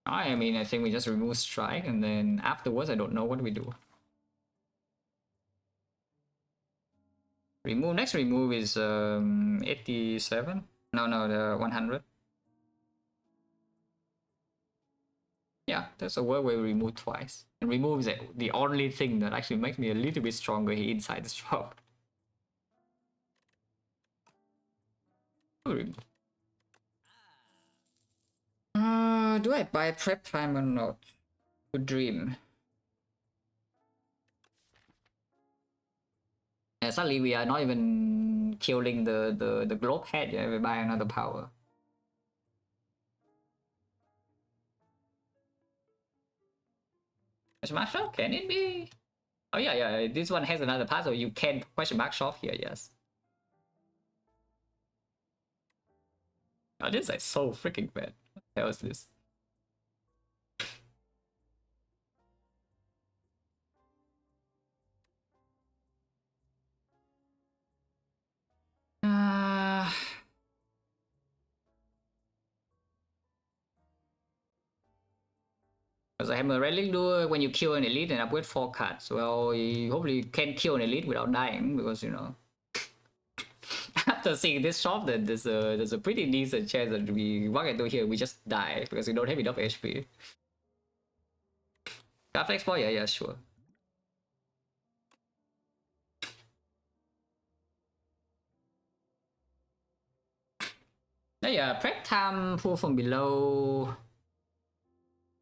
I mean, I think we just remove strike, and then afterwards, I don't know what we do. Remove, next remove is 87. No, the 100. Yeah, that's a word where we remove twice. And remove is the only thing that actually makes me a little bit stronger here inside the shop. Do I buy prep time or not? Good dream. And suddenly we are not even killing the globe head, yeah? We buy another power. Question mark shop? Can it be? Oh yeah, this one has another path, so you can question mark shop here, yes. Oh, this is like so freaking bad. What the hell is this? Because I have a Relic do when you kill an elite and upgrade 4 cards. Well, you hopefully can kill an elite without dying, because you know. After seeing this shop, then there's a pretty decent chance that we walk into here, we just die because we don't have enough HP. Card export, yeah, sure. Yeah, prep time pull from below.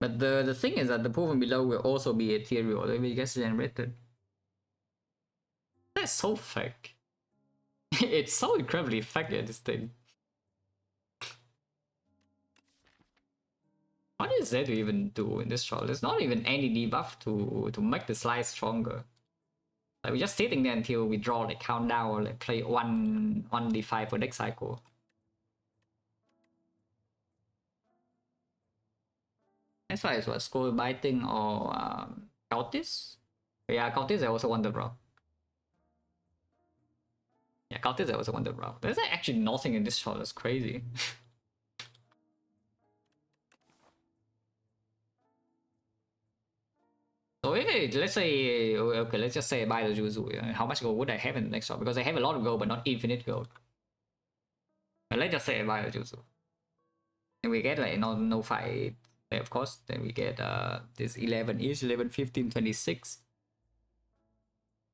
But the thing is that the pull from below will also be ethereal, it will get generated. That's so fake. It's so incredibly fake, this thing. What is there to even do in this shot? There's not even any debuff to make the slice stronger. Like we're just sitting there until we draw like countdown or like play 1d5 for next cycle. That's why it was Skull Biting or Cultist. Yeah, Cultist I also wonder, bro. Yeah, Cultist I also wonder, bro. There's actually nothing in this shot. That's crazy. So if let's say, okay, let's just say I buy the Juzu, how much gold would I have in the next shot? Because I have a lot of gold, but not infinite gold. But let's just say I buy the Juzu. And we get like no fight, of course. Then we get this 11 each, 11, 15, 26.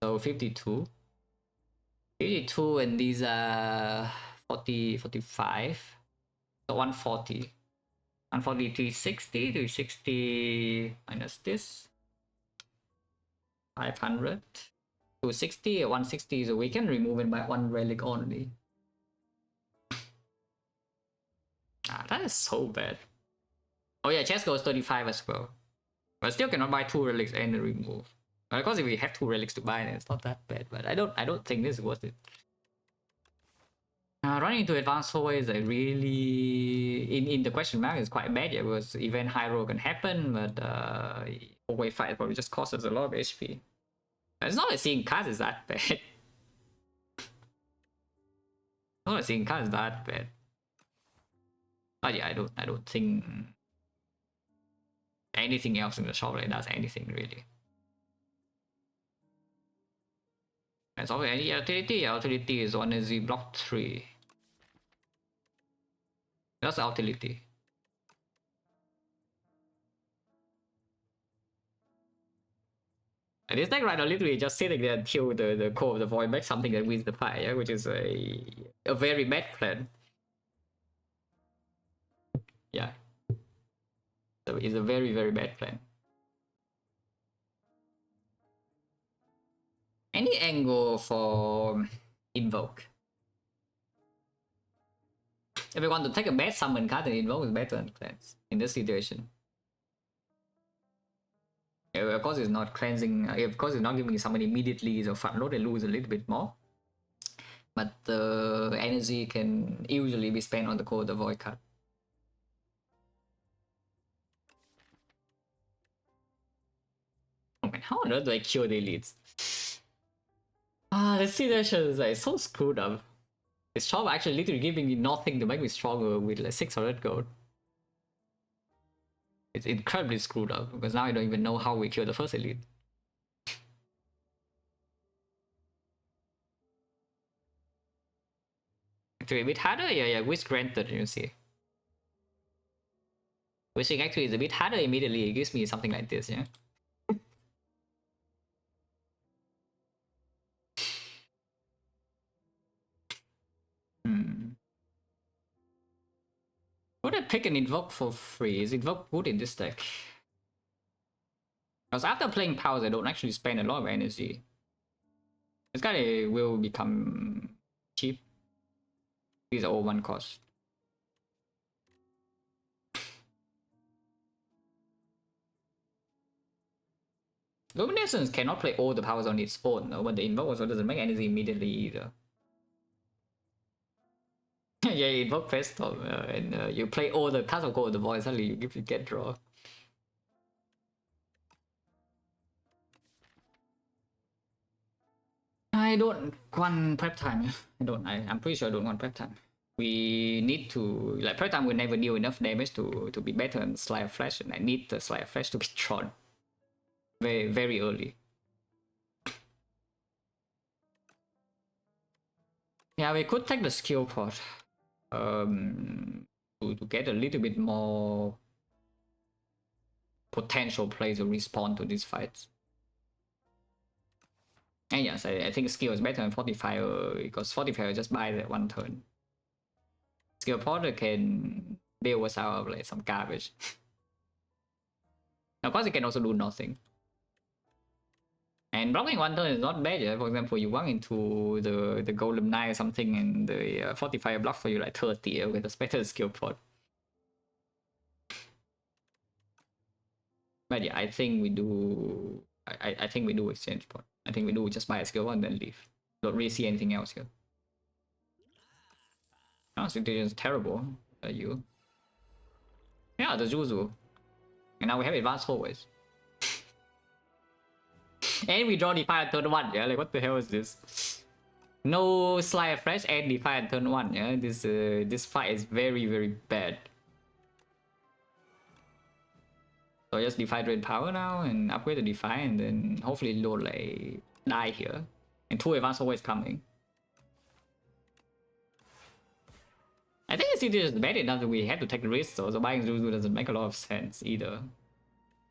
So 52. 52 and these are 40, 45. So 140. 140, 360, 360 minus this. 500. 260, 160, so we can remove it by one relic only. Ah, that is so bad. Oh yeah, chest goes 35 as well. But still cannot buy 2 relics and remove. Of course, if we have 2 relics to buy, then it's not that bad. But I don't think this is worth it. Running into advanced four is like really in the question mark is quite bad, yeah, because event high roll can happen, but four-way fight probably just costs us a lot of HP. It's not like seeing cards is that bad. It's not like seeing cards is that bad. But yeah, I don't think anything else in the shop like does anything really. As always, any utility, utility is 1 Z block 3. That's utility. And this deck right now literally just sitting there until the core of the void makes something that wins the fight, yeah? Which is a very bad plan. Yeah. So it's a very, very bad plan. Any angle for invoke? If we want to take a bad summon card, then invoke is better than cleanse in this situation. Yeah, of course, it's not cleansing. Of course, it's not giving you summon immediately. So front load and lose a little bit more. But the energy can usually be spent on the core of the void card. Oh man, how on earth do I cure the elites? The situation is like so screwed up. This shop actually literally giving me nothing to make me stronger with like 600 gold. It's incredibly screwed up because now I don't even know how we kill the first elite. Actually a bit harder? Yeah, wish granted, you see. Wishing actually is a bit harder immediately, it gives me something like this, yeah. Would I pick an invoke for free? Is invoke good in this deck? Because after playing powers, I don't actually spend a lot of energy. This guy will become cheap. These are all 1 cost. Luminescence cannot play all the powers on its own, no? But the invoke also doesn't make anything immediately either. Yeah, you invoke Festal, and you play all the cards of gold, the voice, suddenly you get draw. I don't want prep time. I'm pretty sure I don't want prep time. We need to, like, prep time will never deal enough damage to be better than Slayer Flash, and I need the Slayer Flash to be drawn very, very early. Yeah, we could take the skill pot to get a little bit more potential plays to respond to these fights. And yes, I think skill is better than Fortifier because Fortifier just buy that 1 turn. Skill pot can deal with out of like some garbage. Of course, it can also do nothing. And blocking 1 turn is not bad. Yeah? For example, you walk into the Golem Knight or something, and the Fortifier block for you like 30 with a better skill pot. But yeah, I think we do. I think we do exchange pot. I think we do just buy a skill pot and then leave. Don't really see anything else here. Oh, situation is terrible. You. Yeah, the Juzu. And now we have advanced always. And we draw Defy on turn 1, yeah? Like, what the hell is this? No Slide Fresh and Defy on turn 1, yeah? This fight is very, very bad. So just Defy drain power now and upgrade the Defy and then hopefully load like die here. And 2 advanced always coming. I think it's just bad enough that we had to take the risk, so buying Zuzu doesn't make a lot of sense either.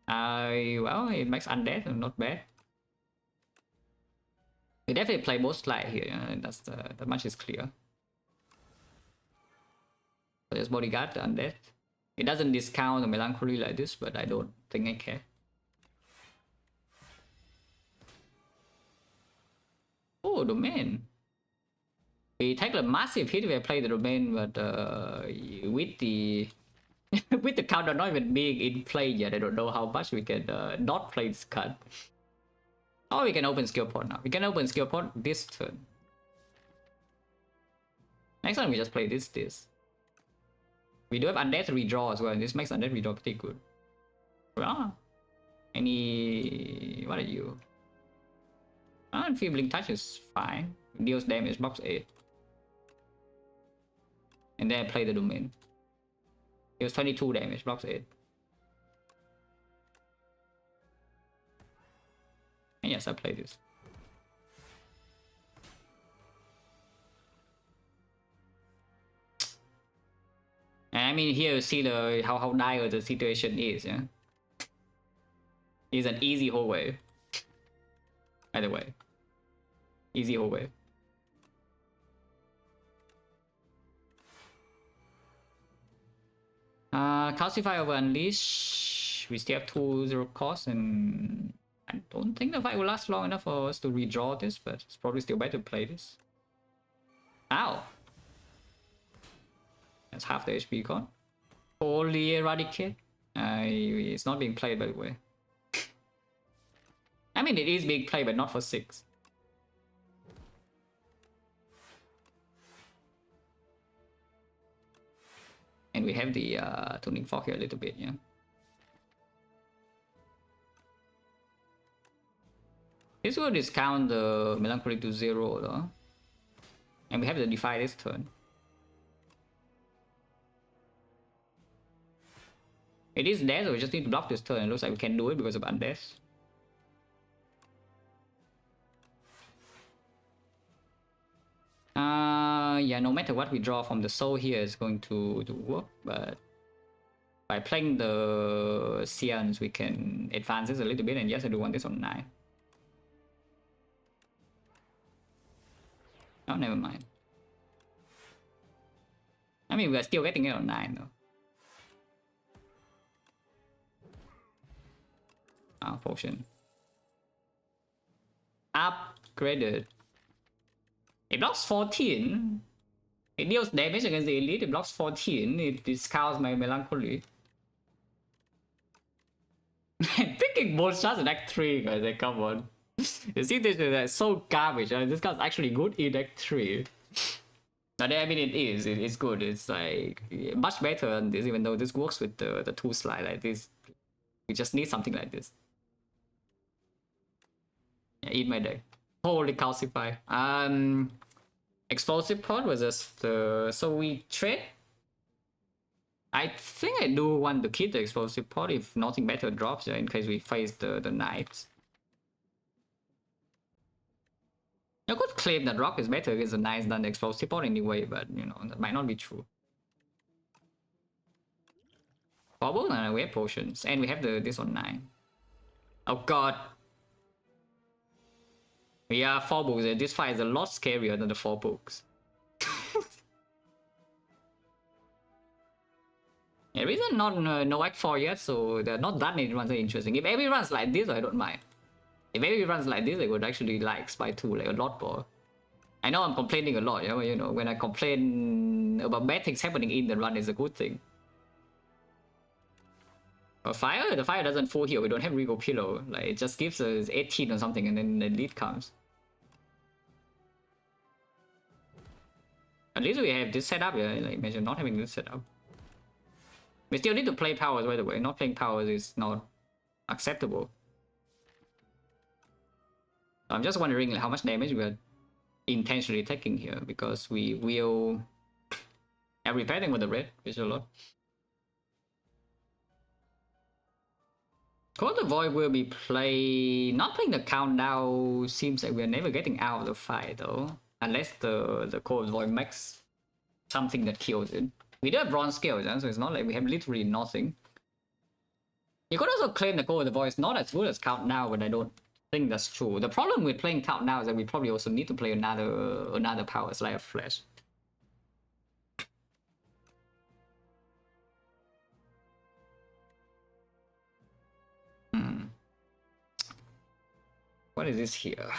Well, it makes undead, not bad. We definitely play both slide here, yeah? That much is clear. So just bodyguard the undead. It doesn't discount the melancholy like this, but I don't think I care. Oh, domain. We take a massive hit if I play the domain, but with the with the counter not even being in play yet, I don't know how much we can not play this card. Or we can open skill pot now. We can open skill pot this turn. Next time we just play this. We do have undead redraw as well, and this makes undead redraw pretty good. Ah. What are you? Enfeebling touch is fine. Deals damage, box 8. And then I play the domain. Deals 22 damage, box 8. And yes, I play this. And I mean, here you see how dire the situation is, yeah? It's an easy hallway. Either way. Easy hallway. Calcify over Unleash. We still have 2-0 cost, and I don't think the fight will last long enough for us to redraw this, but it's probably still better to play this. Ow! That's half the HP gone. Holy Eradicate. It's not being played, by the way. I mean, it is being played, but not for 6. And we have the tuning fork here a little bit, yeah. This will discount the melancholy to 0 though. And we have the Defy this turn. It is dead, so we just need to block this turn. It looks like we can do it because of undead. Yeah, no matter what we draw from the soul here is going to work, but by playing the Xians, we can advance this a little bit, and yes, I do want this on 9. Oh, never mind. I mean, we're still getting it on 9 though. Potion. Upgraded. It blocks 14. It deals damage against the elite. It blocks 14. It discounts my melancholy. I'm thinking both shots in Act 3, guys. Like, come on. You see, this is so garbage. This card's actually good in Act 3. But I mean, it is. It's good. It's like much better than this, even though this works with the 2 slide like this. We just need something like this. Yeah, eat my deck. Holy calcify. Explosive pod was just so we trade. I think I do want to keep the explosive pod if nothing better drops, in case we face the knights. I could claim that rock is better against the knights than the explosive pod anyway, but you know, that might not be true. Bubble and we have potions, and we have this on 9. Oh god. Yeah, 4 books. This fight is a lot scarier than the 4 books. Yeah, there isn't not no Act 4 yet, so they're not that many runs are interesting. If every runs like this, I don't mind. If every runs like this, I would actually like Spy 2 like a lot more. I know I'm complaining a lot, you know, when I complain about bad things happening in the run is a good thing. But fire? The fire doesn't full heal. We don't have Regal Pillow. Like, it just gives us 18 or something, and then the lead comes. At least we have this setup, yeah. Like, imagine not having this setup. We still need to play powers, by the way. Not playing powers is not acceptable. I'm just wondering like, how much damage we're intentionally taking here, because we will have repairing with the red, which is a lot. Call the Void will be not playing the countdown. Seems like we're never getting out of the fight though, unless the Call of the Void makes something that kills it. We do have bronze scales, so it's not like we have literally nothing. You could also claim the Call of the Void is not as good as countdown, but I don't think that's true. The problem with playing countdown is that we probably also need to play another power Slayer Flash. What is this here?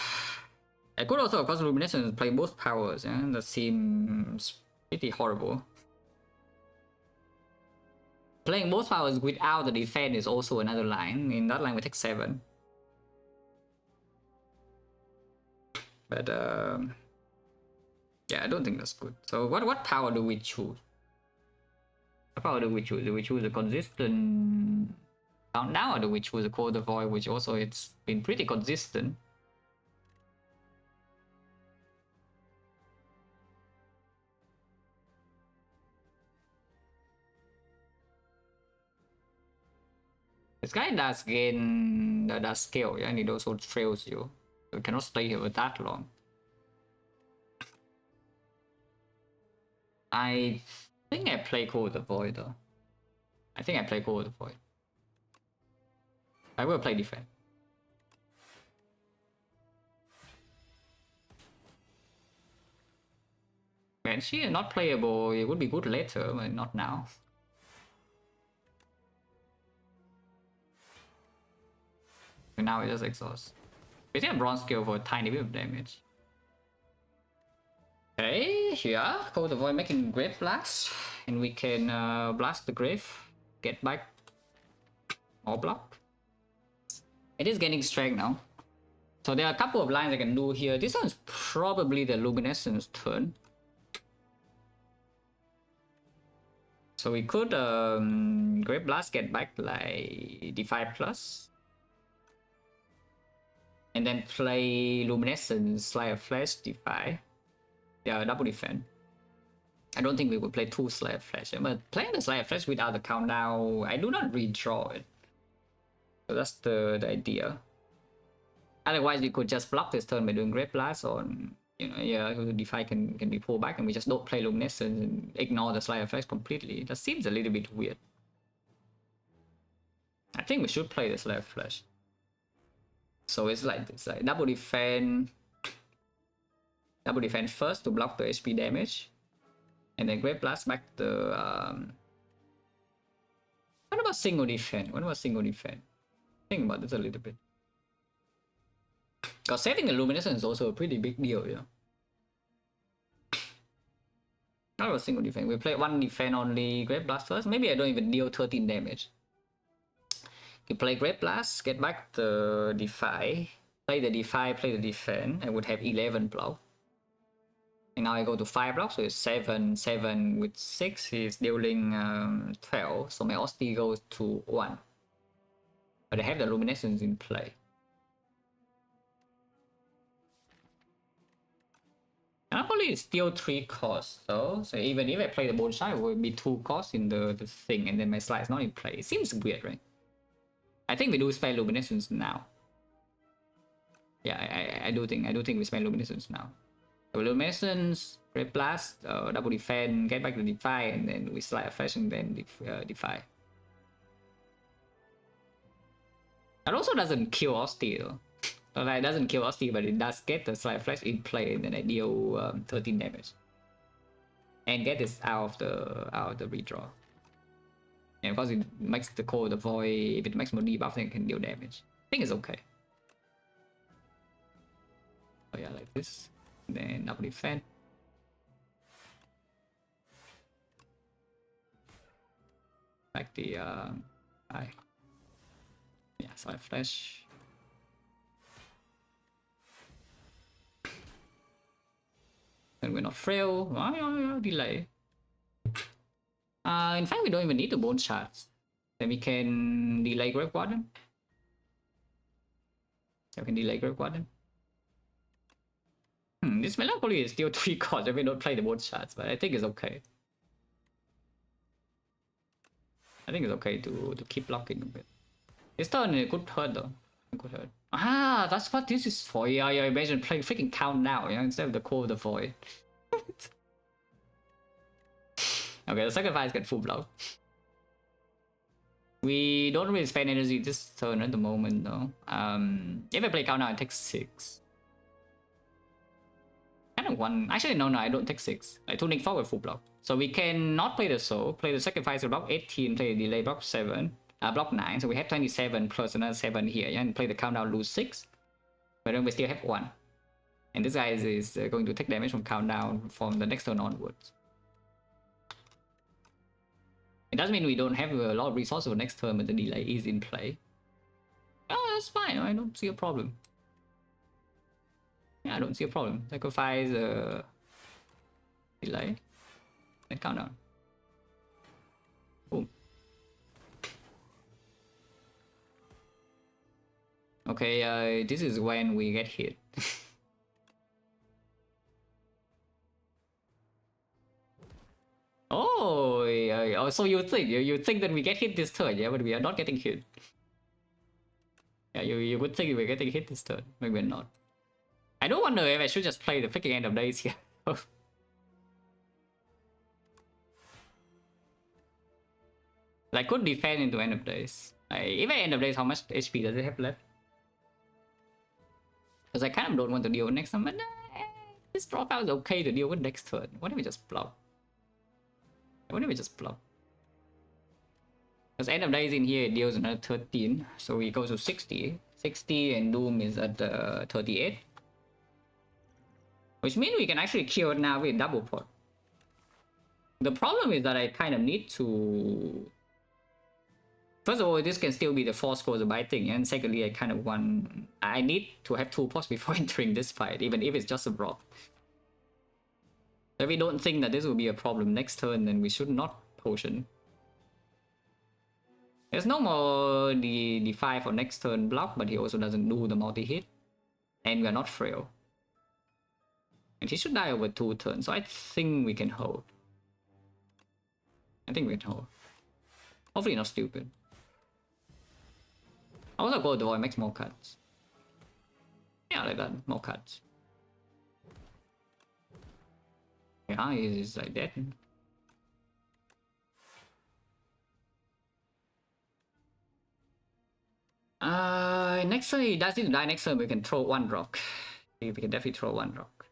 I could also, of course, Luminescence play both powers, and that seems pretty horrible. Playing both powers without the defense is also another line. In that line, we take 7. But yeah, I don't think that's good. So what power do we choose? What power do we choose? Do we choose a consistent countdown, or do we choose a Call of the Void, which also it's been pretty consistent? This guy does gain the scale, yeah, and it also trails you. So you cannot stay here for that long. I think I play Call of the Void though. I think I play Call of the Void. I will play defense. Banshee is not playable. It would be good later, but not now. And now it just exhaust. We have bronze scale for a tiny bit of damage. Okay, yeah, Call of the Void making Grave Blast, and we can blast the grave, get back or block. It is getting strength now. So there are a couple of lines I can do here. This one's probably the Luminescence turn. So we could Grave Blast, get back like Defy plus. And then play Luminescence, Slayer Flash, Defy. Yeah, double defense. I don't think we would play 2 Slayer Flash, but playing the Slayer Flash without the countdown, I do not redraw it. So that's the idea. Otherwise, we could just block this turn by doing Great Blast, or you know, yeah, Defy can be pulled back, and we just don't play Luminescence and ignore the Slayer Flash completely. That seems a little bit weird. I think we should play the Slayer Flash. So it's like double defense first to block the HP damage, and then Great Blast back the. What about single defense? Think about this a little bit. Because saving the Luminescence is also a pretty big deal, yeah. What about single defense? We play 1 defense only, Great Blast first. Maybe I don't even deal 13 damage. You play Great Blast, get back the Defy, play the Defy, play the defense. I would have 11 block. And now I go to 5 blocks, so it's 7 with 6, he's dealing 12. So my Osti goes to 1. But I have the Luminescence in play. And probably it's still 3 costs though. So even if I play the bone shard, it will be 2 costs in the thing, and then my slide is not in play. It seems weird, right? I think we do spend Luminescence now. Yeah, I do think we spend Luminescence now. So Luminescence, Great Blast, double defense, get back to Defy, and then we slide a flash and then Defy. That also doesn't kill Osti though. So it doesn't kill Osti, but it does get the slide flash in play, and then I deal 13 damage. And get this out of the redraw. And of course it makes the Call of the Void, if it makes more debuff, then it can deal damage. I think it's okay. Oh yeah, like this. And then double defense. Like the yeah, side flash. And we're not frail. Delay. In fact, we don't even need the bone shards. Then we can delay Grave Warden. So we can delay Grave Warden. This Melancholy is still 3 cards if we don't play the bone shards, but I think it's okay. I think it's okay to keep blocking a bit. This turn is a good turn though. Good turn. Ah, that's what this is for. Yeah, imagine playing freaking Countdown, yeah, instead of the Core of the Void. Okay, the sacrifice get full block. We don't really spend energy this turn at the moment though. If I play Countdown, it takes 6. Kind of one. Actually, no, I don't take 6. Like tuning forward full block. So we can not play the soul, play the sacrifice block 18, play the delay block 7, block 9. So we have 27 plus another 7 here, yeah, and play the Countdown, lose 6. But then we still have 1. And this guy is going to take damage from Countdown from the next turn onwards. It doesn't mean we don't have a lot of resources for next turn, but the delay is in play. Oh, that's fine. I don't see a problem. Yeah, I don't see a problem. Sacrifice, delay, and Countdown. Boom. Okay, this is when we get hit. Oh, so you think that we get hit this turn, yeah, but we are not getting hit. Yeah, you would think we're getting hit this turn, but we're not. I don't wonder if I should just play the freaking End of Days here. I could defend into End of Days. If I End of Days, how much HP does it have left? Because I kind of don't want to deal with next turn, but this dropout is okay to deal with next turn. What if we just block? What if we just block? Because End of Days in here, it deals another 13. So we go to 60. 60 and Doom is at 38. Which means we can actually kill it now with double pot. The problem is that I kind of need to... First of all, this can still be the force for the biting, and secondly, I kind of want... I need to have 2 pots before entering this fight, even if it's just a block. If we don't think that this will be a problem next turn, then we should not potion. There's no more the 5 for next turn block, but he also doesn't do the multi-hit. And we are not frail. And he should die over 2 turns, so I think we can hold. I think we can hold. Hopefully not stupid. I also go to Void, makes more cuts. Yeah, like that, more cuts. Yeah, he's like that. Next turn he does need to die next turn, we can throw 1 rock. We can definitely throw 1 rock.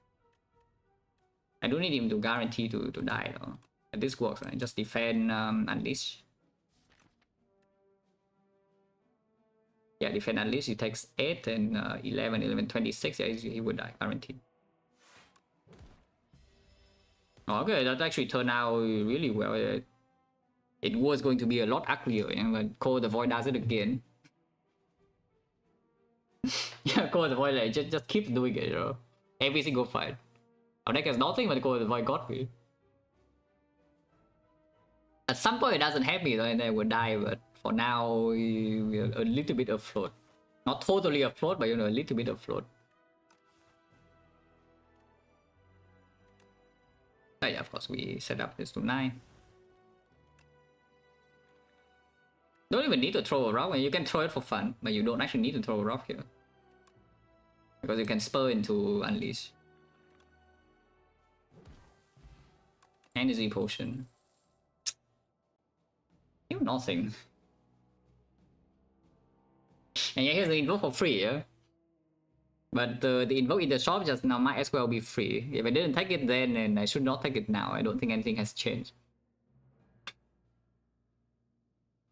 I don't need him to guarantee to die though. But this works, right? Just defend, unleash. Yeah, defend unleash, he takes 8 and 11, 26, yeah, he would die, guaranteed. Oh, okay, that actually turned out really well. It was going to be a lot uglier, yeah, but Core the Void does it again. Yeah, Core the Void like, just keep doing it, you know. Every single fight. Our deck has nothing but Core the Void got me. At some point it doesn't have me though, and I would die, but for now we're a little bit afloat. Not totally afloat, but you know, a little bit afloat. But yeah, of course we set up this to 9. Don't even need to throw a rock, you can throw it for fun, but you don't actually need to throw a rock here. Because you can spur into unleash. Energy potion. You nothing. And yeah, here's the invoke for free, yeah? But the invoke in the shop just now might as well be free. If I didn't take it then, and I should not take it now. I don't think anything has changed.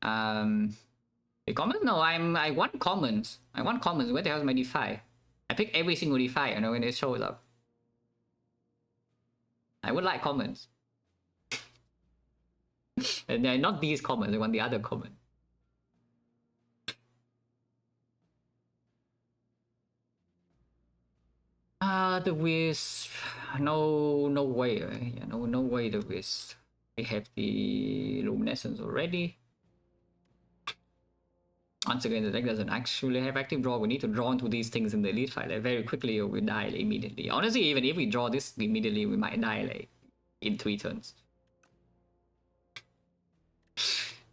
The commons? No, I want commons. I want commons. Where the hell is my Defy? I pick every single Defy, you know, when it shows up. I would like commons. And they're not these commons, I want the other common. The Wisp. No way. Yeah, no way the Wisp. We have the Luminescence already. Once again, the deck doesn't actually have active draw. We need to draw into these things in the elite fight like, very quickly, or we die like, immediately. Honestly, even if we draw this immediately, we might die like in 3 turns.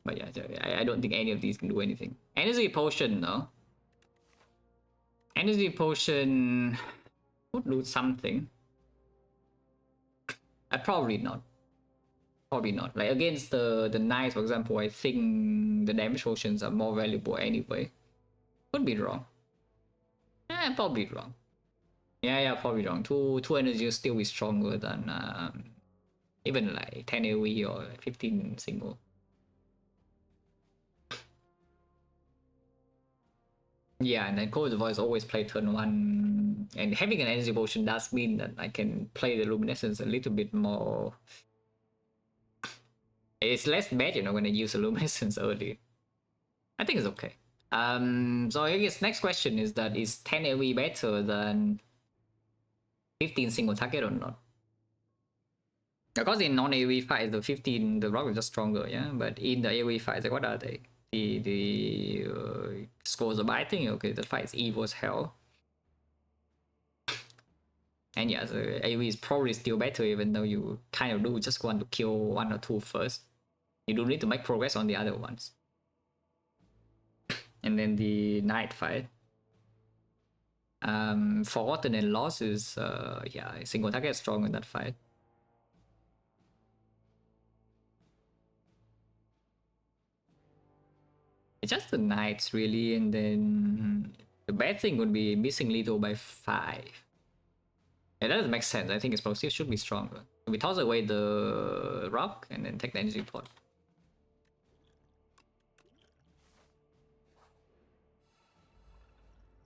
But yeah, I don't think any of these can do anything. Energy Potion, though. Energy Potion would do something. Probably not. Probably not. Like against the knights, for example, I think the damage potions are more valuable anyway. Could be wrong. Probably wrong. Yeah, probably wrong. Two energy will still be stronger than even like 10 AoE or 15 single. Yeah, and then Cold Voice always play turn 1. And having an energy potion does mean that I can play the Luminescence a little bit more. It's less bad, you know, when I use the Luminescence early. I think it's okay. So I guess next question is that is 10 AoE better than 15 single target or not? Because in non-AoE fights, the 15, the rock is just stronger, yeah? But in the AoE fights, like, what are they? The scores of biting, okay, the fight is evil as hell. And yeah, so AoE is probably still better, even though you kind of do just want to kill 1 or 2 first. You do need to make progress on the other ones. And then the night fight. Forgotten and Loss is, yeah, single target strong in that fight. It's just the knights, really, and then the bad thing would be missing lethal by 5. Yeah, that doesn't make sense. I think explosive should be stronger. We toss away the rock and then take the energy pot.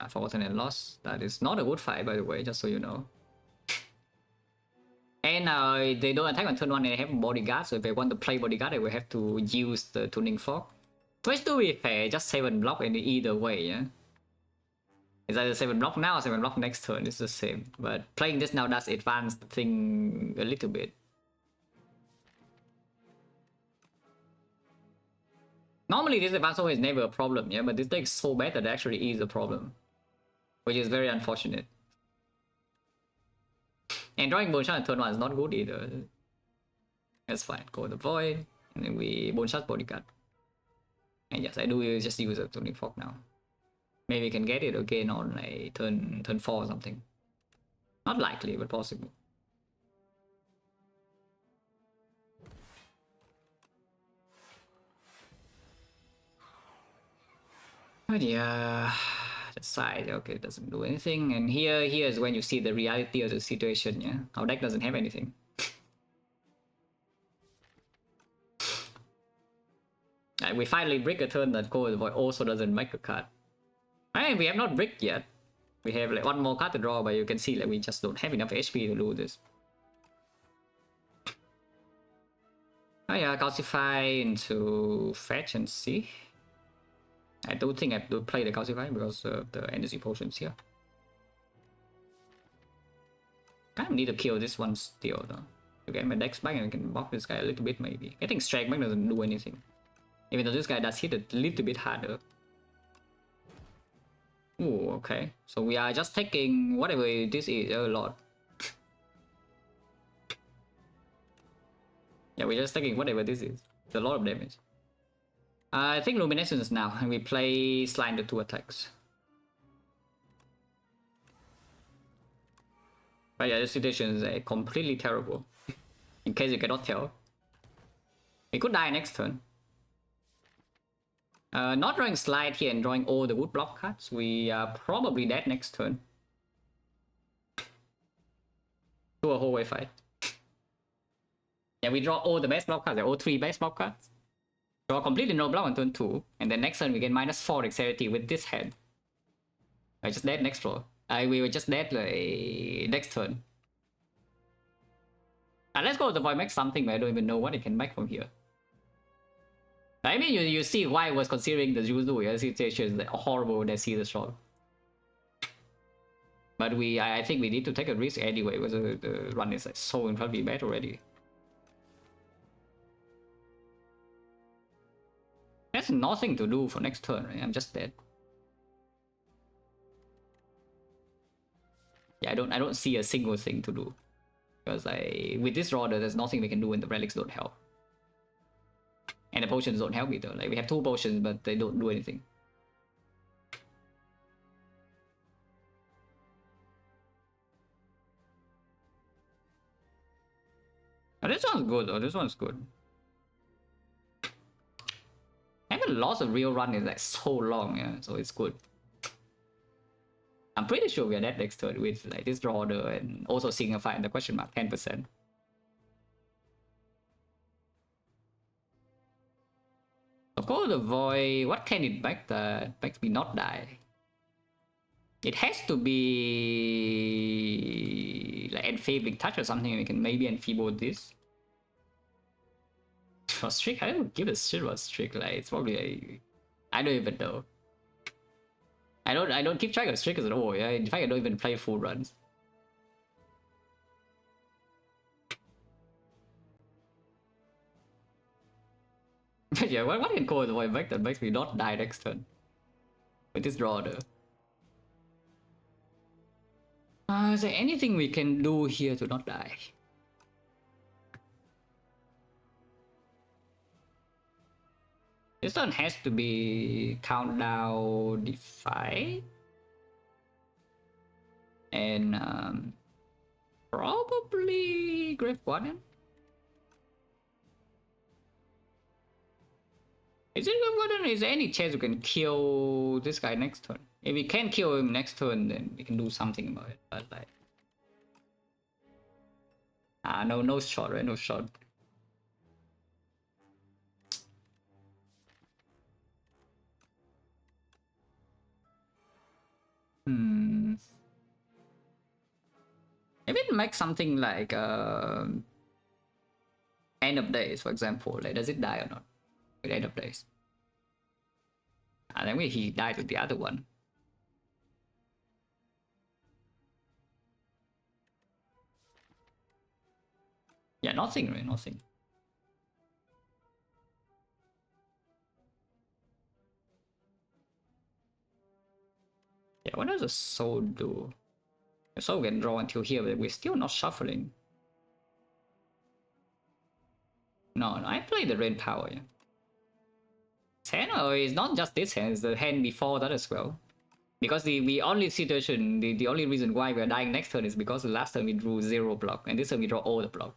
Forgotten and Lost. That is not a good fight, by the way, just so you know. And they don't attack on turn 1 and they have bodyguard, so if they want to play bodyguard, they will have to use the tuning fork. Which, to be fair, just 7 block and either way, yeah? It's either 7 block now or 7 block next turn, it's the same. But playing this now does advance the thing a little bit. Normally this advance is never a problem, yeah? But this deck is so bad that it actually is a problem. Which is very unfortunate. And drawing bone shot on turn 1 is not good either. That's fine, go with the void, and then we bone shot bodyguard. And yes, I do just use a tuning fork now. Maybe we can get it again on a turn 4 or something. Not likely, but possible. But yeah, the side, okay, it doesn't do anything. And here is when you see the reality of the situation, yeah? Our deck doesn't have anything. We finally brick a turn that Cold Void also doesn't make a card. And we have not bricked yet. We have like 1 more card to draw, but you can see like we just don't have enough HP to do this. Oh yeah, calcify into fetch and see. I don't think I have to play the calcify because of the energy potions here. Kind of need to kill this one still though. To get my dex back and I can block this guy a little bit maybe. Getting strike back doesn't do anything. Even though this guy does hit a little bit harder. Ooh, okay. So we are just taking whatever this is a lot. Yeah, we're just taking whatever this is. It's a lot of damage. I think Luminescence now, and we play Slime the 2 attacks. But yeah, the situation is completely terrible. In case you cannot tell. We could die next turn. Not drawing slide here and drawing all the wood block cards. We are probably dead next turn. To a hallway fight. Yeah, we draw all the best block cards, all 3 best block cards. Draw completely no block on turn 2, and then next turn we get -4 dexterity with this hand. I just dead next draw. We were just dead next turn. Let's go to the void, make something, but I don't even know what it can make from here. I mean, you see why I was considering the Yuzu situation is horrible that see the shot. But I think we need to take a risk anyway, because the run is like so incredibly bad already. There's nothing to do for next turn, right? I'm just dead. Yeah, I don't see a single thing to do. Because with this Rorder, there's nothing we can do and the relics don't help. And the potions don't help either. Like, we have 2 potions, but they don't do anything. Oh, this one's good though, this one's good. I haven't lost a real run in like so long, yeah, so it's good. I'm pretty sure we are dead next turn with like this Rorder and also seeing a fight in the question mark 10%. Of course, the Void, what can it make that makes me not die? It has to be like Enfeebling Touch or something. We can maybe enfeeble this. For Streak, I don't give a shit about Streak. Like, it's probably like, I don't even know. I don't keep track of Streakers at all. Yeah, in fact, I don't even play full runs. But yeah, what can call the Void back that makes me not die next turn with this Rorder? Is there anything we can do here to not die? This one has to be Countdown Defy. And probably Grave Guardian. Is it Grave Guardian? Is there any chance we can kill this guy next turn? If we can kill him next turn, then we can do something about it. But like, no shot, right? No shot. If it makes something like End of Days, for example, like does it die or not with End of Days? Then he died with the other one. Yeah, nothing, right? Nothing. Yeah, what does a soul do? The soul can draw until here, but we're still not shuffling. No, I play the red power, yeah. Hand, or it's not just this hand, it's the hand before that as well. Because the only situation, the only reason why we're dying next turn is because the last turn we drew 0 block, and this turn we draw all the block.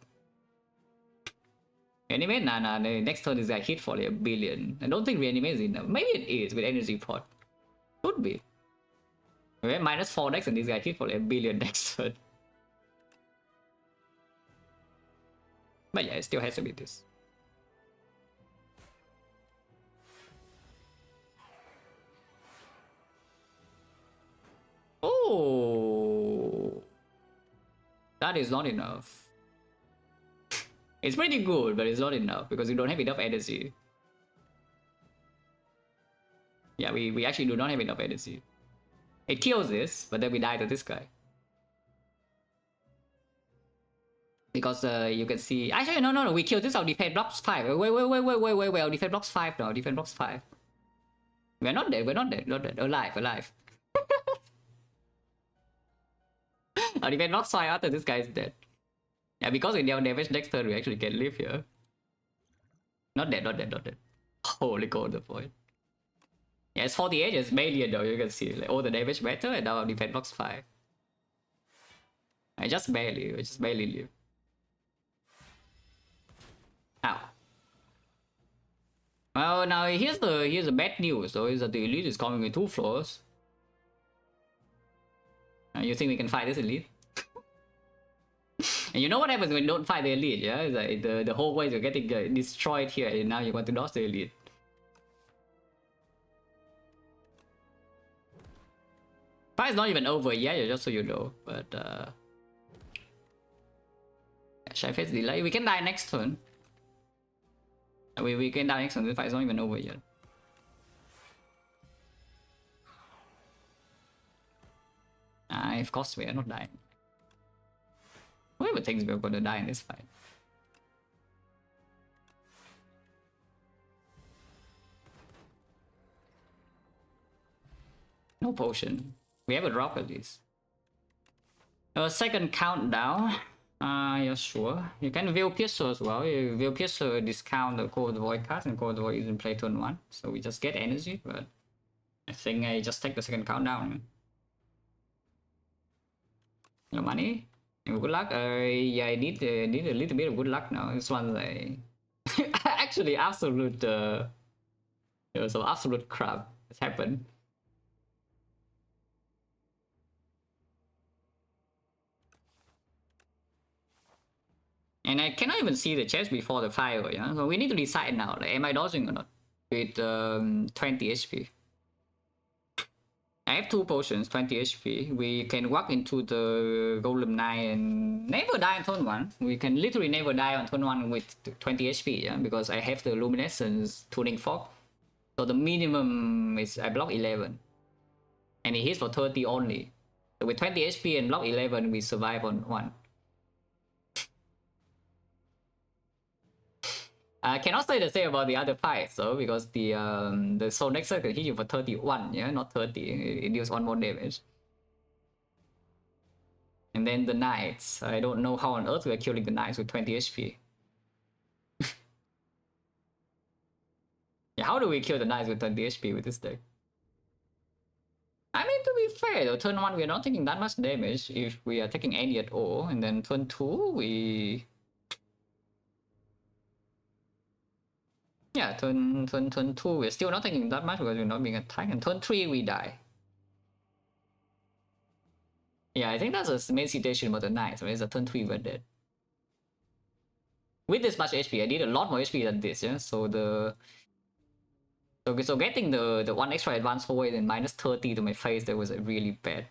Reanimate? Nah, the next turn is like hit for like 1 billion. I don't think reanimate is enough. Maybe it is with energy pot. Could be. We have -4 next and this guy hit for like 1 billion next turn. But yeah, it still has to be this. Oh, that is not enough. It's pretty good, but it's not enough because we don't have enough energy. Yeah, we actually do not have enough energy. It kills this, but then we die to this guy. Because you can see... Actually, no, we killed this, our defense blocks 5. Wait, our defense blocks 5 now, defense blocks 5. We're not dead, not dead. Alive. Our defense blocks 5 after this guy is dead. Yeah, because we deal damage next turn, we actually can live here. Not dead. Holy god, the point. Yeah, it's 48, it's barely though, you can see. Like, all the damage better, and now our defense blocks 5. We just barely live. Ow. Well, now here's the bad news though, is that the elite is coming with 2 floors. You think we can fight this elite? And you know what happens when you don't fight the elite, yeah? It's like the whole way you're getting destroyed here, and now you want to dodge the elite. Fight's not even over yet, just so you know, but should I face delay? We can die next turn. We can die next turn, the fight's not even over yet. Of course we are not dying. Whoever thinks we're gonna die in this fight. no potion. We have a drop at least. Second countdown. Yeah, sure. You can Veil Piercer as well. Veil Piercer discount the Cold Void card, and Cold Void isn't play turn 1. So we just get energy, but I think I just take the second countdown. No money. Good luck. Yeah, I need a little bit of good luck now. This one's actually absolute. There was some absolute crap has happened. And I cannot even see the chest before the fire, yeah? So we need to decide now, like, am I dodging or not? With 20 HP. I have 2 potions, 20 HP. We can walk into the Golem Knight and never die on turn 1. We can literally never die on turn 1 with 20 HP, yeah? Because I have the Luminescence Tuning Fork. So the minimum is I block 11. And it hits for 30 only. So with 20 HP and block 11, we survive on 1. I cannot say the same about the other fights though, because the Soul Nexus can hit you for 31, yeah, not 30. It deals 1 more damage. And then the Knights. I don't know how on earth we're killing the Knights with 20 HP. Yeah, how do we kill the Knights with 20 HP with this deck? I mean, to be fair though, turn 1 we're not taking that much damage if we are taking any at all, and then turn 2 we... Yeah, turn 2 we're still not taking that much because we're not being attacked, and turn 3 we die. Yeah, I think that's the main situation about the Knights, right? It's a turn 3 we're dead. With this much HP, I need a lot more HP than this, yeah? So the... So getting the 1 extra advance away and minus 30 to my face, that was really bad.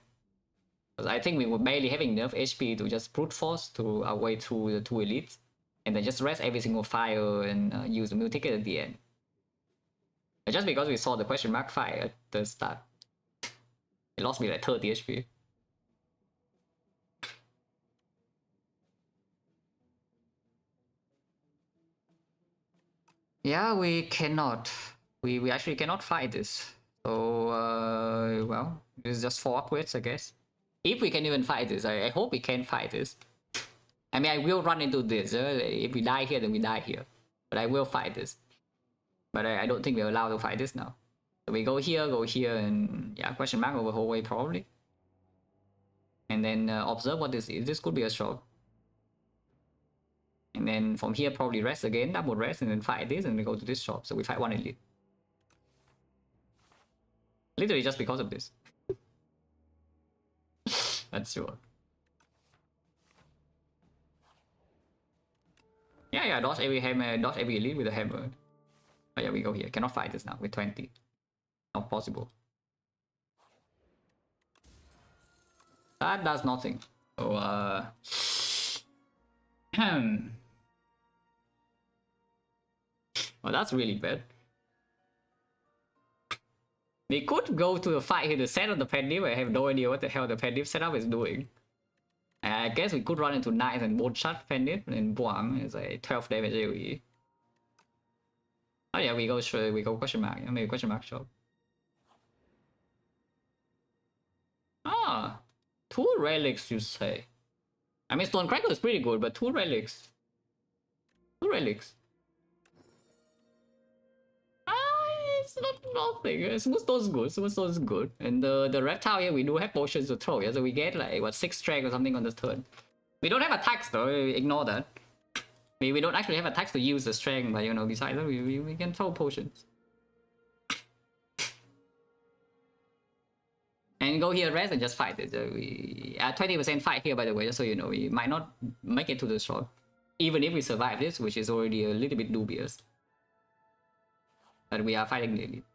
Because I think we were barely having enough HP to just brute force to our way through the 2 elites. And then just rest every single fire and use the Mule Ticket at the end. And just because we saw the question mark fire at the start, it lost me like 30 HP. Yeah, we cannot. We actually cannot fight this. So, well, it's just 4 upgrades, I guess. If we can even fight this, I hope we can fight this. I mean, I will run into this. If we die here, then we die here. But I will fight this. But I don't think we're allowed to fight this now. So we go here, and yeah, question mark over the whole way probably. And then observe what this is. This could be a shot. And then from here, probably rest again, double rest, and then fight this, and we go to this shop. So we fight 1 elite. Literally just because of this. That's sure. Yeah, dodge every hammer, dodge every elite with a hammer. Oh yeah, we go here. Cannot fight this now with 20. Not possible. That does nothing. So, well, that's really bad. We could go to the fight here to set up the Pandip. I have no idea what the hell the Pandip setup is doing. I guess we could run into Knights and one shot Pandip, and boom, it's a 12 damage AoE. Oh yeah, we go question mark. Maybe question mark shop. Ah, 2 relics you say. I mean, Stone Crackle is pretty good, but 2 relics. 2 relics. It's not nothing. Smooth Stone is good. Smooth Stone is good. And the reptile here, we do have potions to throw. Yeah, so we get like what 6 strength or something on this turn. We don't have attacks though. Ignore that. We don't actually have attacks to use the strength, but you know, besides that, we can throw potions. And go here, rest, and just fight it. We 20% fight here, by the way, just so you know. We might not make it to the shop, even if we survive this, which is already a little bit dubious. But we are fighting the elite.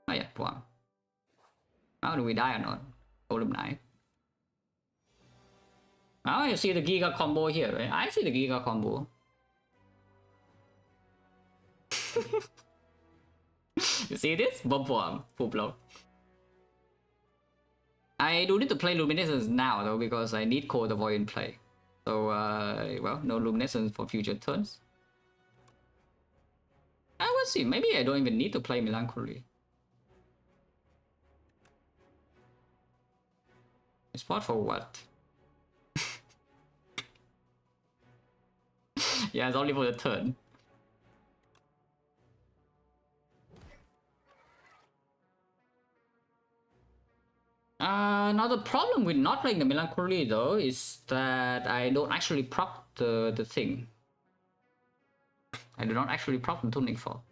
Oh yeah, wow. How do we die or not? Golem Knight. Now you see the Giga combo here, right? I see the Giga combo. You see this? Bomb, full blow. I do need to play Luminescence now though, because I need Cold Void in play. So, well, no Luminescence for future turns. I let's see, maybe I don't even need to play Melancholy. Spot for what? Yeah, it's only for the turn. Now the problem with not playing the Melancholy though is that I don't actually proc the thing. I do not actually prop the Tunic Fall.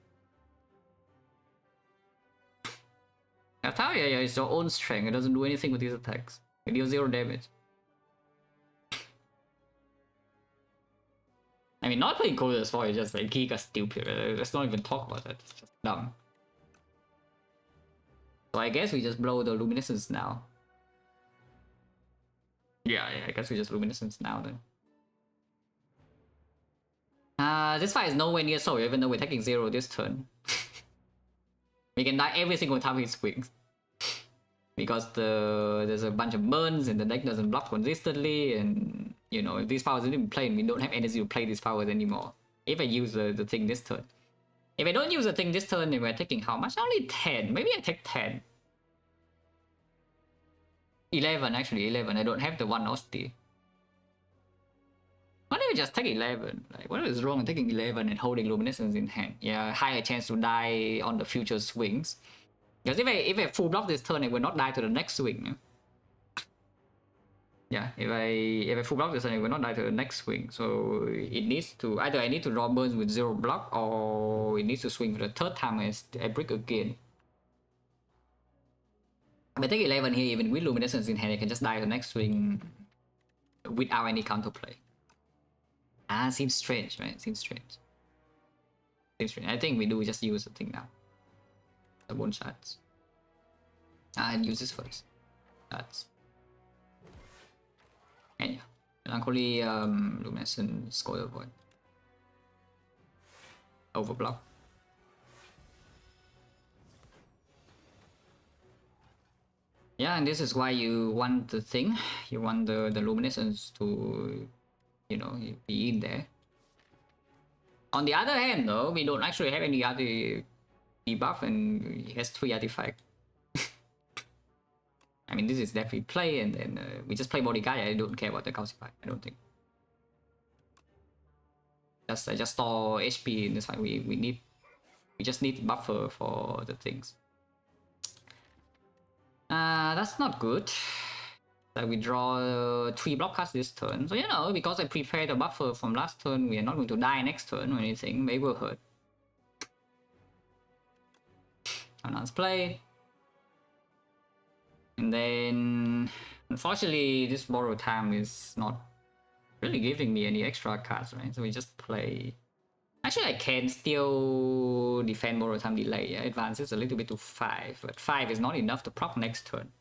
Atalia is your own strength, it doesn't do anything with these attacks. It deals 0 damage. I mean, not playing Coldest Fall is just like giga stupid. Let's not even talk about that. It's just dumb. So I guess we just blow the Luminescence now. Yeah, I guess we just Luminescence now then. This fight is nowhere near so, even though we're taking 0 this turn. We can die every single time he swings. Because there's a bunch of burns and the deck doesn't block consistently, and you know, if these powers didn't play, we don't have energy to play these powers anymore. If I use the thing this turn. If I don't use the thing this turn, then we're taking how much? Only 10. Maybe I take 10. 11 actually, 11. I don't have the 1 Osti. Why don't we just take 11? Like, what is wrong with taking 11 and holding Luminescence in hand? Yeah, higher chance to die on the future swings. Because if I full block this turn, I will not die to the next swing. Yeah, if I full block this turn, I will not die to the next swing. So it needs to, either I need to draw burns with 0 block, or it needs to swing for the third time I break again. If I take 11 here, even with Luminescence in hand, I can just die to the next swing without any counterplay. Seems strange, right? Seems strange. Seems strange. I think we do just use the thing now. The one shots. And use this first. Shots. And yeah. Melancholy, Luminescence, Scoil Void. Overblock. Yeah, and this is why you want the thing. You want the Luminescence to, you know, be in there. On the other hand though, we don't actually have any other debuff and he has 3 artifacts. I mean, this is definitely play, and then we just play Bodyguard. I don't care about the Calcify, I don't think. I just store HP in this fight. We just need buffer for the things. That's not good. Like we draw 3 block cards this turn. So you know, because I prepared the buffer from last turn, we are not going to die next turn or anything. Maybe we'll hurt. Announce play. And then, unfortunately, this borrow time is not really giving me any extra cards, right? So we just play. Actually, I can still defend borrow time delay. Yeah? Advances a little bit to 5, but 5 is not enough to proc next turn.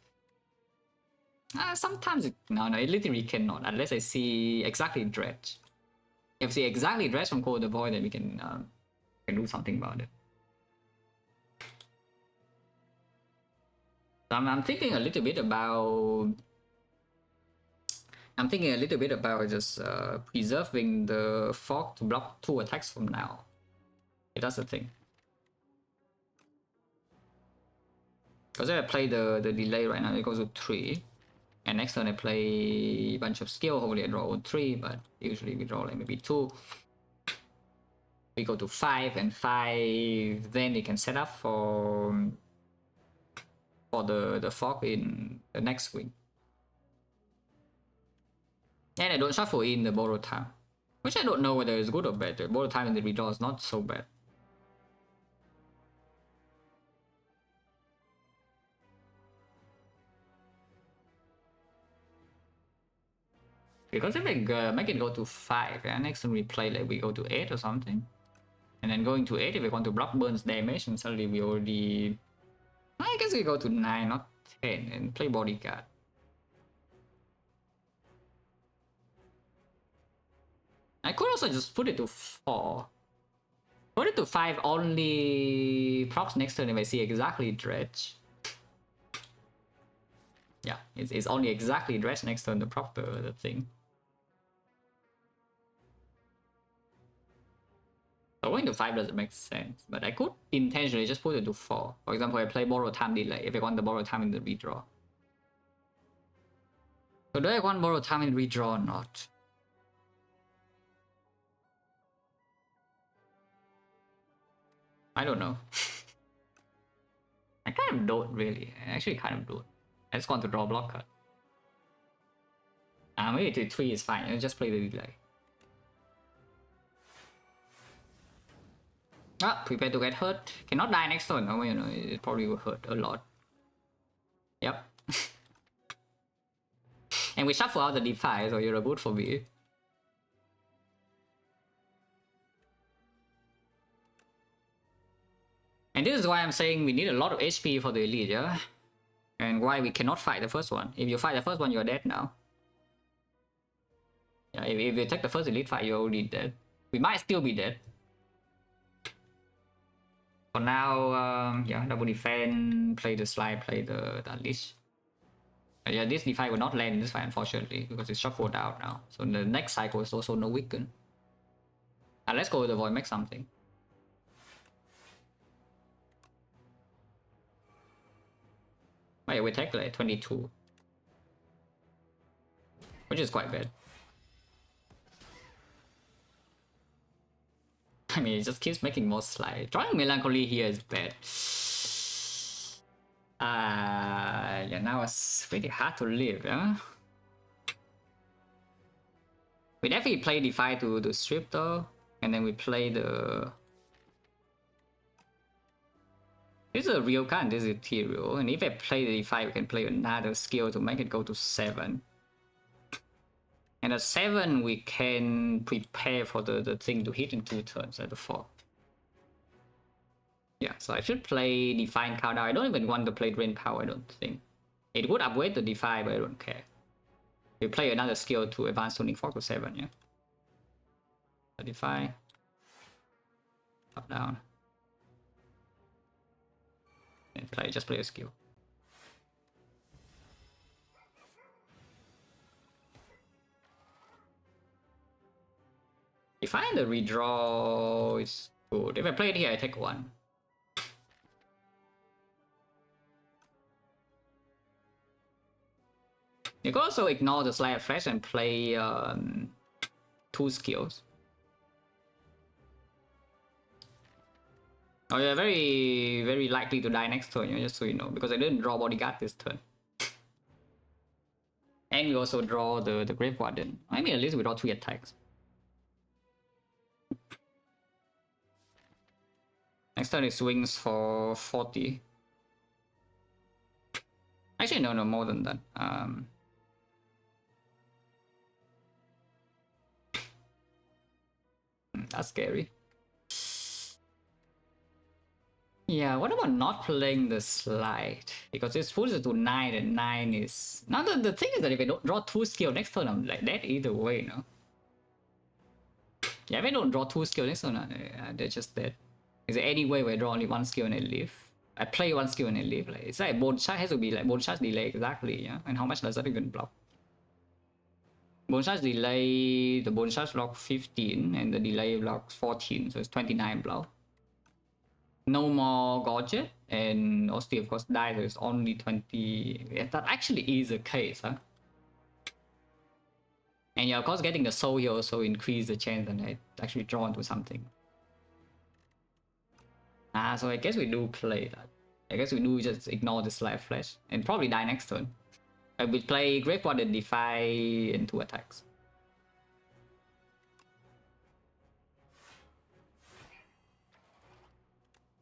Sometimes no, it literally cannot unless I see exactly dredge. If I see exactly dredge from Cold the Void, then we can do something about it. So I'm thinking a little bit about. I'm thinking a little bit about just preserving the fog to block 2 attacks from now. That's the thing. Because if I play the delay right now, it goes to 3. And next turn I play a bunch of skill, hopefully I draw 3, but usually we draw like maybe 2. We go to 5 and 5, then they can set up for the fog in the next swing. And I don't shuffle in the borrow time, which I don't know whether it's good or bad. The borrow time in the redraw is not so bad. Because if I make it go to 5, yeah, next time we play like we go to 8 or something. And then going to 8 if we want to block burns damage, and suddenly we already... I guess we go to 9, not 10, and play Bodyguard. I could also just put it to 4. Put it to 5 only procs next turn if I see exactly dredge. Yeah, it's only exactly dredge next turn to proc the thing. So going to to 5 doesn't make sense, but I could intentionally just put it to 4. For example, I play borrow time delay if I want the borrow time in the redraw. So do I want borrow time in redraw or not? I don't know. I kind of don't really. I actually kind of don't. I just want to draw a block card. Maybe 3 is fine. I'll just play the delay. Prepare to get hurt. Cannot die next turn. Oh, you know, it probably will hurt a lot. Yep. And we shuffle out the D5, so you're a good for me. And this is why I'm saying we need a lot of HP for the elite, yeah? And why we cannot fight the first one. If you fight the first one, you're dead now. Yeah, if you take the first elite fight, you're already dead. We might still be dead. For now, yeah, double defend, play the slide, play the unleash. Yeah, this D5 will not land in this fight, unfortunately, because it's shuffled out now. So the next cycle is also no weaken. Let's go with the void, make something. Wait, we take like 22. Which is quite bad. I mean, it just keeps making more slide. Drawing Melancholy here is bad. Yeah, now it's pretty hard to live, yeah? We definitely play D5 to strip though. And then we play the... This is a real card, this is ethereal. And if I play the D5, we can play another skill to make it go to 7. And at 7, we can prepare for the thing to hit in 2 turns at the 4. Yeah, so I should play Define Countdown. I don't even want to play Drain Power, I don't think. It would upgrade the D5, but I don't care. We play another skill to advance tuning 4 to 7, yeah? So D5. Up, down. And just play a skill. If I end the redraw, it's good. If I play it here, I take 1. You can also ignore the Slayer Flash and play 2 skills. Oh, you're very, very likely to die next turn, just so you know, because I didn't draw Bodyguard this turn. And we also draw the Grave Warden. I mean, at least we draw 3 attacks. Next turn it swings for 40. Actually, no, more than that. That's scary. Yeah, what about not playing the slide? Because it's pushes it to 9 and 9 is... Now the thing is that if I don't draw 2 skill next turn, I'm like dead either way, no? Yeah, if I don't draw 2 skill next turn, they're just dead. Is there any way where I draw only 1 skill and I live? I play 1 skill and I live. Like, it's like bone charge has to be like bone charge delay exactly, yeah? And how much does that even block? Bone charge delay, the bone charge block 15 and the delay blocks 14, so it's 29 block. No more Gorget, and Osti of course dies, so it's only 20. Yeah, that actually is the case, huh? And yeah, of course getting the soul here also increase the chance that I actually draw into something. So I guess we do play that. I guess we do just ignore the Slayer Flash and probably die next turn. I will play Grave Warden, Defy, and 2 attacks.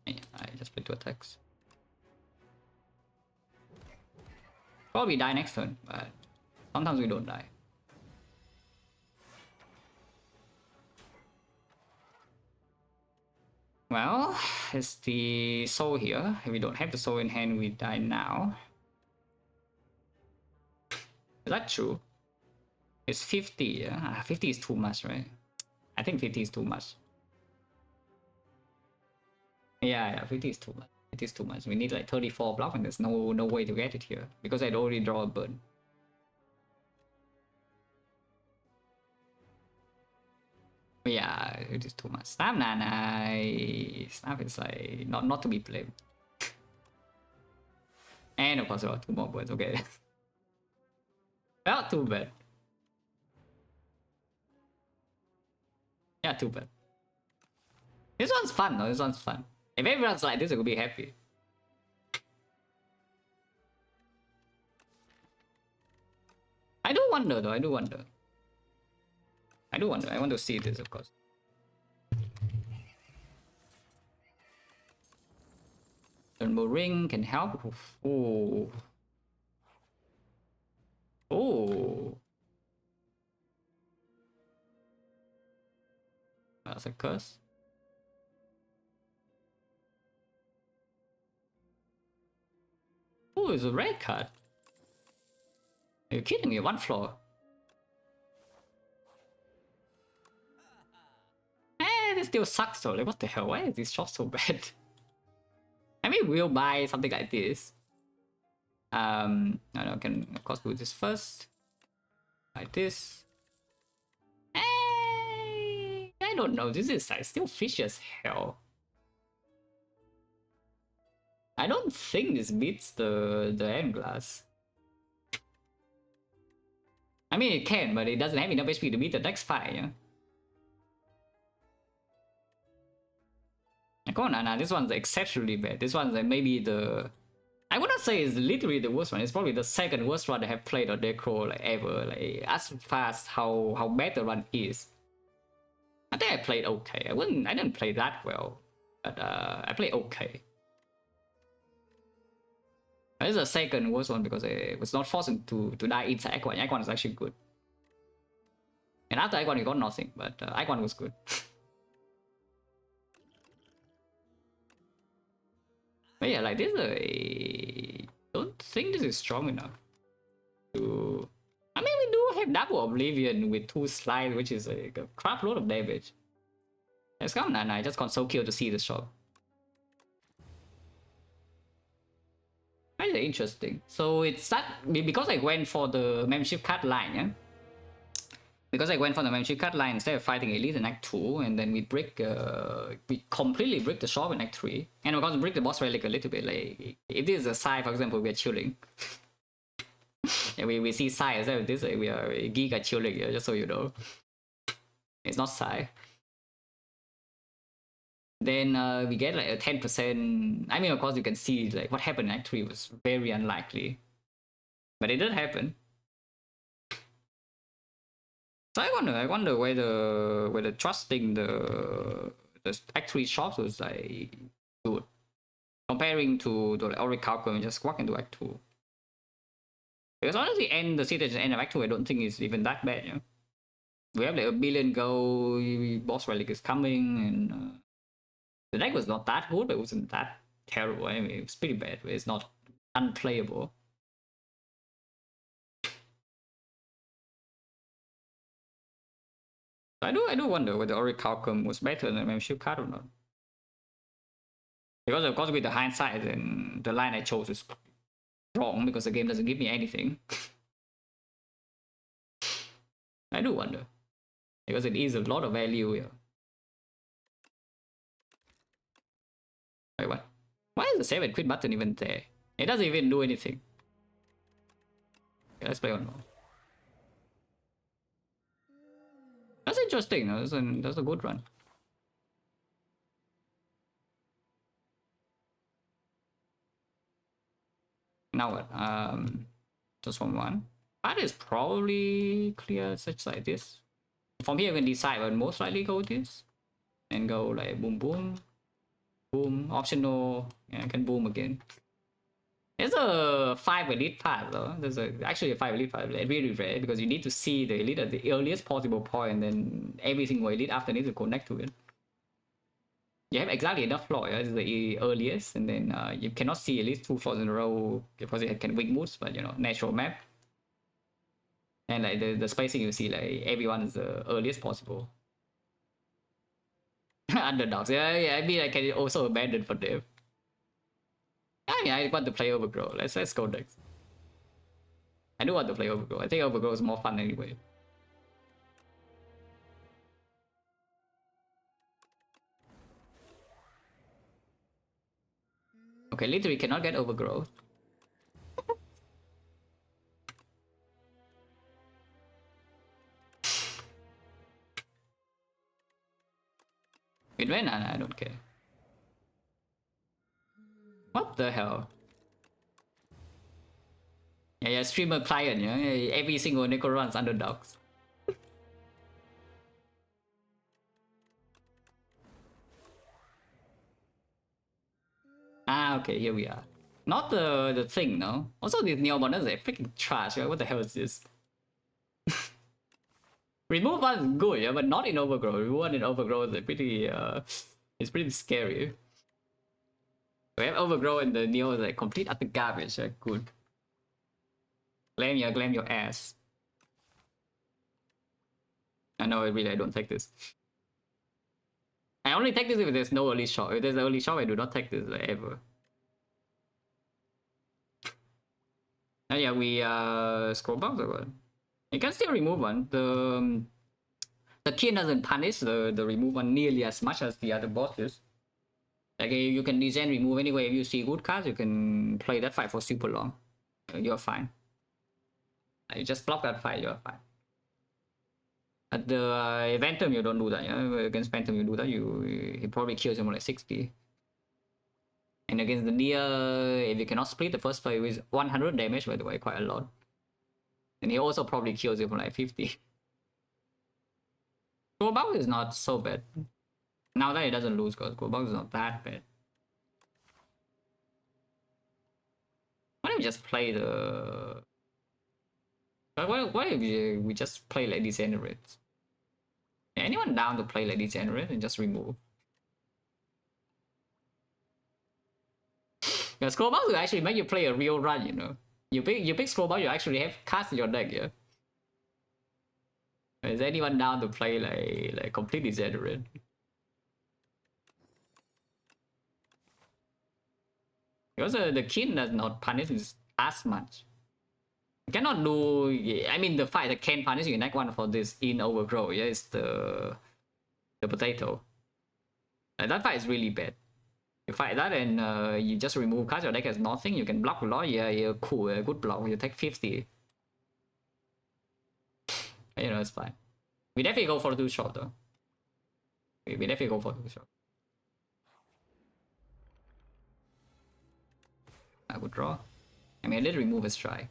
Yeah, I just play 2 attacks. Probably die next turn, but sometimes we don't die. Well, it's the soul here. If we don't have the soul in hand, we die now. Is that true? It's 50, yeah? 50 is too much, right? I think 50 is too much. Yeah, 50 is too much. It is too much. We need like 34 block and there's no way to get it here. Because I'd already draw a burn. But yeah, it is too much. Snap, Snap is like not to be blamed. And of course, there are 2 more birds. Okay. Not too bad. Yeah, too bad. This one's fun though. This one's fun. If everyone's like this, I would be happy. I do wonder though. I do wonder. I want to see this, of course. Thermal ring can help. Oh. Oh. That's a curse. Oh, it's a red card. Are you kidding me? 1 floor. This still sucks though. Like, what the hell? Why is this shot so bad? I mean, we'll buy something like this. I know, can of course do this first. Like this. I don't know. This is like still fishy as hell. I don't think this beats the end glass. I mean, it can, but it doesn't have enough HP to beat the next fight, yeah? Come on, nah, this one's exceptionally bad. This one's like maybe the... I wouldn't say it's literally the worst one. It's probably the second worst one I have played on Necro like ever. Like as fast how bad the run is. I think I played okay. I didn't play that well, but I played okay. This is the second worst one because I was not forced to die inside Icon. Icon is actually good. And after Icon, you got nothing, but Icon was good. But yeah, like this, I don't think this is strong enough to... I mean, we do have double Oblivion with 2 slides, which is like a crap load of damage. Let's come, and I just got so cute to see the shot. Very interesting. So it's that because I went for the membership card line, yeah. Because I went for the membership card line instead of fighting Elite in Act 2, and then we we completely break the shop in Act 3. And we're going to break the boss relic a little bit. Like, if this is a Sai, for example, we're chilling. And we see Sai instead of this, like, we are Giga chilling, yeah, just so you know. It's not Sai. Then we get like a 10%. I mean, of course, you can see like what happened in Act 3 was very unlikely. But it did happen. So I wonder whether trusting the Act 3 shops was like good. Comparing to the Orichalcum and just walk into Act 2. Because honestly, the situation end of Act 2 I don't think is even that bad, you know? We have like a billion gold, boss relic is coming, and the deck was not that good, but it wasn't that terrible. I mean, it was pretty bad, but it's not unplayable. I do wonder whether Orichalcum was better than membership card or not. Because of course with the hindsight, then the line I chose is wrong because the game doesn't give me anything. I do wonder. Because it is a lot of value here. Wait, what? Why is the save and quit button even there? It doesn't even do anything. Okay, let's play on more. That's interesting. That's a good run. Now what? Just from one. That is probably clear such like this. From here, we can decide, but most likely go this. And go like boom, boom, boom, optional, and I can boom again. There's a 5 elite path though. There's actually a 5 elite path, really rare because you need to see the elite at the earliest possible point, and then every single elite after needs to connect to it. You have exactly enough floor, yeah? This is the earliest, and then you cannot see at least 2 floors in a row because it can weak moves, but you know, natural map. And like the spacing you see, like everyone is the earliest possible. Underdogs, yeah, I mean I can also abandon for them. I mean, I want to play Overgrow. Let's go next. I do want to play Overgrow. I think Overgrow is more fun anyway. Okay, literally cannot get overgrowth. It went, I don't care. What the hell? Yeah, streamer client, yeah. Every single Necro runs underdogs. Ah, okay, here we are. Not the thing, no. Also, these Neo banners are freaking trash. Right? What the hell is this? Remove one is good, yeah, but not in overgrowth. Remove one in overgrowth is pretty it's pretty scary. We have overgrowth and the Neo is like complete utter garbage. Right? Good. Claim your ass. I know, really, I don't take this. I only take this if there's no early shot. If there's an early shot, I do not take this like, ever. And yeah, we scroll box or what? You can still remove one. The kin doesn't punish the remove one nearly as much as the other bosses. Like you can design remove anyway. If you see good cards, you can play that fight for super long. You're fine. You just block that fight, you're fine. At the Phantom, you don't do that. Yeah? Against Phantom, you do that. He probably kills him like 60. And against the Nia, if you cannot split the first fight with 100 damage, by the way, quite a lot. And he also probably kills him for like 50. Goldbug is not so bad. Now that he doesn't lose, because Goldbug is not that bad. Why don't we just play the... Why if we just play like Degenerate? Yeah, anyone down to play like Degenerate and just remove? Yeah, Scrollbox will actually make you play a real run, you know. You pick Scrollbox, you actually have cards in your deck, yeah. Is anyone down to play like complete Degenerate? Because the kin does not punish as much. You cannot do. I mean, the fight that can punish you next one for this in overgrowth. Yeah, it's the potato. That fight is really bad. You fight that and you just remove cards. Your deck has nothing. You can block a lot. Yeah, cool. Good block. You take 50. You know, it's fine. We definitely go for 2 shot though. We definitely go for 2 shot. I would draw. I mean, I did remove his strike.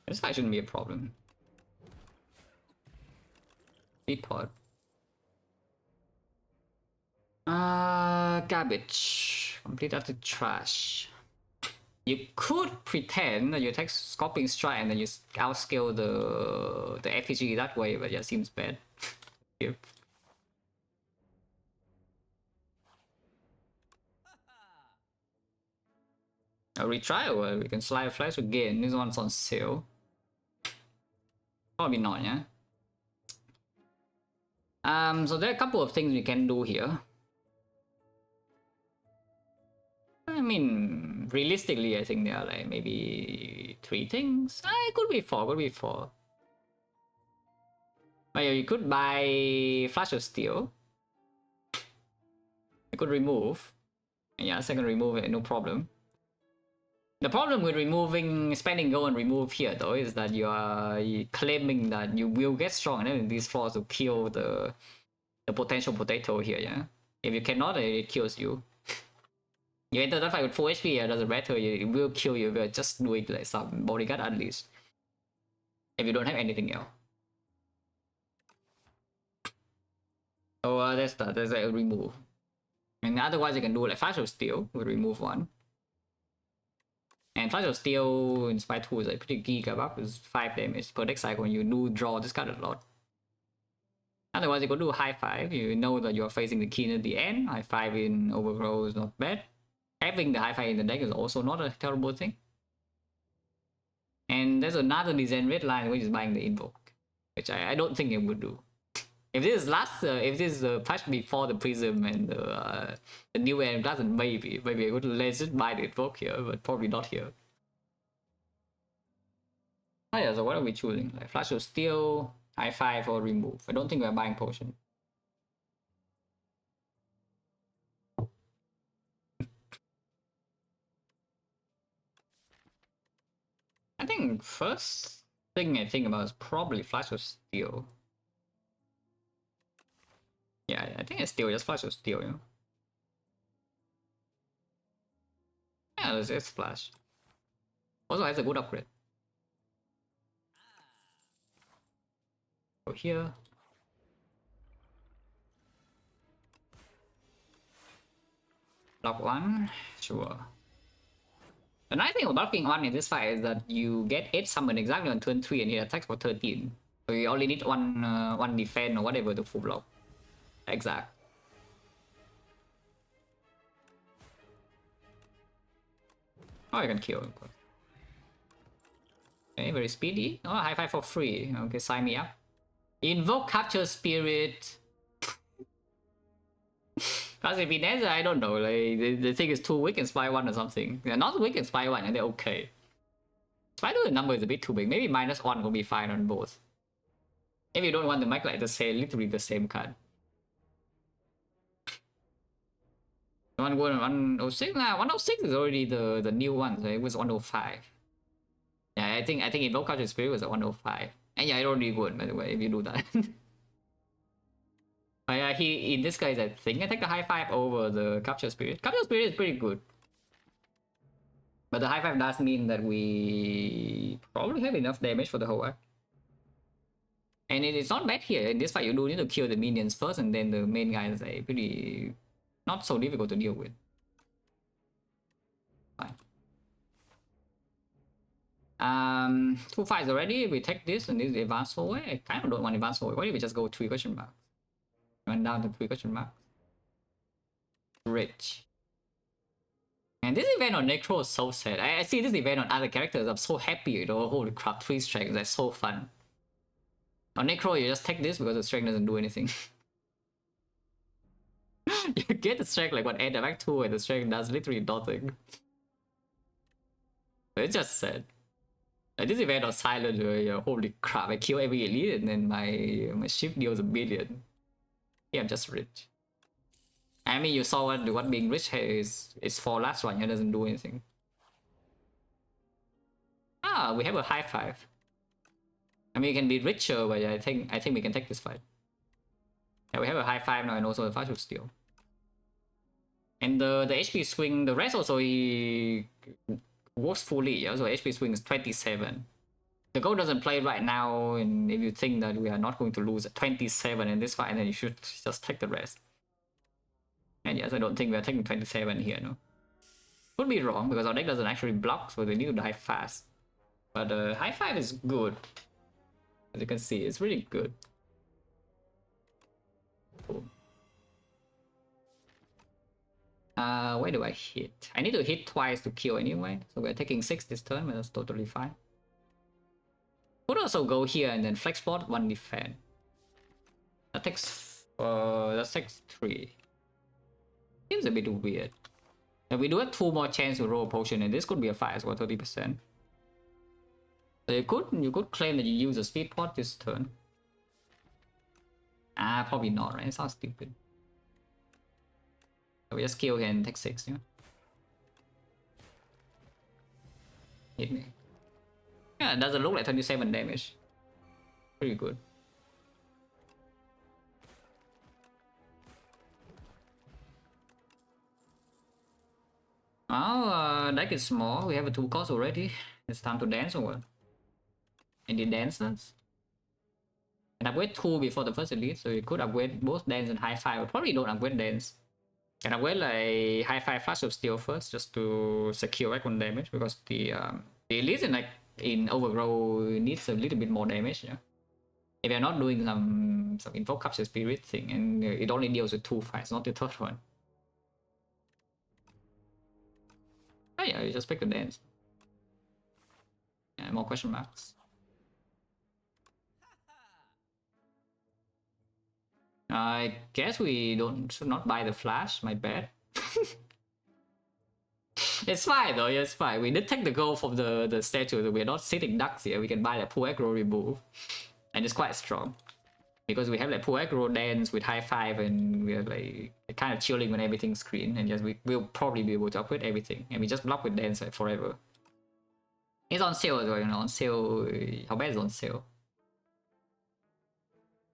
This fight shouldn't be a problem. Feed pod. Garbage. Complete utter trash. You could pretend that you take Scorpion Strike and then you outscale the FPG that way, but yeah, seems bad. Here. I'll retry or we can slide flash again. This one's on sale. Probably not, yeah. So there are a couple of things we can do here. I mean, realistically, I think there are like maybe 3 things. It could be 4, could be 4. But yeah, you could buy Flash of Steel. You could remove. Yeah, second remove it, no problem. The problem with spending gold and remove here though is that you are claiming that you will get strong and then these floors to kill the potential potato here, yeah? If you cannot, it kills you. You enter that fight with full HP, it doesn't matter, it will kill you, but just do it like some bodyguard at least. If you don't have anything else. So that's that, there's a remove. And otherwise you can do like Flash of Steel, we'll remove 1. And Flash of Steel in Spy 2 is like pretty giga buff, it's 5 damage per deck cycle when you do draw this card a lot. Otherwise you could do high 5, you know that you're facing the king at the end. High 5 in overgrowth is not bad. Having the high 5 in the deck is also not a terrible thing. And there's another design red line which is buying the invoke, which I don't think it would do. If this is if this is the patch before the Prism and the new end doesn't, maybe I would legit buy the invoke here, but probably not here. Oh yeah, so what are we choosing? Like Flash of Steel, High Five, or Remove? I don't think we're buying Potion. I think first thing I think about is probably Flash of Steel. Yeah, I think it's still just Flash of Steel, you know? Yeah, it's Flash. Also has a good upgrade. Go here. Block 1, sure. The nice thing about blocking 1 in this fight is that you get 8 summon exactly on turn 3 and it attacks for 13. So you only need one defense or whatever to full block. Exact. Oh, you can kill, of course. Okay, very speedy. Oh, high five for free. Okay, sign me up. Invoke Capture Spirit. Because if it ends, I don't know. Like the thing is too weak in Spy 1 or something. They're not weak in Spy 1 and they're okay. Spy 2 the number is a bit too big. Maybe -1 will be fine on both. If you don't want to make like the same, literally the same card. 106? Nah, 106 is already the new one, so it was 105. Yeah, I think Invoke Capture Spirit was at 105. And yeah, it already good, by the way, if you do that. But yeah, in this case, I think I take the high five over the Capture Spirit. Capture Spirit is pretty good. But the high five does mean that we probably have enough damage for the whole arc. And it is not bad here. In this fight, you do need to kill the minions first, and then the main guys are pretty not so difficult to deal with. Fine. 2 fights already. We take this and this advance away. I kind of don't want advance away. Why don't we just go 3 question marks? Run down to 3 question marks. Rich. And this event on Necro is so sad. I see this event on other characters. I'm so happy, you know. Holy crap, 3 strength. That's so fun. On Necro, you just take this because the strength doesn't do anything. You get the strength like what end of Act 2 and the strength does literally nothing. It's just sad. Like this event on Silent, holy crap, I kill every elite and then my ship deals a billion. Yeah, I'm just rich. I mean, you saw what being rich is for last one, it doesn't do anything. Ah, we have a high five. I mean, you can be richer, but I think we can take this fight. Yeah, we have a high five now and also a flash of steel. And the HP swing, the rest also he works fully. Also, HP swing is 27. The goal doesn't play right now, and if you think that we are not going to lose at 27 in this fight, then you should just take the rest. And yes, I don't think we are taking 27 here, no. Could be wrong, because our deck doesn't actually block, so they need to die fast. But high five is good. As you can see, it's really good. Cool. Where do I hit? I need to hit twice to kill anyway, so we're taking 6 this turn, but that's totally fine. Could also go here and then flex bot 1 defense. That takes 3. Seems a bit weird. And we do have 2 more chance to roll a potion, and this could be a fight as well, 30%. So you could claim that you use a speed pot this turn. Ah, probably not, right? It sounds stupid. So we just kill here and take 6, yeah. Hit me. Yeah, it doesn't look like 27 damage. Pretty good. Oh, deck is small. We have a 2 cost already. It's time to dance or what? Any dancers? And upgrade 2 before the first elite, so you could upgrade both dance and high five. Probably don't upgrade dance. And upgrade like high five flash of steel first, just to secure like 1 damage, because the elite in overgrow needs a little bit more damage. Yeah. If you're not doing some invoke capture spirit thing, and it only deals with 2 fights, not the 3rd one. Oh yeah, you just pick the dance. Yeah, more question marks. I guess we should not buy the flash, my bad. It's fine though, yeah, it's fine. We did take the gold from the statue. We're not sitting ducks here. We can buy the pool aggro remove. And it's quite strong. Because we have like pool aggro dance with high five and we're like kind of chilling when everything's green and just we'll probably be able to upgrade everything. And we just block with dance like forever. It's on sale as well, you know, on sale. How bad is on sale?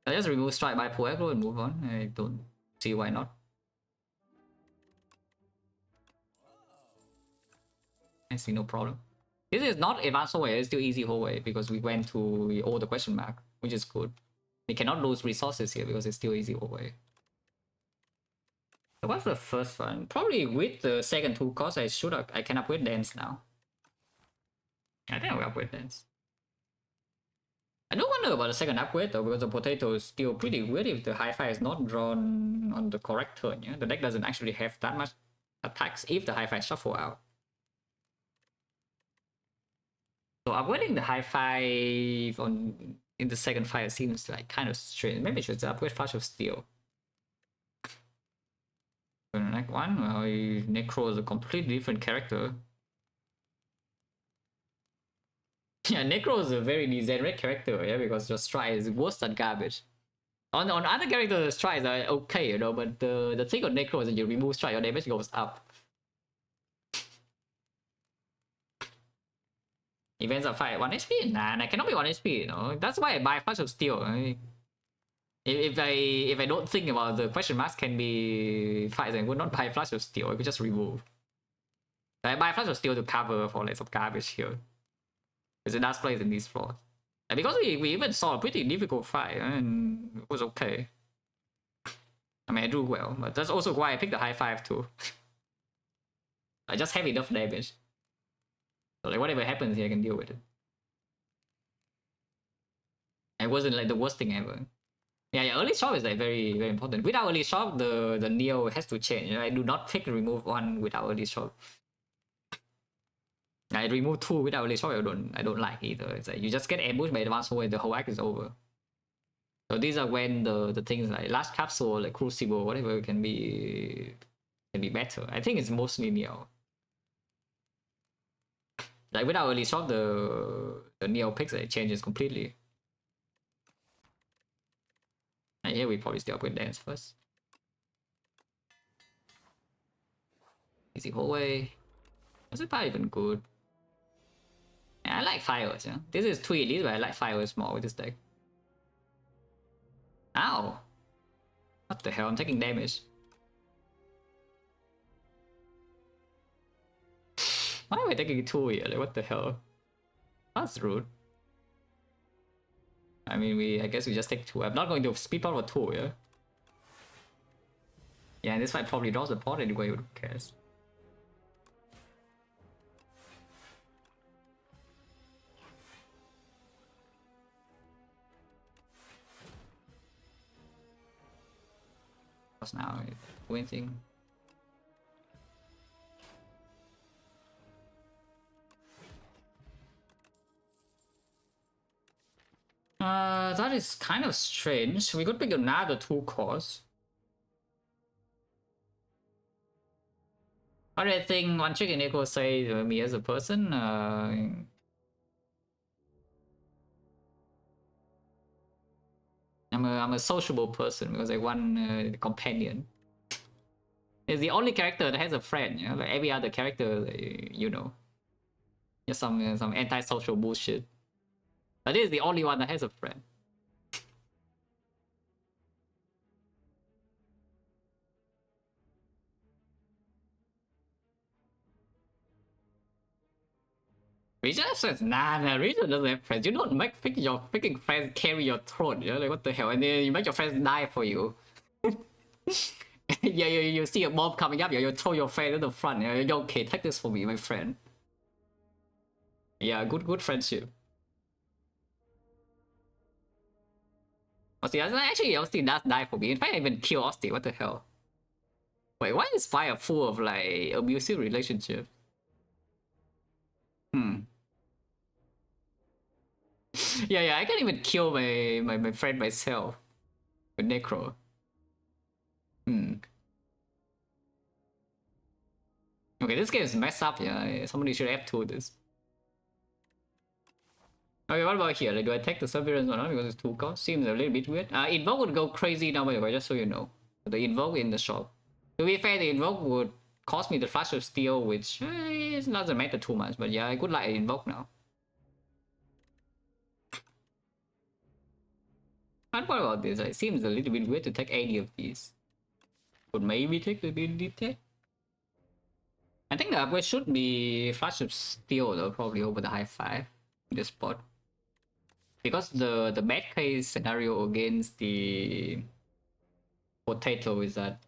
I just remove strike by pool aggro and move on. I don't see why not. I see no problem. This is not advanced hallway, it's still easy hallway because we went to all the question mark, which is good. We cannot lose resources here because it's still easy hallway. So what's the first one? Probably with the second two costs, I can upgrade dance now. I think I will upgrade dance. I do wonder about the second upgrade though, because the potato is still pretty weird if the high five is not drawn on the correct turn. Yeah? The deck doesn't actually have that much attacks if the high five shuffle out. So upgrading the high five in the second fight seems like kind of strange. Maybe I should upgrade Flash of Steel. For the next one, well, Necro is a completely different character. Yeah, Necro is a very degenerate character, yeah, because your strike is worse than garbage. On other characters, the strikes are okay, you know, but the thing on Necro is that you remove strike, your damage goes up. Events of fight 1 HP? Nah, I cannot be 1 HP, you know. That's why I buy Flash of Steel. If I don't think about the question marks can be fights, I would not buy Flash of Steel. I could just remove. I buy Flash of Steel to cover for like some garbage here. Because it does plays in these floors. And because we even saw a pretty difficult fight and it was okay. I mean I drew well, but that's also why I picked the high five too. I just have enough damage. So like whatever happens here I can deal with it. It wasn't like the worst thing ever. Yeah, early shop is like very, very important. Without early shop, the Neo has to change. I do not pick remove 1 without early shop. I remove 2 without early shop. I don't like either. It's like you just get ambushed by advanced hallway, the whole act is over. So these are when the things like last capsule, like crucible, whatever can be better. I think it's mostly Neo. Like without early shop, the Neo picks it changes completely. And here we probably still upgrade dance first. Easy hallway. Is it not even good? Yeah, I like fireworks, yeah. This is 2 elite, but I like fireworks more with this deck. Ow! What the hell? I'm taking damage. Why am I taking 2 here? Like, what the hell? That's rude. I mean, I guess we just take 2. I'm not going to speed power 2, yeah? Yeah, and this fight probably draws the pot anyway, who cares? What's now? Winting. That is kind of strange. We could pick another 2 cores. What do I think one chicken echo say to me as a person? I'm a sociable person because I want companion. It's the only character that has a friend, you know, like every other character, you know. Just some antisocial bullshit. But this is the only one that has a friend. Richard has friends? Nah, Richard doesn't have friends. You don't make your freaking friends carry your throne, you know, like what the hell? And then you make your friends die for you. Yeah, you see a mob coming up, you throw your friend in the front. You're okay, take this for me, my friend. Yeah, good friendship. Austin, actually, Austin does die for me. In fact, I even kill Austin. What the hell? Wait, why is fire full of like abusive relationships? Yeah, I can't even kill my friend myself. With Necro. Okay, this game is messed up, yeah. Somebody should F2 this. Okay, what about here? Like, do I take the Surveillance or not? Because it's 2 cost. Seems a little bit weird. Invoke would go crazy now, by the way, just so you know. The Invoke in the shop. To be fair, the Invoke would cost me the Flash of Steel, which doesn't matter too much. But yeah, I could like Invoke now. And what about this? It seems a little bit weird to take any of these. Could maybe take the Detect. I think the upgrade should be Flash of Steel though, probably over the high 5 in this spot. Because the bad case scenario against the potato is that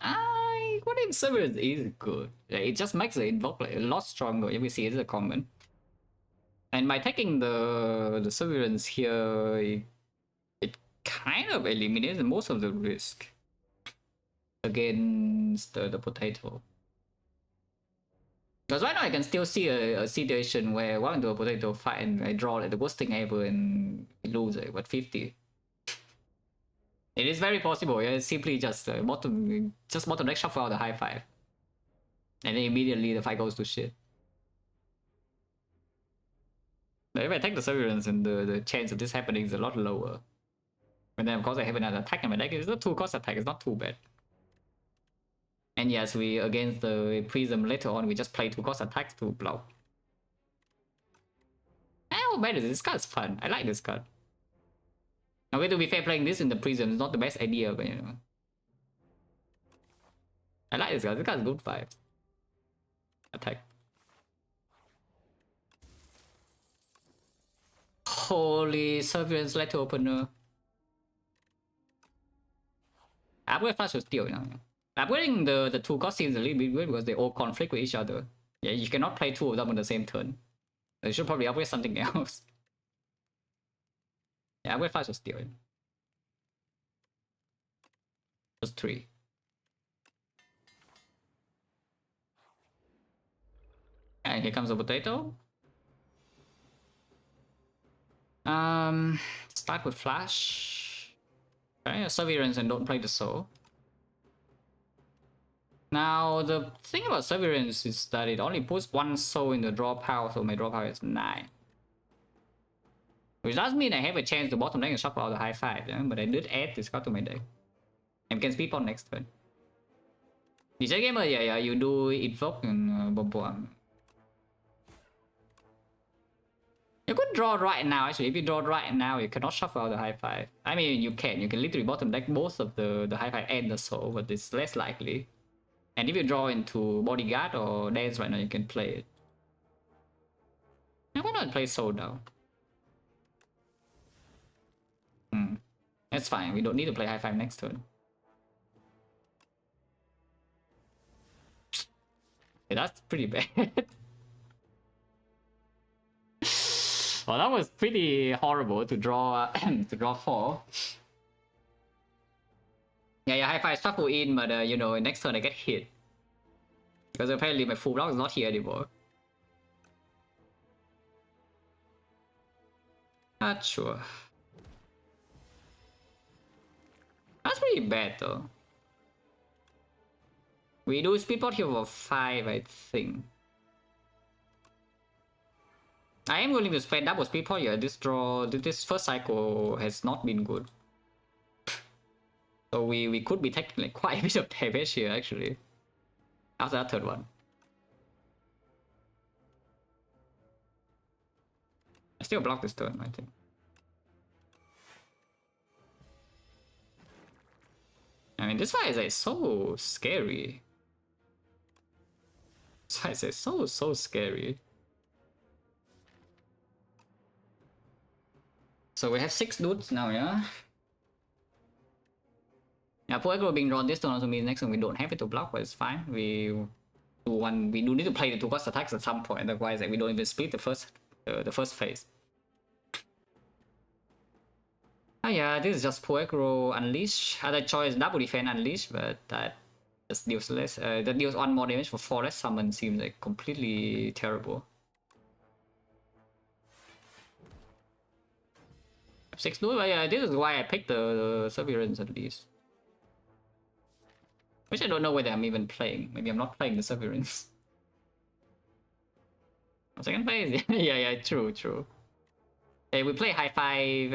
what if Surveillance is good? Like, it just makes the Invoke like a lot stronger if we see it as a common. And by taking the Surveillance here, it kind of eliminates most of the risk against the potato. Because right now I can still see a situation where I walk into a potato fight and I draw like the worst thing ever and lose like what 50. It is very possible, yeah. It's simply just bottom deck shuffle out the high 5. And then immediately the fight goes to shit. But if I take the Surveillance and the chance of this happening is a lot lower. And then of course I have another attack in my deck. It's not 2 cost attack, it's not too bad. And yes, we against the Prism later on, we just play 2 cost attacks to block. How bad is this? This card's fun. I like this card. Okay, to be fair, playing this in the Prism is not the best idea, but you know. I like this card. This card's good vibes. Attack. Holy Surveillance letter opener. Upgrade Flash of Steel now. Upgrading the 2 cost seems a little bit weird because they all conflict with each other. Yeah, you cannot play 2 of them on the same turn. They should probably upgrade something else. Yeah, upgrade Flash of Steel. Just 3. And here comes the potato. Start with Flash. Okay, Surveillance and don't play the soul. Now, the thing about Surveillance is that it only puts 1 soul in the draw pile, so my draw pile is 9. Which does mean I have a chance to bottom deck and shuffle out the high 5, yeah? But I did add this card to my deck. And can speed on next turn. DJ Gamer, yeah, you do Invoke and bomb. You could draw right now, actually. If you draw right now, you cannot shuffle out the high 5. I mean, you can literally bottom deck both of the high 5 and the soul, but it's less likely. And if you draw into Bodyguard or Dance right now, you can play it. Now, why not play Soul now? That's fine, we don't need to play high 5 next turn. Yeah, that's pretty bad. Well, that was pretty horrible to draw to draw 4. Yeah, high 5 shuffle in, but you know, next turn I get hit. Because apparently my full block is not here anymore. Not sure. That's pretty bad though. We do speedbot here for 5, I think. I am willing to spend double speedbot here. This first cycle has not been good. So we could be taking like quite a bit of damage here actually. After that third one. I still block this turn, I think. I mean, this fight is like so scary. This fight is so scary. So we have 6 dudes now, yeah? Yeah, Poegro being drawn this turn also means next turn we don't have it to block, but it's fine. We do need to play the 2 cost attacks at some point, otherwise like, we don't even split the first phase. Yeah, this is just Poegro Unleash. Other choice double defense Unleash, but that just deals less. That deals 1 more damage for 4 less summon seems like completely terrible. 6 dudes, but yeah, this is why I picked the Surveillance at least. Which I don't know whether I'm even playing. Maybe I'm not playing the Surveillance. Second phase? Yeah, true. Hey, we play high five,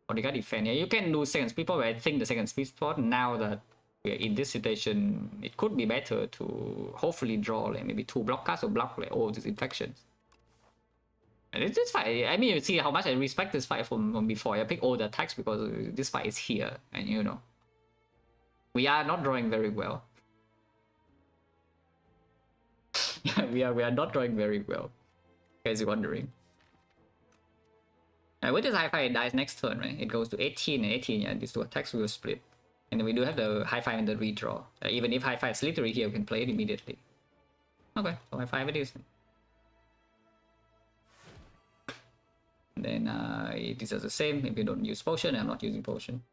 Bodyguard defense. Yeah, you can do second speed spot, but I think the second speed spot, now that we're in this situation, it could be better to hopefully draw like maybe 2 block cards or block like all these infections. And it's this fight. I mean, you see how much I respect this fight from before. I pick all the attacks because this fight is here, and you know, we are not drawing very well. Yeah, we are not drawing very well. In case you're wondering. With this high five, it dies next turn, right? It goes to 18 and 18. Yeah, these two attacks will split, and then we do have the high five and the redraw. Even if high five is literally here, we can play it immediately. Okay, so high five it is. And then it is the same. If you don't use potion, I'm not using potion.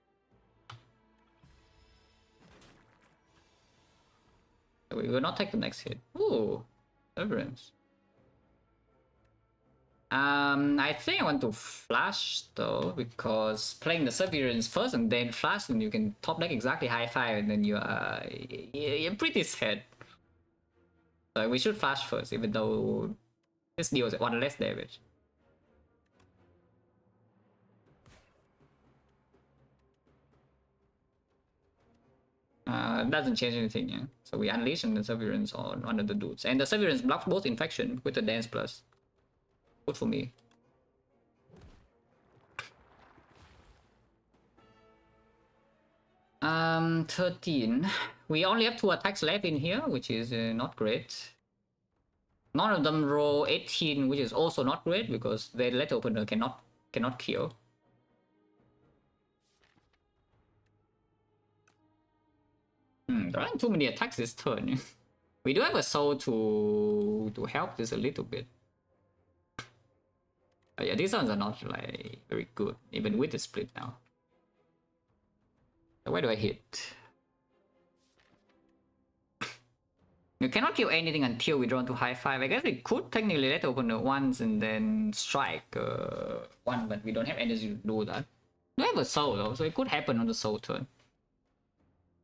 So we will not take the next hit. Ooh, Severance. I think I want to flash though, because playing the Severance first and then flash, and you can top deck exactly high five, and then you're pretty sad. So we should flash first, even though this deals 1 less damage. Doesn't change anything, yeah. So we unleash the Severance on one of the dudes, and the Severance blocks both infection with the dance plus. Good for me. Um, 13. We only have 2 attacks left in here, which is not great. None of them roll 18, which is also not great because the letter opener cannot kill. There aren't too many attacks this turn. We do have a soul to help this a little bit. But yeah, these ones are not like very good, even with the split now. So where do I hit? You cannot kill anything until we draw to high five. I guess we could technically let open once and then strike one, but we don't have energy to do that. We have a soul though, so it could happen on the soul turn.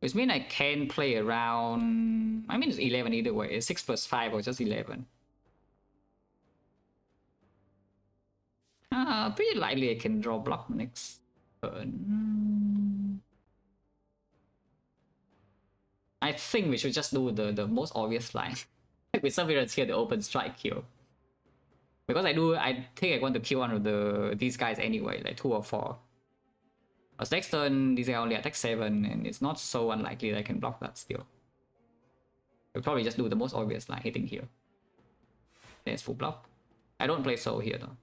Which means I can play around. I mean, it's 11 either way. It's 6 plus 5 or just 11. Pretty likely I can draw block next turn. I think we should just do the most obvious line. With Severance here, the open strike kill. Because I think I want to kill one of these guys anyway, like 2 or 4. Because next turn, these guys only attack 7, and it's not so unlikely that I can block that still. We'll probably just do the most obvious line, hitting here. There's full block. I don't play soul here though.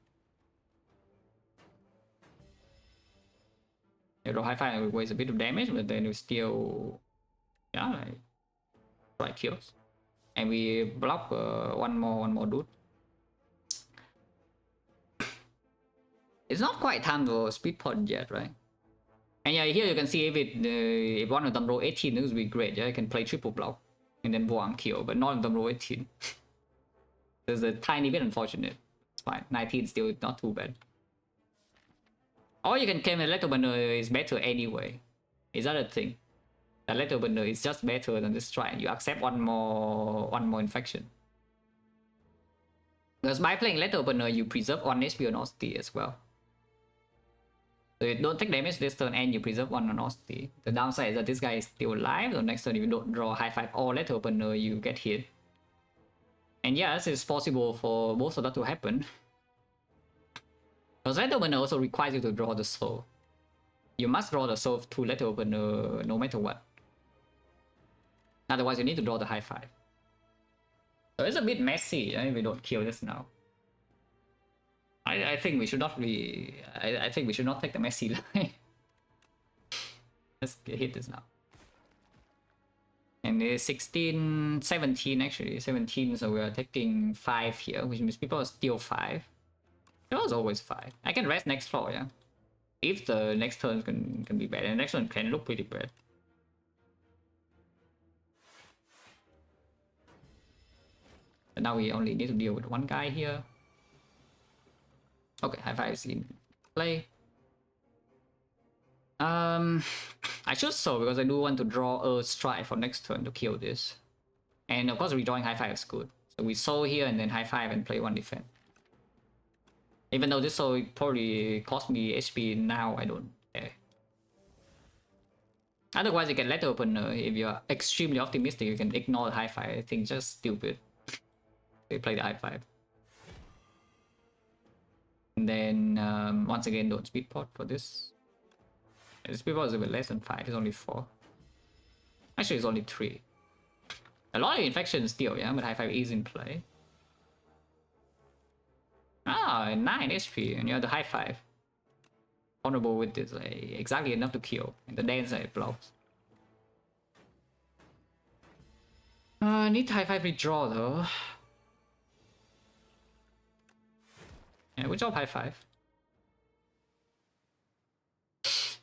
You draw high five, it wastes a bit of damage, but then we still, yeah, like strike kills, and we block one more dude. It's not quite time to speed pod yet, right? And yeah, here you can see if one of them roll 18, this would be great. Yeah, I can play triple block and then one kill, but none of them roll 18. There's a tiny bit unfortunate. It's fine. 19 still not too bad. Or you can claim the letter opener is better anyway. Is that a thing? The letter opener is just better than the strike. You accept one more infection. Because by playing letter opener, you preserve 1 HP on Osty as well. So you don't take damage this turn and you preserve 1 on Osty. The downside is that this guy is still alive. So next turn if you don't draw high five or letter opener, you get hit. And yes, it's possible for both of that to happen. Because letter opener also requires you to draw the soul. You must draw the soul to letter opener no matter what. Otherwise you need to draw the high five. So it's a bit messy if we don't kill this now. I think we should not be. I think we should not take the messy line. Let's hit this now. And it's 16, 17 actually. 17, so we are taking 5 here, which means people are still 5. It was always 5. I can rest next floor, yeah. If the next turn can be bad, and the next one can look pretty bad. And now we only need to deal with one guy here. Okay, high five is in play. I choose so because I do want to draw a strike for next turn to kill this. And of course redrawing high five is good. So we soul here and then high five and play one defense. Even though this soul probably cost me HP now, I don't care. Otherwise, you can let open. If you're extremely optimistic, you can ignore the high five. I think just stupid. They play the high five. And then once again, don't speed pot for this. The speed pot is a bit less than 5. It's only 4. Actually, it's only 3. A lot of infection still, yeah, but high five is in play. Ah, 9 HP, and you have the high five. Vulnerable with this, exactly enough to kill. And the dance it blocks. Need high five redraw though. Yeah, good job, high five.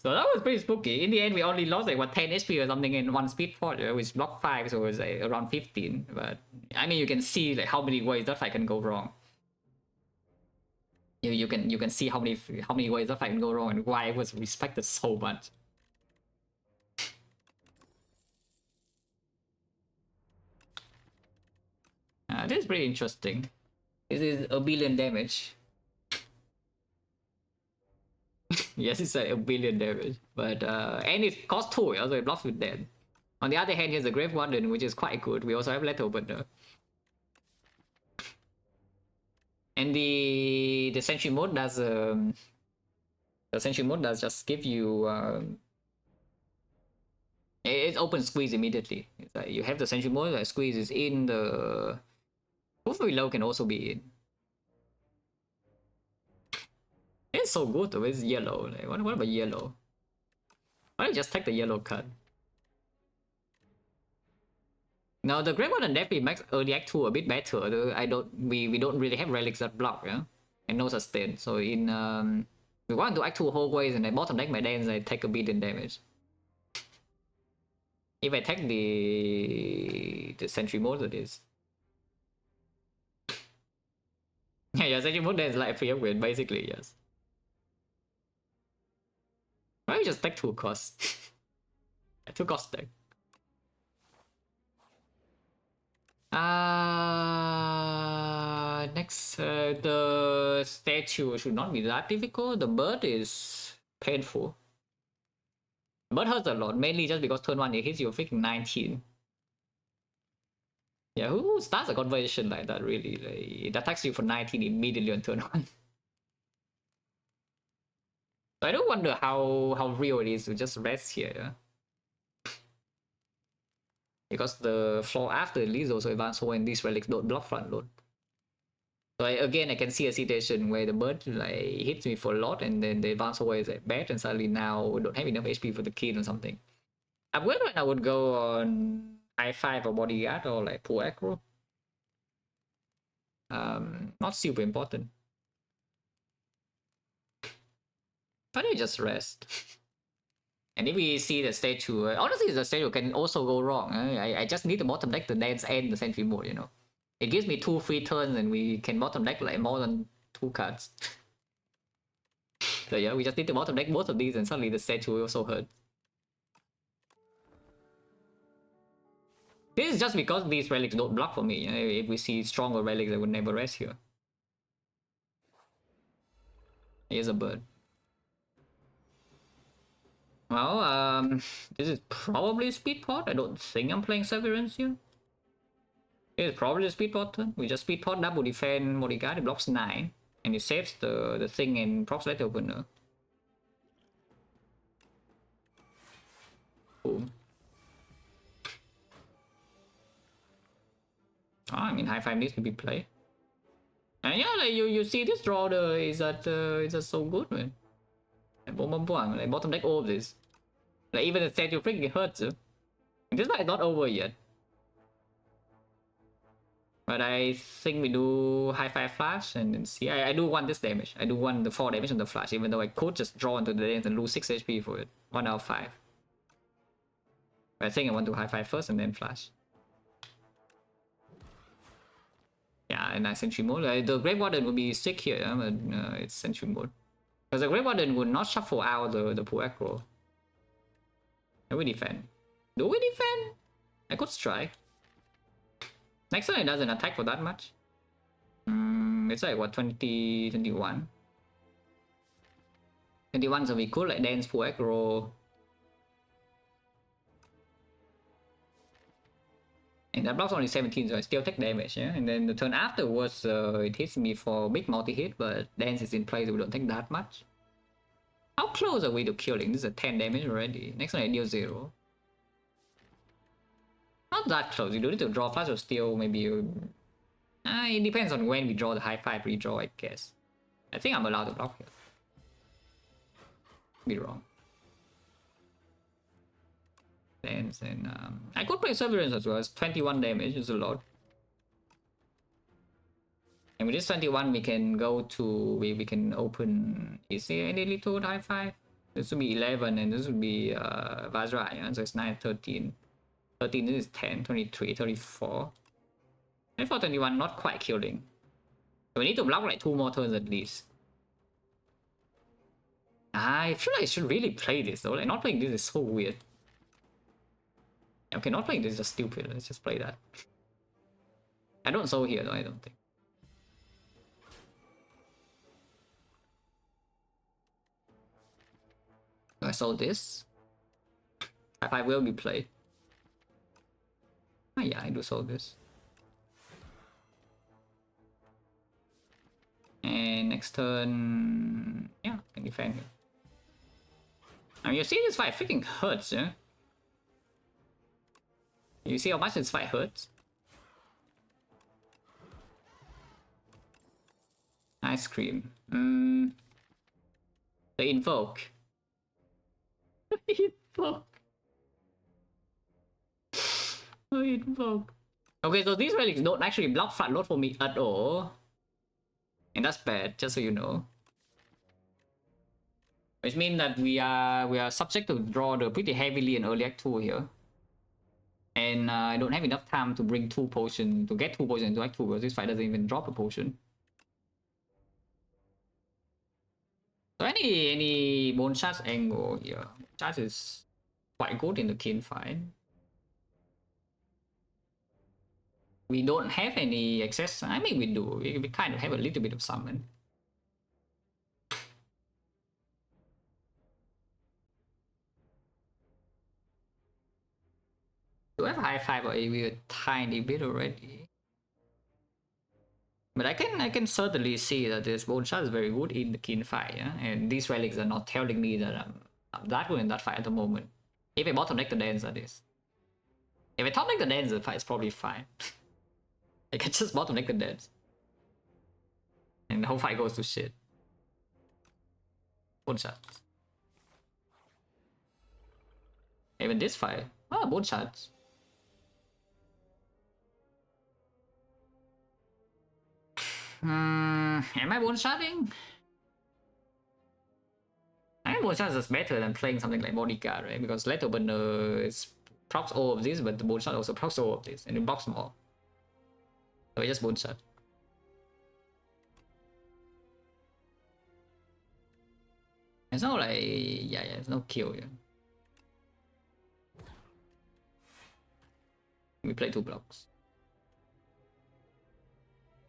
So that was pretty spooky. In the end, we only lost like what 10 HP or something in one speed pot, which block 5, so it was like, around 15. But I mean, you can see like how many ways that fight can go wrong. You can see how many ways that fight can go wrong and why it was respected so much. This is pretty interesting. This is a billion damage. Yes, it's a billion damage, but and it costs 2, so it blocks with dead. On the other hand, here's a Grave Warden, which is quite good. We also have Lethal Opener. And the Sentry mode does just give you it opens squeeze immediately. It's like you have the Sentry mode, like squeeze is in the hopefully low can also be in. It's so good though, it's yellow. Like, what about yellow? Why don't you just take the yellow card? Now the Great Warden definitely makes early act 2 a bit better. We don't really have relics that block, yeah? And no sustain. So in we want to act 2 whole ways and I bottom deck my dance, I take a bit in damage. If I take the Sentry mode it is. Yeah, Sentry mode is like free upgrade, basically, yes. Why don't you just take 2 costs? 2 cost deck. Next, the statue should not be that difficult. The bird is painful. Bird hurts a lot, mainly just because turn 1 it hits you freaking 19. Yeah, who starts a conversation like that, really? Like, it attacks you for 19 immediately on turn 1. So I do wonder how real it is to just rest here, yeah? Because the floor after it leaves also advanced when these relics don't block front load. So again, I can see a situation where the bird like hits me for a lot and then the advance away is like bad and suddenly now we don't have enough HP for the kill or something. Upgrade I would go on I5 or bodyguard or like pull aggro. Not super important. Why don't you just rest? And if we see the statue, honestly the statue can also go wrong. I just need to bottom deck the dance and the sentry mode, you know. It gives me 2 free turns and we can bottom deck like more than 2 cards. So yeah, we just need to bottom deck both of these and suddenly the statue will also hurt. This is just because these relics don't block for me. You know, if we see stronger relics, I would never rest here. Here's a bird. Well, this is probably speed pot. I don't think I'm playing Severance here. It's probably a speed pot turn. We just speed pot, double defend bodyguard, it blocks 9. And it saves the thing and procs Lethal Opener. Boom. Oh, I mean high five needs to be played. And yeah, like you see this draw is that so good, man. Like like bottom deck all of this. Like even the statue freaking hurts. This fight is not over yet. But I think we do high five flash and then see. I do want this damage. I do want the 4 damage on the flash, even though I could just draw into the dance and lose 6 HP for it. 1 out of 5. But I think I want to high five first and then flash. Yeah, and nice sentry mode. The Grave Warden would be sick here, but it's sentry mode. Because the Grave Warden would not shuffle out the pull aggro. Do we defend? Do we defend? I could strike. Next turn it doesn't attack for that much. It's like what, 20, 21. 21, so we could like dance for aggro. And that block's only 17, so I still take damage, yeah? And then the turn afterwards, it hits me for big multi-hit, but dance is in place, so we don't take that much. How close are we to killing? This is a 10 damage already. Next one I deal 0. Not that close, you do need to draw flash or steel, maybe. It depends on when we draw the high 5 redraw, I guess. I think I'm allowed to block here. Be wrong. Dance and I could play Severance as well. It's 21 damage, it's a lot. And with this 21 we can go to we can open, is there any little high 5? This would be 11 and this would be Vajra, yeah? So it's 9, 13. 13, this is 10, 23, 34. 24, 21, not quite killing. So we need to block like 2 more turns at least. I feel like I should really play this though. Like not playing this is so weird. Okay, not playing this is just stupid. Let's just play that. I don't soul here though, I don't think. I sold this. High 5 will be played. Oh yeah, I do sold this. And next turn, yeah, I can defend here. I mean, you see this fight freaking hurts, yeah? You see how much this fight hurts? Ice cream. The invoke. Invoke. Oh, invoke. Okay, so these relics don't actually block front load for me at all. And that's bad, just so you know. Which means that we are subject to draw the pretty heavily in early act 2 here. And I don't have enough time to bring 2 potions, to get 2 potions into act 2 because this fight doesn't even drop a potion. So any bone charge angle here. Charge is quite good in the kin fight. We don't have any excess. I mean, we do. We kind of have a little bit of summon. Do I have high 5 or AV a tiny bit already? But I can certainly see that this bone shot is very good in the kin fight, yeah? And these relics are not telling me that I'm that good in that fight at the moment. If I bottom deck the dance, that is. If I top deck the dance, the fight is probably fine. I can just bottom deck the dance. And the whole fight goes to shit. Bone shots. Even this fight. Ah, bone shots. Am I one-shotting? I think one-shot is better than playing something like Bodyguard, right? Because Letter Burner is procs all of this, but the one-shot also procs all of this, and it blocks more. So I just one-shot. There's no like, yeah, there's no kill here. We play 2 blocks.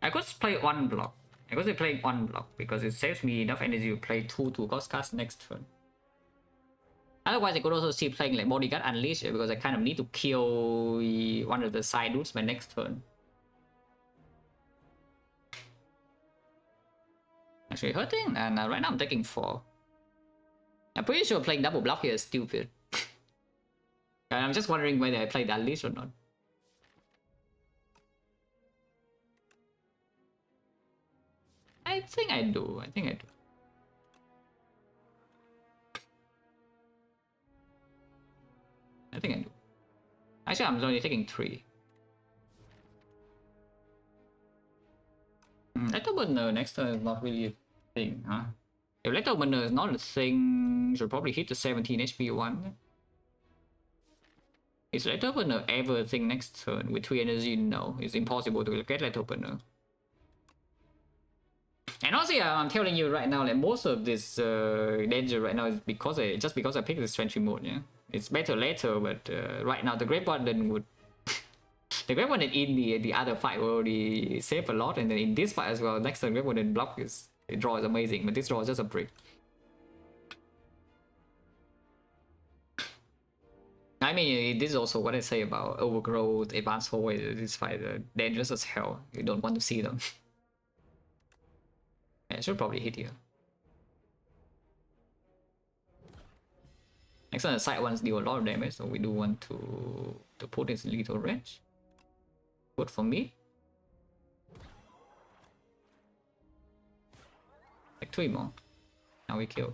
I could play 1 block. I could play 1 block because it saves me enough energy to play 2 Ghost Cast next turn. Otherwise, I could also see playing like Bodyguard Unleash because I kind of need to kill one of the side dudes by next turn. Actually hurting, and right now I'm taking 4. I'm pretty sure playing double block here is stupid. And I'm just wondering whether I played Unleash or not. I think I do. I think I do. I think I do. Actually, I'm only taking 3. Letter Burner next turn is not really a thing, huh? If Letter Burner is not a thing, should probably hit the 17 HP one. Is Letter Burner ever a thing next turn with 3 energy? No, it's impossible to get Letter Burner. And also, yeah, I'm telling you right now, like most of this danger right now is because just because I picked the Strength mode. Yeah, it's better later, but right now the Great Warden would The Revenant in the other fight will already save a lot, and then in this fight as well, next turn Revenant block is the draw is amazing, but this draw is just a brick. I mean, this is also what I say about Overgrowth, Advanced Hallway. This fight dangerous as hell. You don't want to see them. Yeah, I should probably hit here. Next on the side ones deal a lot of damage, so we do want to put this lethal range. Good for me. Like 3 more. Now we kill.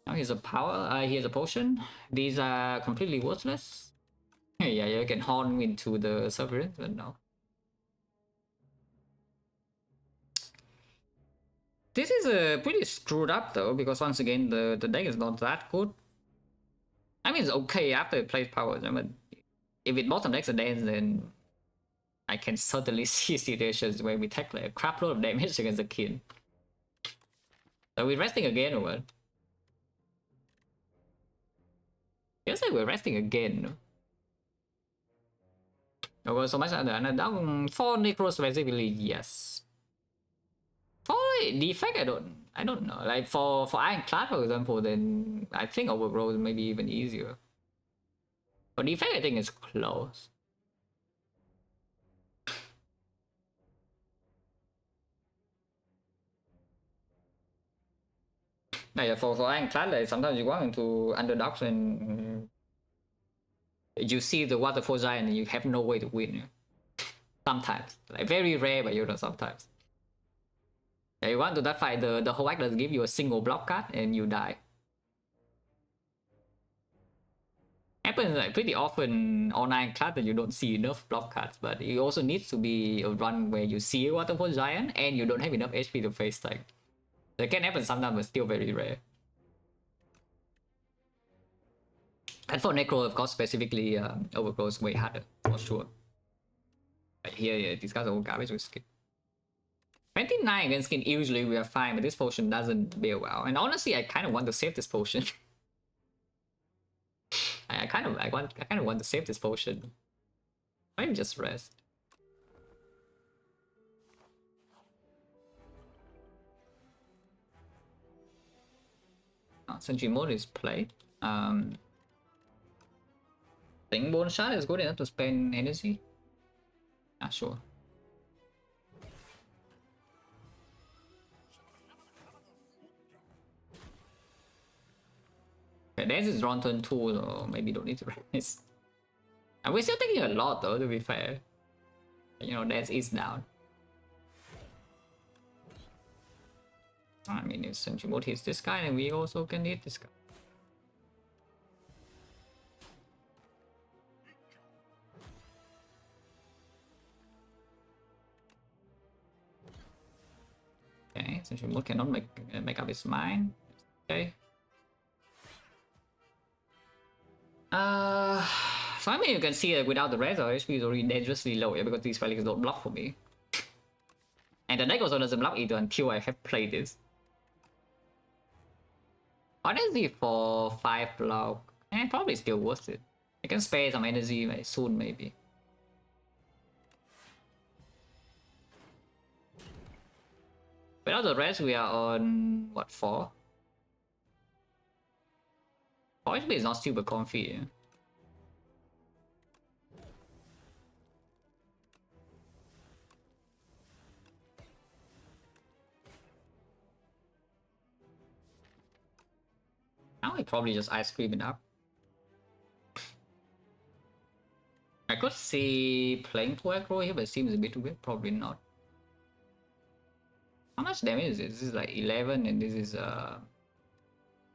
Now here's a power, here's a potion. These are completely worthless. Yeah, you can horn into the Severance, but no. This is pretty screwed up though, because once again the deck is not that good. I mean, it's okay after it plays powers, but if it bottom decks a dance, then I can certainly see situations where we take like a crap load of damage against the kid. Are we resting again or what? Feels like we're resting again. Okay, so much other down for Necro specifically, yes. For defect, I don't know. Like for Ironclad, for example, then I think Overgrowth may be even easier. For defect, I think it's close. Yeah, for Ironclad, like sometimes you want into underdogs and you see the Waterfall Giant and you have no way to win. Sometimes, like very rare, but you know sometimes. Yeah, you want to that fight, the whole act does give you a single block card and you die. Happens like pretty often on Ironclad that you don't see enough block cards, but it also needs to be a run where you see a Waterfall Giant and you don't have enough HP to face tank. That can happen sometimes, but still very rare. And for Necro, of course, specifically, Overgrowth is way harder, for sure. But here, yeah, these guys are all garbage with skin. 29 against skin, usually we are fine, but this potion doesn't bear well. And honestly, I kind of want to save this potion. I kind of want to save this potion. Maybe just rest. Sentry mode is played. Think Bone Shard is good enough to spend energy? Not sure. Okay, Dance is drawn turn 2, so maybe don't need to rest. And we're still taking a lot though, to be fair. You know, Dance is down. I mean, if Sentry mode hits this guy, then we also can hit this guy. Okay, Sentry mode cannot make up his mind. Okay. So I mean, you can see that without the res, our HP is already dangerously low, yeah, because these relics don't block for me. And the deck also doesn't block either until I have played this. Honestly, for 5 block, probably still worth it. I can spare some energy soon, maybe. Without the rest, we are on what, 4? 4 HP is not super comfy. Yeah? Now I probably just ice cream it up. I could see playing 2 aggro here, but it seems a bit weird. Probably not. How much damage is this? This is like 11, and this is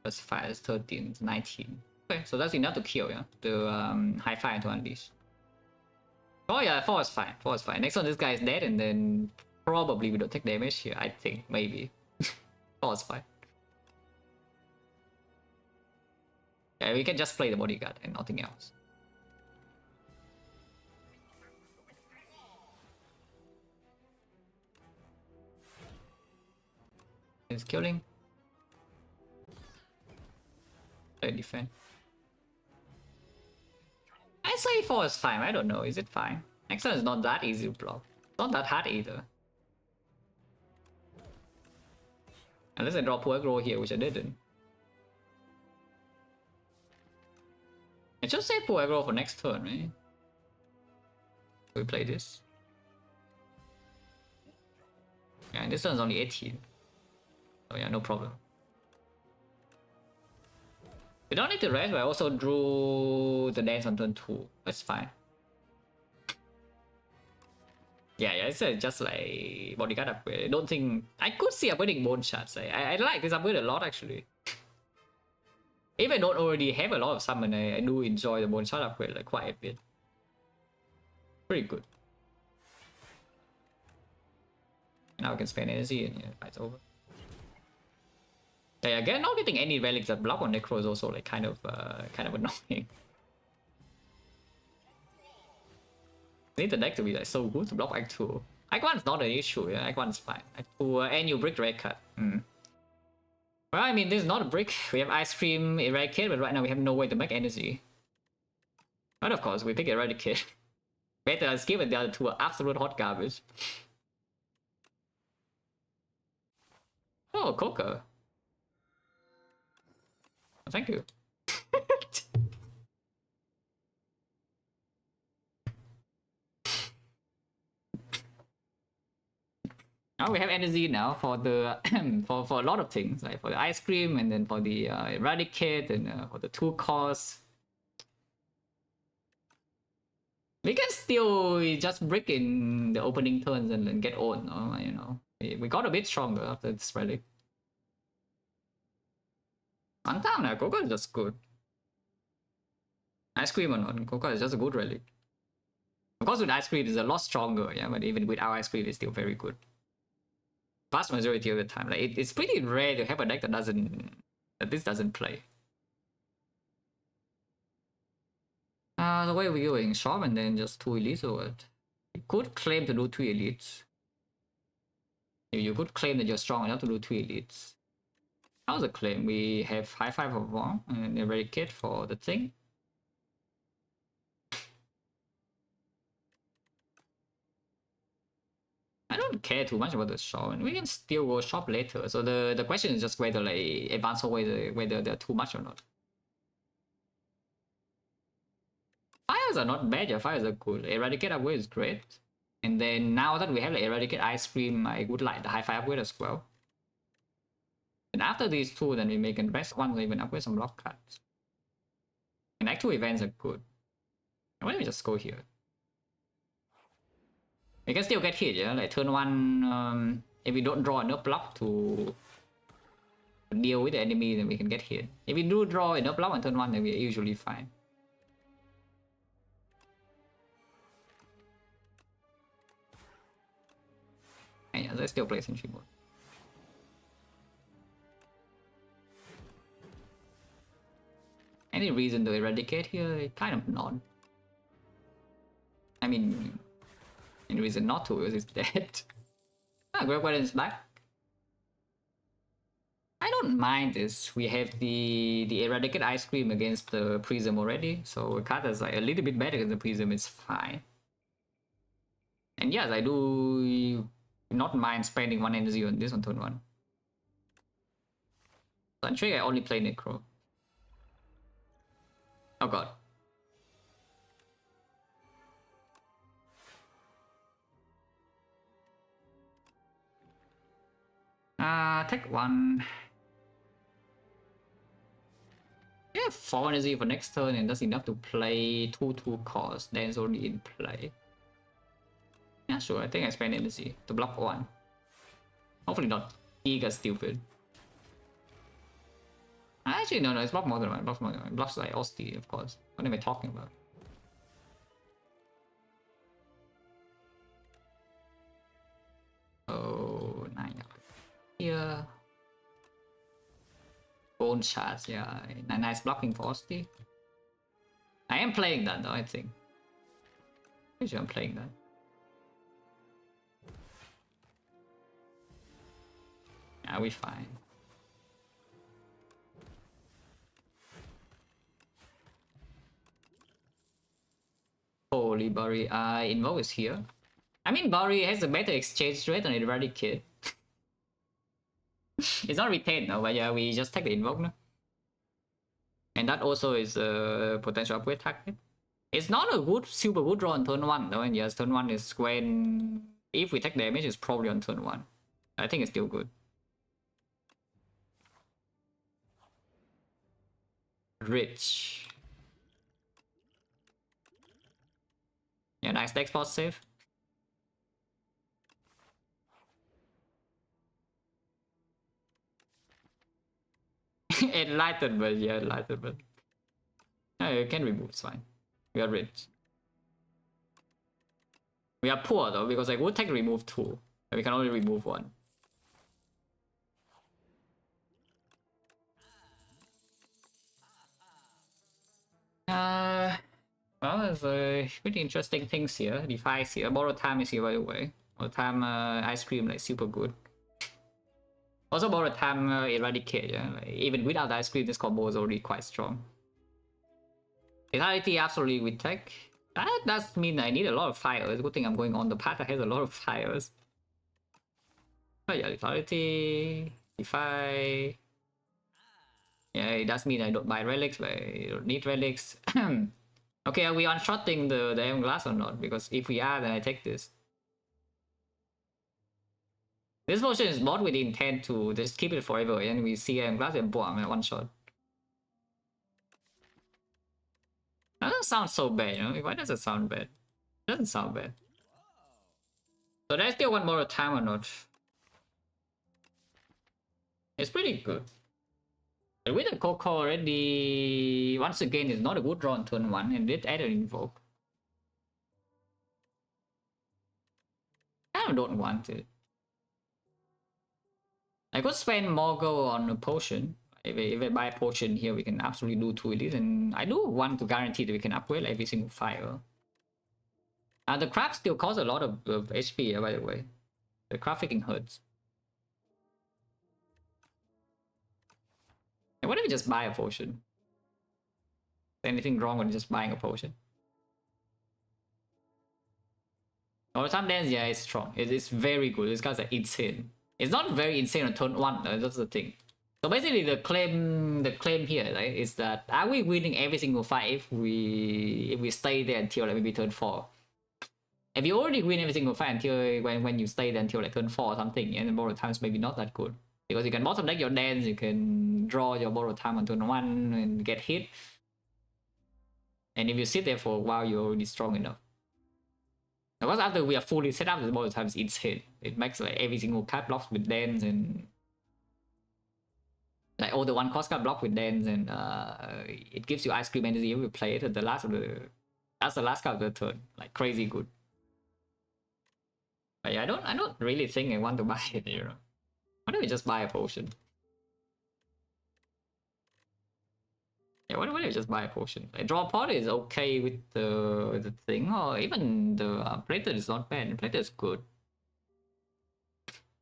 plus 5 is 13, 19. Okay, so that's enough to kill, yeah. To high fire and to unleash. Oh yeah, 4 is fine. 4 is fine. Next one, this guy is dead, and then probably we don't take damage here. I think maybe 4 is fine. Yeah, we can just play the bodyguard and nothing else. It's killing. Play defend. Let's say 4 is fine. I don't know. Is it fine? Next turn is not that easy to block. Not that hard either. Unless I draw poor aggro here, which I didn't. I just say poor aggro for next turn, right? We play this. Yeah, and this turn is only 18. Oh yeah, no problem. We don't need to rest, but I also drew the dance on turn 2. That's fine. Yeah, it's just like bodyguard upgrade. I don't think... I could see upgrading bone shards. I like this upgrade a lot, actually. If I don't already have a lot of summon, I do enjoy the bone shard upgrade like quite a bit. Pretty good. Now I can spend energy and yeah, fight's over. Yeah, again, not getting any relics that block on Necro is also like kind of annoying. Need the deck to be like so good to block Act 2. Act 1's not an issue, yeah, Act 1's fine. Act 2, and you brick red cut. Well, I mean, this is not a brick. We have Ice Cream, Eradicate, but right now we have no way to make energy. But of course, we pick Eradicate. Better skip and the other two are absolute hot garbage. Oh, Coca. Oh, thank you. Now we have energy now for the for a lot of things, like for the ice cream and then for the eradicate and for the 2 costs. We can still just break in the opening turns and then get on, you know. We got a bit stronger after this relic. On time now, Coca is just good. Ice cream or not, Coca is just a good relic. Of course, with ice cream it's a lot stronger, yeah, but even with our ice cream it's still very good. Vast majority of the time, like it's pretty rare to have a deck that this doesn't play. The way we're going shop and then just 2 elites or what? You could claim to do 3 elites. You could claim that you're strong enough to do 3 elites. How's the claim? We have high 5 of 1 and eradicate for the thing. I don't care too much about the shop, and we can still go shop later. So the question is just whether like advance or whether they're too much or not. Fires are not bad, yeah, fires are cool. Eradicate upgrade is great. And then now that we have like Eradicate Ice Cream, I would like the high 5 upgrade as well. And after these 2, then we make an rest one, even upgrade some block cards. And actual events are good. Why don't we just go here? We can still get hit, yeah? Like turn 1, if we don't draw enough block to deal with the enemy, then we can get hit. If we do draw enough block on turn 1, then we're usually fine. And yeah, let's still play Sentry Mode. Any reason to eradicate here? Kind of not. I mean, any reason not to because it's dead. Great Weapon is back. I don't mind this. We have the Eradicate Ice Cream against the Prism already, so Kata's like a little bit better than the Prism is fine. And yes, I do not mind spending 1 energy on this on turn 1. So I'm sure I only play Necro. Oh god. Take 1. Yeah, 4 energy for next turn, and that's enough to play 2/2 cost. Then it's already in play. Yeah, sure. I think I spend energy to block 1. Hopefully not giga stupid. Actually, no, it's block more than 1. Blocks more than 1. Blocks like Osti, of course. What am I talking about? Oh, 9 here. Bone shards, yeah. Nice blocking for Osti. I am playing that though, I think. Pretty sure I'm playing that. Yeah, we fine. Holy Bury. Invoke is here. I mean, Bury has a better exchange rate than Eradicate. It's not retained now, but yeah, we just take the Invoke now. And that also is a potential upgrade target. It's not a good, super good draw on turn 1 though, and yes, turn 1 is when... If we take damage, it's probably on turn 1. I think it's still good. Rich. Yeah, nice deck spot save. Enlightenment, yeah, enlightenment. No, you can remove, it's fine. We are rich. We are poor though, because I would take remove 2. But we can only remove 1. Well, there's pretty interesting things here. Defies here. Borrow time is here, by the way. Borrow time ice cream, like super good. Also, borrow time eradicate. Yeah, like, even without the ice cream, this combo is already quite strong. Lethality absolutely with tech. That does mean I need a lot of fires. Good thing I'm going on the path that has a lot of fires. But yeah, lethality, defy. Yeah, it does mean I don't buy relics, but I don't need relics. Okay, are we one-shotting the M glass or not? Because if we are, then I take this. This potion is bought with the intent to just keep it forever, and we see M glass and boom, one shot. That doesn't sound so bad, you know? Why does it sound bad? It doesn't sound bad. So there's still one more time or not? It's pretty good. But with the Coco already, once again, it's not a good draw on turn 1, and did add an invoke. I don't want it. I could spend more gold on a potion. If I buy a potion here, we can absolutely do 2 elites, and I do want to guarantee that we can upgrade every single fire. The crab still costs a lot of HP, by the way. The crab freaking hurts. And what if we just buy a potion? Is there anything wrong with just buying a potion? All the time dance, yeah, it's strong. It's very good. This guy's like insane. It's not very insane on turn 1 though, that's the thing. So basically the claim here, right, is that are we winning every single fight if we stay there until like maybe turn 4? If you already win every single fight until when you stay there until like turn 4 or something, and then borrow times maybe not that good. Because you can bottom deck your dance, you can draw your borrow time on turn 1 and get hit. And if you sit there for a while, you're already strong enough. Because after we are fully set up, the borrow time is insane. It makes like every single card blocks with dance, and like all the 1 cost card block with dance, and it gives you ice cream energy if you play it at the last of the... That's the last card of the turn. Like crazy good. But yeah, I don't really think I want to buy it, you know. Why don't we just buy a potion? Yeah, why don't we just buy a potion? Like, draw pot is okay with the thing, or even the plated is not bad. The plated is good.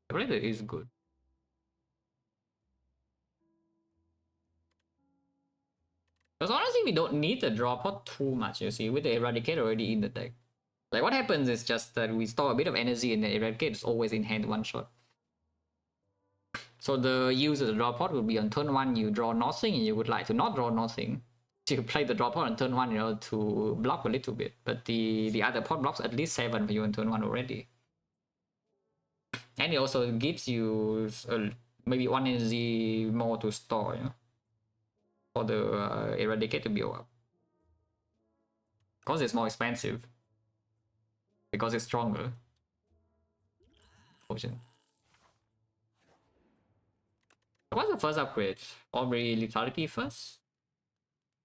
The plated is good. Because honestly, we don't need the draw pot too much, you see, with the Eradicate already in the deck. Like, what happens is just that we store a bit of energy and the Eradicate is always in hand 1 shot. So the use of the draw pot would be on turn 1, you draw nothing, and you would like to not draw nothing. So you play the draw pot on turn 1 in order to block a little bit. But the other pot blocks at least 7 for you on turn 1 already. And it also gives you maybe 1 energy more to store, you know, for the Eradicate to build up. Because it's more expensive. Because it's stronger. Potion. What's the first upgrade? Probably lethality first?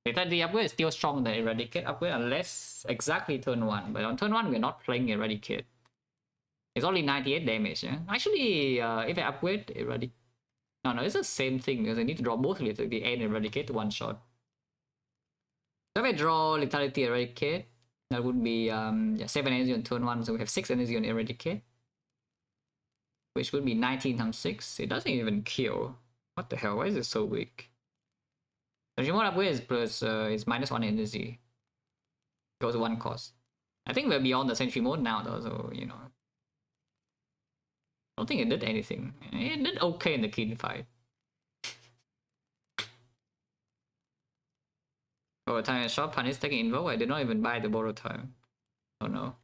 Lethality upgrade is still stronger than Eradicate upgrade unless exactly turn 1. But on turn 1 we're not playing Eradicate. It's only 98 damage, yeah? Actually, if I upgrade Eradicate... No, it's the same thing because I need to draw both Lethality and Eradicate to 1 shot. So if I draw Lethality Eradicate, that would be 7 energy on turn 1, so we have 6 energy on Eradicate. Which would be 19 times 6. It doesn't even kill. What the hell? Why is it so weak? The remote upgrade is plus is -1 energy. Goes 1 cost. I think we're beyond the sentry mode now though, so you know. I don't think it did anything. It did okay in the keen fight. Oh, time short punish taking invoke. I did not even buy the borrow time. Oh no.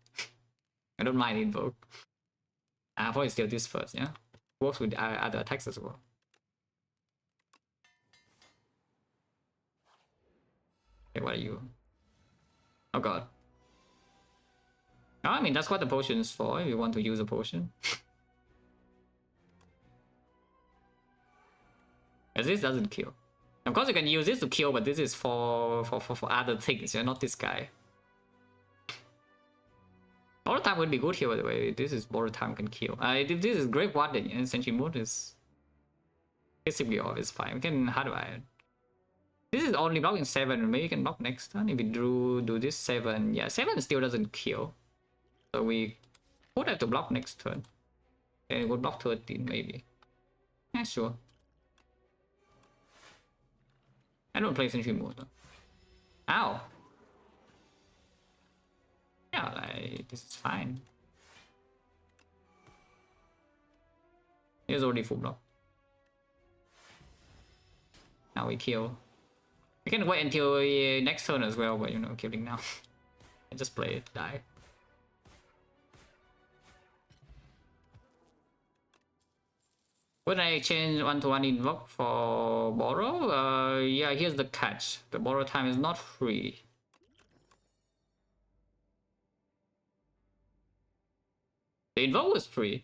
I don't mind invoke. I'll probably steal this first, yeah? Works with other attacks as well. Okay, what are you? Oh god. Oh, I mean, that's what the potion is for, if you want to use a potion. As this doesn't kill. Of course you can use this to kill, but this is for other things, yeah? Not this guy. Borrow time would be good here, by the way. This is borrow time can kill. This is Great Warden, and Sentry Mode is basically off, it's fine. We can hardwire it. This is only blocking 7, maybe you can block next turn. If we do this 7, yeah, 7 still doesn't kill. So we would have to block next turn. And it would block 13, maybe. Yeah, sure. I don't play Sentry Mode though. Ow! Yeah, like, this is fine. Here's already full block. Now we kill. We can wait until next turn as well, but you know, killing now. I just play it, die. Would I change 1-to-1 invoke for borrow? Yeah, here's the catch. The borrow time is not free. The invoke was free.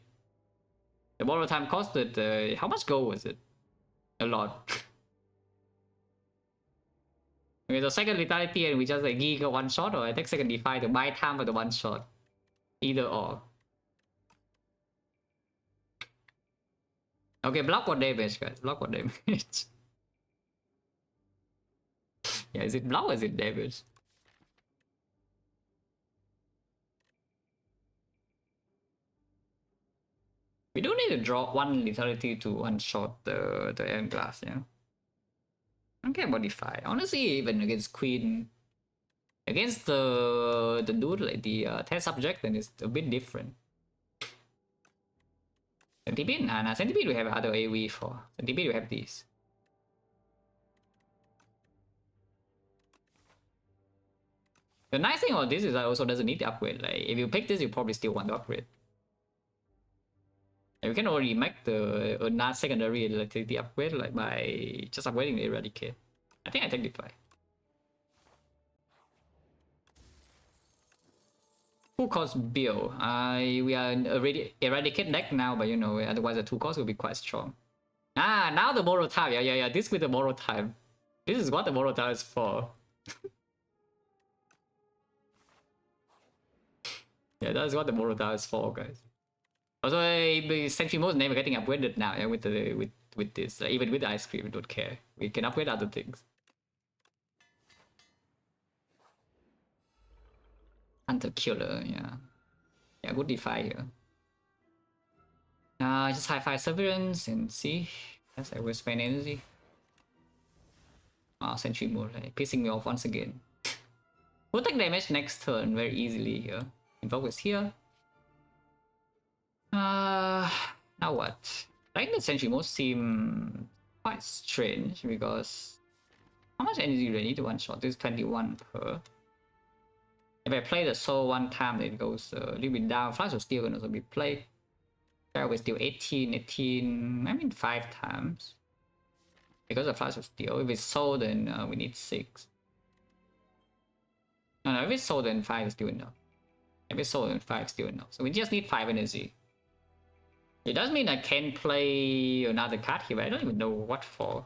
The borrow time costed, how much gold was it? A lot. Okay, so second lethality and we just like giga one shot, or I take second defy to buy time for the one shot. Either or. Okay, block what damage, guys. Block what damage. Yeah, is it block or is it damage? We do need to draw one lethality to one shot the end glass, yeah. Okay, modify. Honestly, even against Queen, against the dude like the test subject, then it's a bit different. Centipede? Nah, Centipede we have other AoE for. Centipede we have these. The nice thing about this is that also doesn't need to upgrade. Like if you pick this, you probably still want to upgrade. And you can already make the not secondary electricity upgrade like by just upgrading the Eradicate. I think I take Defy. Full cost build. We are already Eradicate deck now, but you know, otherwise the 2 cost will be quite strong. Ah, now the borrow time. Yeah. This with the borrow time. This is what the borrow time is for. Yeah, that's what the borrow time is for, guys. Also, Sentry Mode is never getting upgraded now. Yeah, with this, even with the ice cream, we don't care. We can upgrade other things. Hunter Killer, yeah, good defy here. Just high-five Severance and see. Yes, I will spend energy. Sentry Mode, like, pissing me off once again. We'll take damage next turn very easily here. Invoke is here. Now what? I think the Sentry Mode seem quite strange because how much energy do I need to one shot? This is 21 per. If I play the soul one time, it goes a little bit down. Flash of Steel can also be played. There will still 18, I mean 5 times. Because of Flash of Steel. If it's soul, then we need 6. No, if it's soul, then 5 is still enough. If it's soul, then 5 is still enough. So we just need 5 energy. It does mean I can play another card here, but I don't even know what for.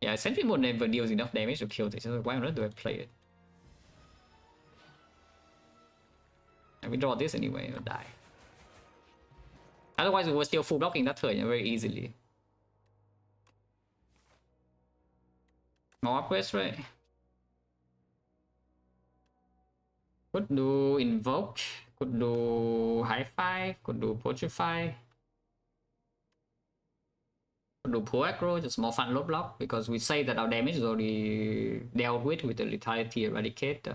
Yeah, Sentry Mode never deals enough damage to kill this, so why on earth do I play it? And we draw this anyway, or die. Otherwise, we were still full blocking that turn very easily. More upgrades, right? Could do Invoke, could do High Five, could do Putrefy. Could do Poor Aggro, just more fun low block, because we say that our damage is already dealt with the Lethality Eradicate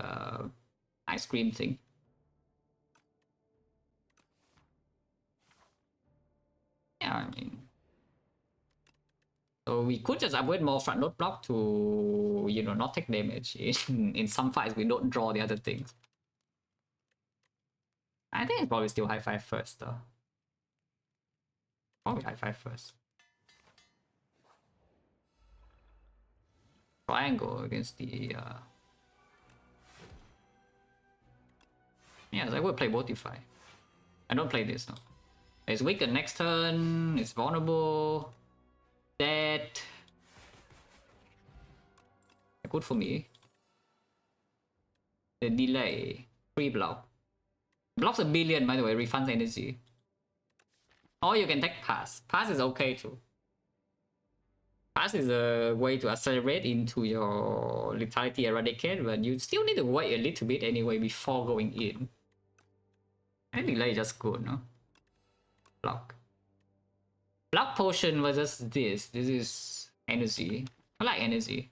ice cream thing. Yeah, I mean, so we could just upgrade more front load block to, you know, not take damage. In some fights, we don't draw the other things. I think it's probably still high five first, though. Probably high five first. Triangle against the. Yes, I would play Botify. I don't play this, though. It's weakened next turn, it's vulnerable. Dead. Good for me. The delay. Free block. Blocks a billion, by the way, refunds energy. Or you can take pass. Pass is okay too. Pass is a way to accelerate into your lethality eradicate, but you still need to wait a little bit anyway before going in. And delay is just good, no? Block. Block potion versus this. This is energy. I like energy.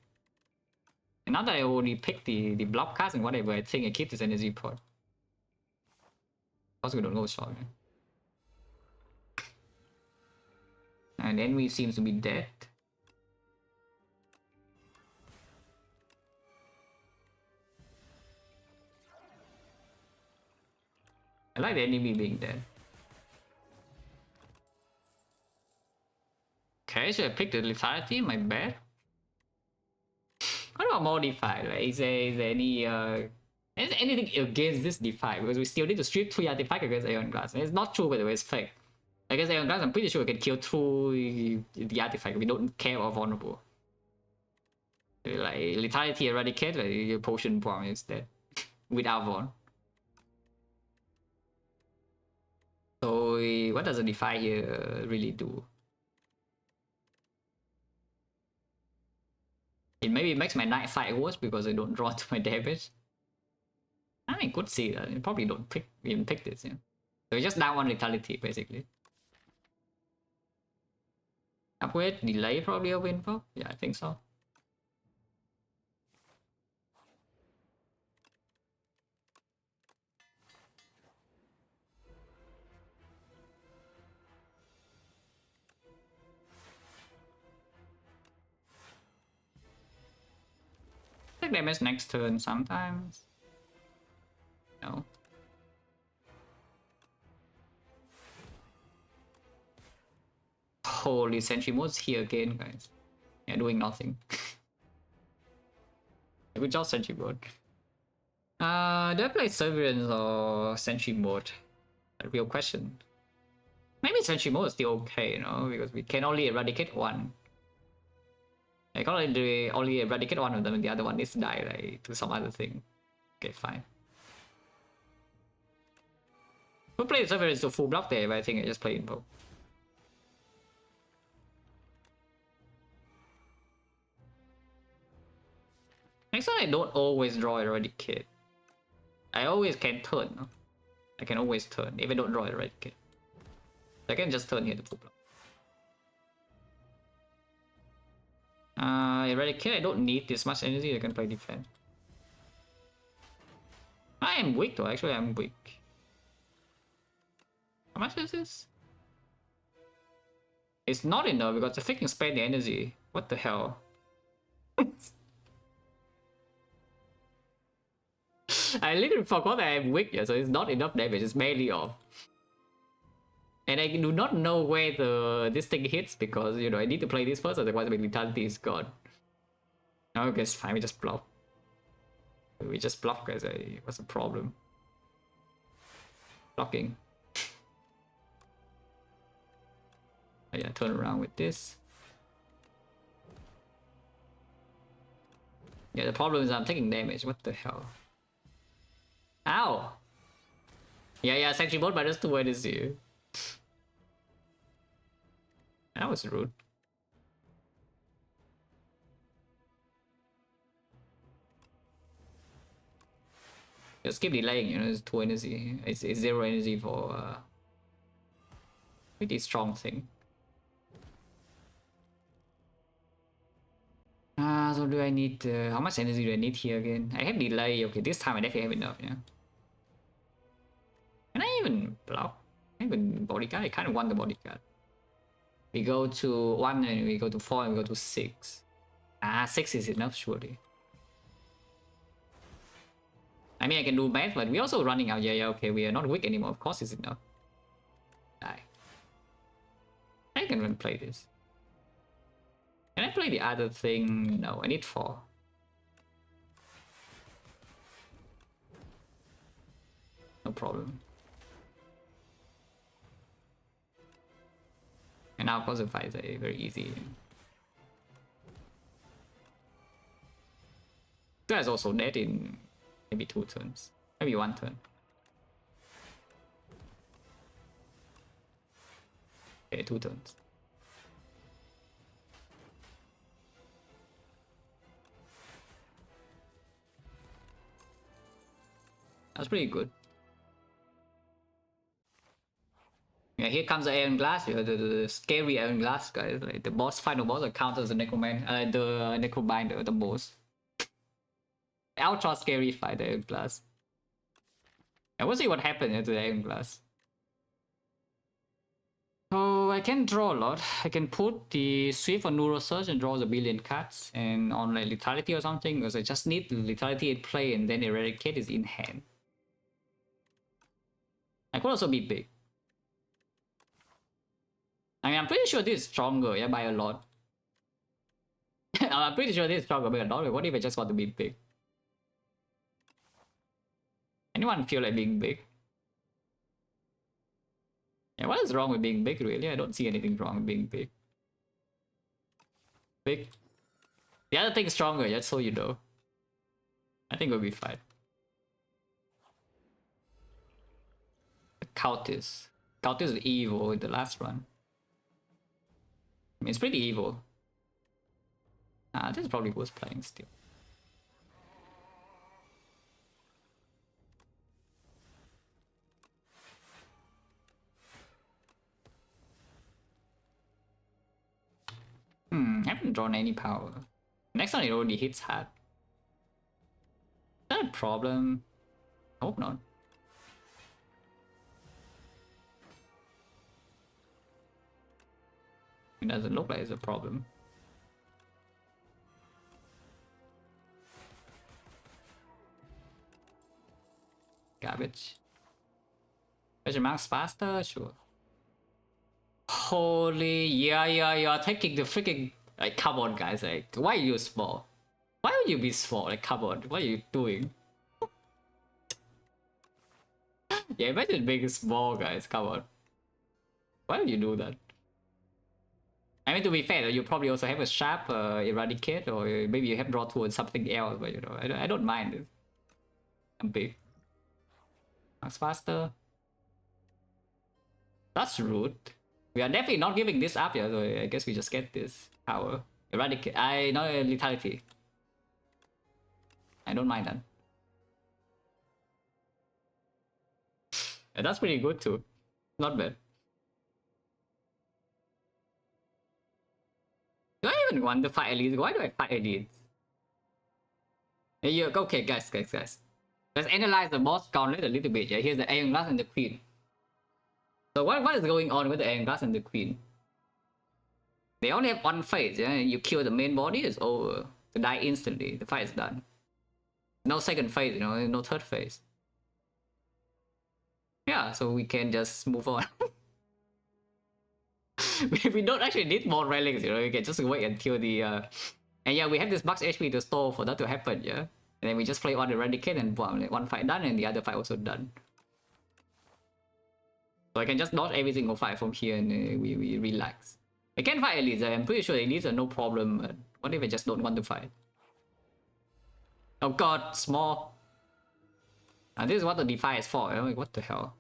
And now that I already picked the block cast and whatever, I think I keep this energy pot. Also, we don't go short. Right? And enemy seems to be dead. I like the enemy being dead. Okay, should I pick the lethality? My bad. What about modify? Like, is there anything against this defy? Because we still need to strip 3 artifacts against Aeon Glass. And it's not true, by the way, it's fake. Against Aeon Glass, I'm pretty sure we can kill through the artifact. We don't care about vulnerable. Like, lethality eradicate, like, your potion bomb is dead. Without Von. So, what does a defy here really do? It maybe makes my night fight worse because I don't draw to my damage. I mean, could see that. You probably don't even pick this, yeah. So you just down 1 lethality, basically. Upgrade, delay probably over info? Yeah, I think so. Take damage next turn sometimes. No. Holy Sentry Mode's here again, guys. Yeah, doing nothing. Good job, Sentry Mode. Do I play Severance or Sentry Mode? A real question. Maybe Sentry Mode is still okay, you know, because we can only eradicate one. I can only eradicate one of them and the other one needs to die, like, to some other thing. Okay, fine. We'll play Severance to full block there, but I think I just play Invo. Next time I don't always draw eradicate. I always can turn, no? I can always turn if I don't draw eradicate. I can just turn here to full block. Eradicate, I don't need this much energy, I can play defense. I am weak though, actually I'm weak. How much is this? It's not enough because I freaking spend the energy. What the hell? I literally forgot that I'm weak, yeah, so it's not enough damage, it's barely off. And I do not know where this thing hits because, you know, I need to play this first, otherwise my lethality is gone. Okay, it's fine, we just block. We just block, guys. What's the problem? Blocking. Oh, yeah, turn around with this. Yeah, the problem is I'm taking damage. What the hell? Ow! Yeah, Sentry Mode minus 2 energy. That was rude. Just keep delaying, you know, it's 2 energy. It's 0 energy for pretty strong thing. So do I need how much energy do I need here again? I have delay. Okay, this time I definitely have enough, yeah. Can I even block? I even bodyguard? I kind of want the bodyguard. We go to 1 and we go to 4 and we go to 6. 6 is enough, surely. I mean, I can do math, but we're also running out. Yeah, okay, we are not weak anymore. Of course it's enough. Die. I can even play this. Can I play the other thing? No, I need 4. No problem. And now, of course, the fights are very easy. This guy's also dead in maybe 2 turns. Maybe 1 turn. Okay, 2 turns. That's pretty good. Yeah, here comes the Iron Glass, the scary Iron Glass guys. Like the boss, final boss that counters the the Necrobinder, the boss. Ultra scary fight, the Iron Glass. I will see what happened to the Iron Glass. So I can draw a lot. I can put the Swift on Neurosurge and draw a billion cards, and on like Lethality or something, because I just need Lethality in play and then Eradicate is in hand. I could also be big. I mean, I'm pretty sure this is stronger, yeah, by a lot. I'm pretty sure this is stronger by a lot. What if I just want to be big? Anyone feel like being big? Yeah, what is wrong with being big, really? I don't see anything wrong with being big. Big. The other thing is stronger, just so you know. I think we'll be fine. The Cultist. Cultist is evil in the last run. I mean, it's pretty evil. This is probably worth playing still. I haven't drawn any power. Next one it already hits hard. Is that a problem? I hope not. It doesn't look like it's a problem. Garbage. Question marks faster? Sure. Holy, yeah, taking the freaking... Like, come on, guys, like, why are you small? Why would you be small? Like, come on, what are you doing? Yeah, imagine being small, guys, come on. Why would you do that? I mean, to be fair, you probably also have a sharp Eradicate, or maybe you have draw towards something else, but you know, I don't mind it. I'm big. Marks faster. That's rude. We are definitely not giving this up yet, so I guess we just get this power. Eradicate. Not Lethality. I don't mind that. And that's pretty good too. Not bad. Do I even want to fight elites? Why do I fight elites? Okay, guys. Let's analyze the boss gauntlet a little bit. Yeah, here's the Iron Glass and the Queen. So what is going on with the Iron Glass and the Queen? They only have one phase, yeah? You kill the main body, it's over. They die instantly, the fight is done. No second phase, you know, no third phase. Yeah, so we can just move on. We don't actually need more relics, you know, we can just wait until the... And yeah, we have this max HP to store for that to happen, yeah? And then we just play one Eradicate and boom, like one fight done and the other fight also done. So I can just dodge every single fight from here and we relax. I can fight elites, I'm pretty sure elites are no problem, but what if I just don't want to fight? Oh god, small. And this is what the Defy is for, I'm like, what the hell?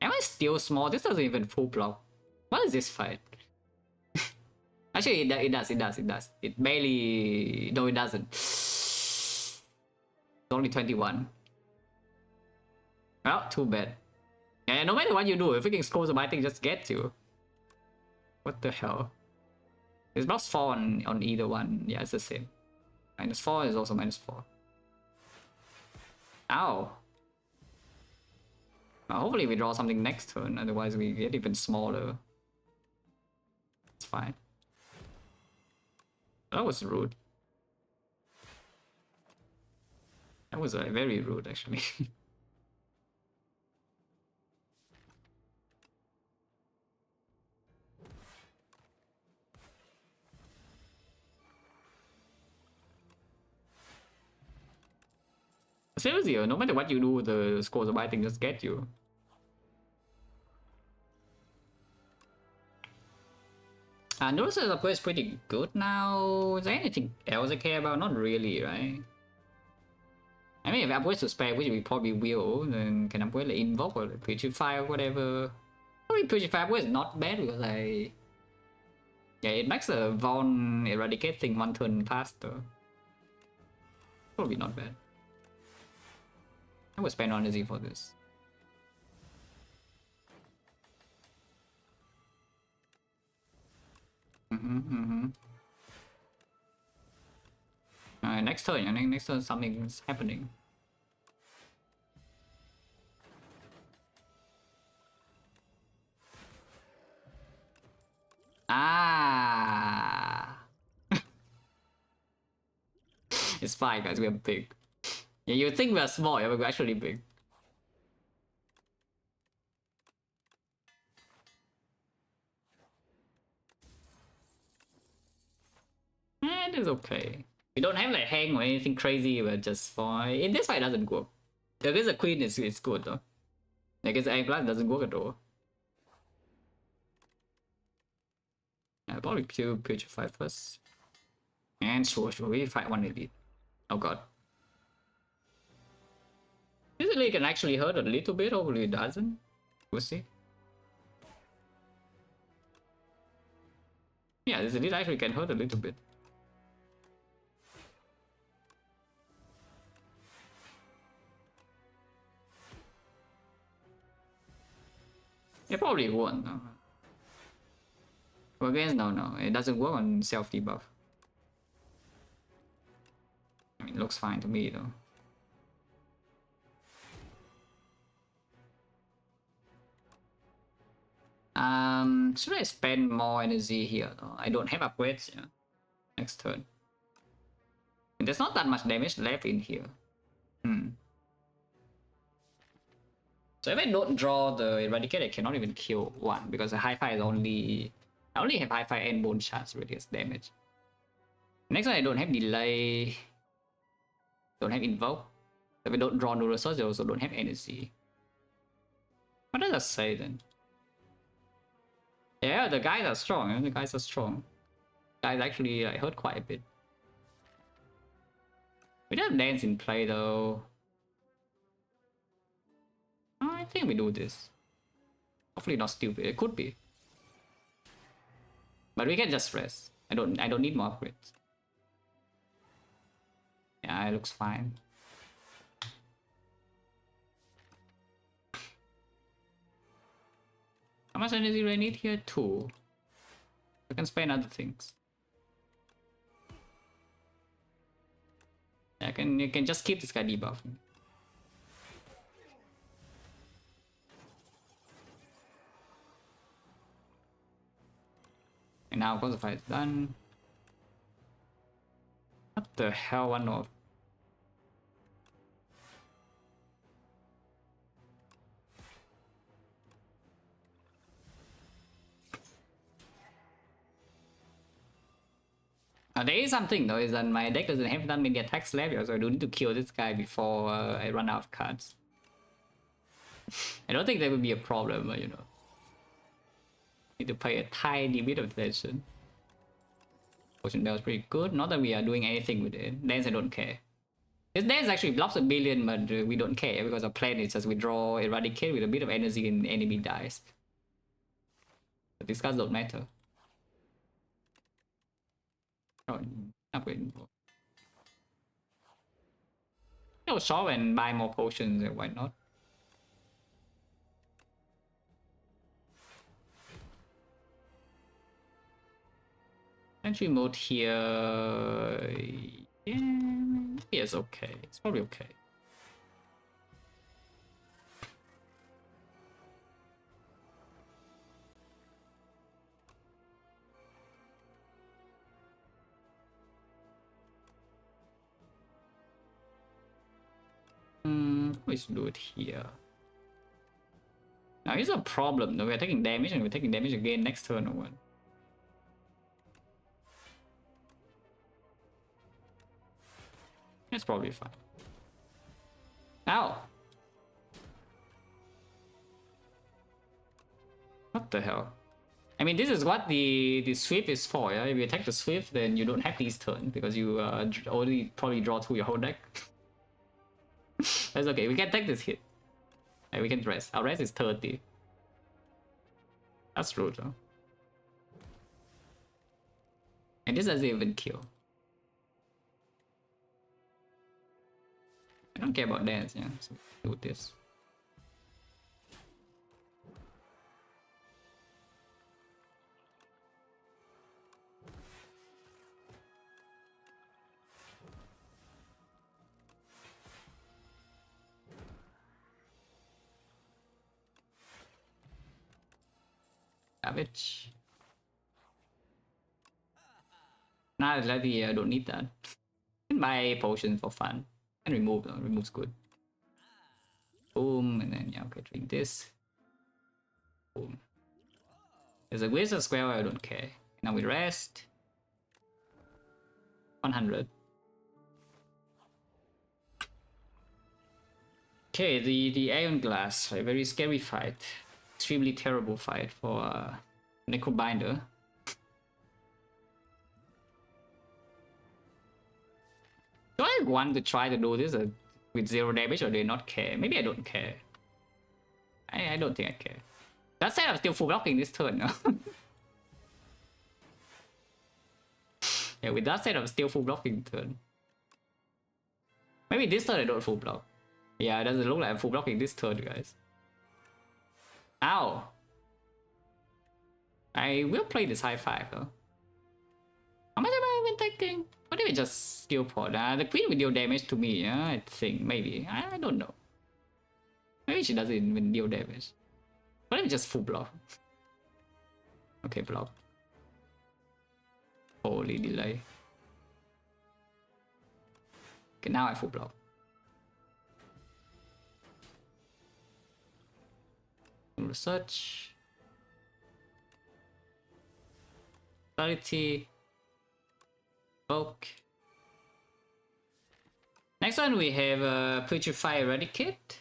Am I still small? This doesn't even full block. What is this fight? Actually, it does. It barely... No, it doesn't. It's only 21. Well, too bad. Yeah, no matter what you do, if freaking scrolls of my thing just gets you. What the hell? It's +4 on either one. Yeah, it's the same. -4 is also -4. Ow. Hopefully we draw something next turn, otherwise we get even smaller. It's fine. That was rude. That was very rude, actually. Seriously, no matter what you do, the scores of biting just get you. Notice the upgrade is pretty good now. Is there anything else I care about? Not really, right? I mean, if upgrades to spare, which we probably will, then can upgrade like Invoke or like Purify or whatever. Probably Purify upgrade is not bad because yeah, it makes a Von Eradicate thing one turn faster. Probably not bad. I would spend energy for this. Next turn, I think next turn something's happening. Ah, it's fine, guys. We are big. Yeah, you think we are small, yeah, but we're actually big. It is okay. We don't have like hang or anything crazy, but just fine. In this fight, it doesn't work. Against the queen, it's good though. Against the glass, doesn't work at all. Probably purify first. And sure, we fight one elite. Oh god. This elite can actually hurt a little bit, hopefully it doesn't. We'll see. Yeah, this elite actually can hurt a little bit. It probably won't. No. Against, no, it doesn't work on self debuff. I mean, it looks fine to me though. Should I spend more energy here though? I don't have upgrades, yeah. Next turn. And there's not that much damage left in here. So if I don't draw the Eradicate, I cannot even kill one because the Hi-Fi is only... I only have Hi-Fi and Bone Shards reduce damage. Next one I don't have Delay. Don't have Invoke. If I don't draw no resource, I also don't have energy. What does that say then? Yeah, the guys are strong. The guys are strong. Guys actually hurt quite a bit. We don't have Dance in play though. I think we do this. Hopefully not stupid. It could be. But we can just rest. I don't need more upgrades. Yeah, it looks fine. How much energy do I need here? 2. I can spend other things. Yeah, you can just keep this guy debuffing. And now because the fight is done. What the hell, one of? There is something though, is that my deck doesn't have that many attacks left, so I do need to kill this guy before I run out of cards. I don't think that would be a problem, but you know. Need to pay a tiny bit of attention. Potion Bell is pretty good, not that we are doing anything with it. Dance I don't care. This dance actually blocks a billion, but we don't care because our plan is just withdraw, eradicate with a bit of energy and enemy dies. But these cards don't matter. Oh, upgrade. No, shop and buy more potions, why not? Entry mode here. Yeah, it's okay. It's probably okay. Let's do it here. Now here's a problem. We're taking damage and we're taking damage again next turn or what? It's probably fine. Ow! What the hell? I mean, this is what the swift is for, yeah? If you attack the swift, then you don't have these turns because you already probably draw through your whole deck. That's okay, we can take this hit. We can rest. Our rest is 30. That's rude, though. And this doesn't even kill. I don't care about dance, yeah. So do this. Savage. Nah, Levy, I don't need that. Can buy potion for fun. And remove, remove's good. Boom, and then yeah, okay, drink this. Boom. There's a wizard square, I don't care. Now we rest. 100. Okay, the Iron Glass, a very scary fight. Extremely terrible fight for Necrobinder. Do I want to try to do this with 0 damage or do I not care? Maybe I don't care. I don't think I care. That said, I'm still full blocking this turn. Yeah, with that said, I'm still full blocking turn. Maybe this turn I don't full block. Yeah, it doesn't look like I'm full blocking this turn, guys. Ow! I will play this high 5 though. How much have I been taking? What if it just skill pot? The queen will deal damage to me, I think, maybe. I don't know. Maybe she doesn't even deal damage. What if it just full block? Okay, block. Holy delay. Okay, now I full block. Research. 30. Poke. Next one we have Purify Eradicate.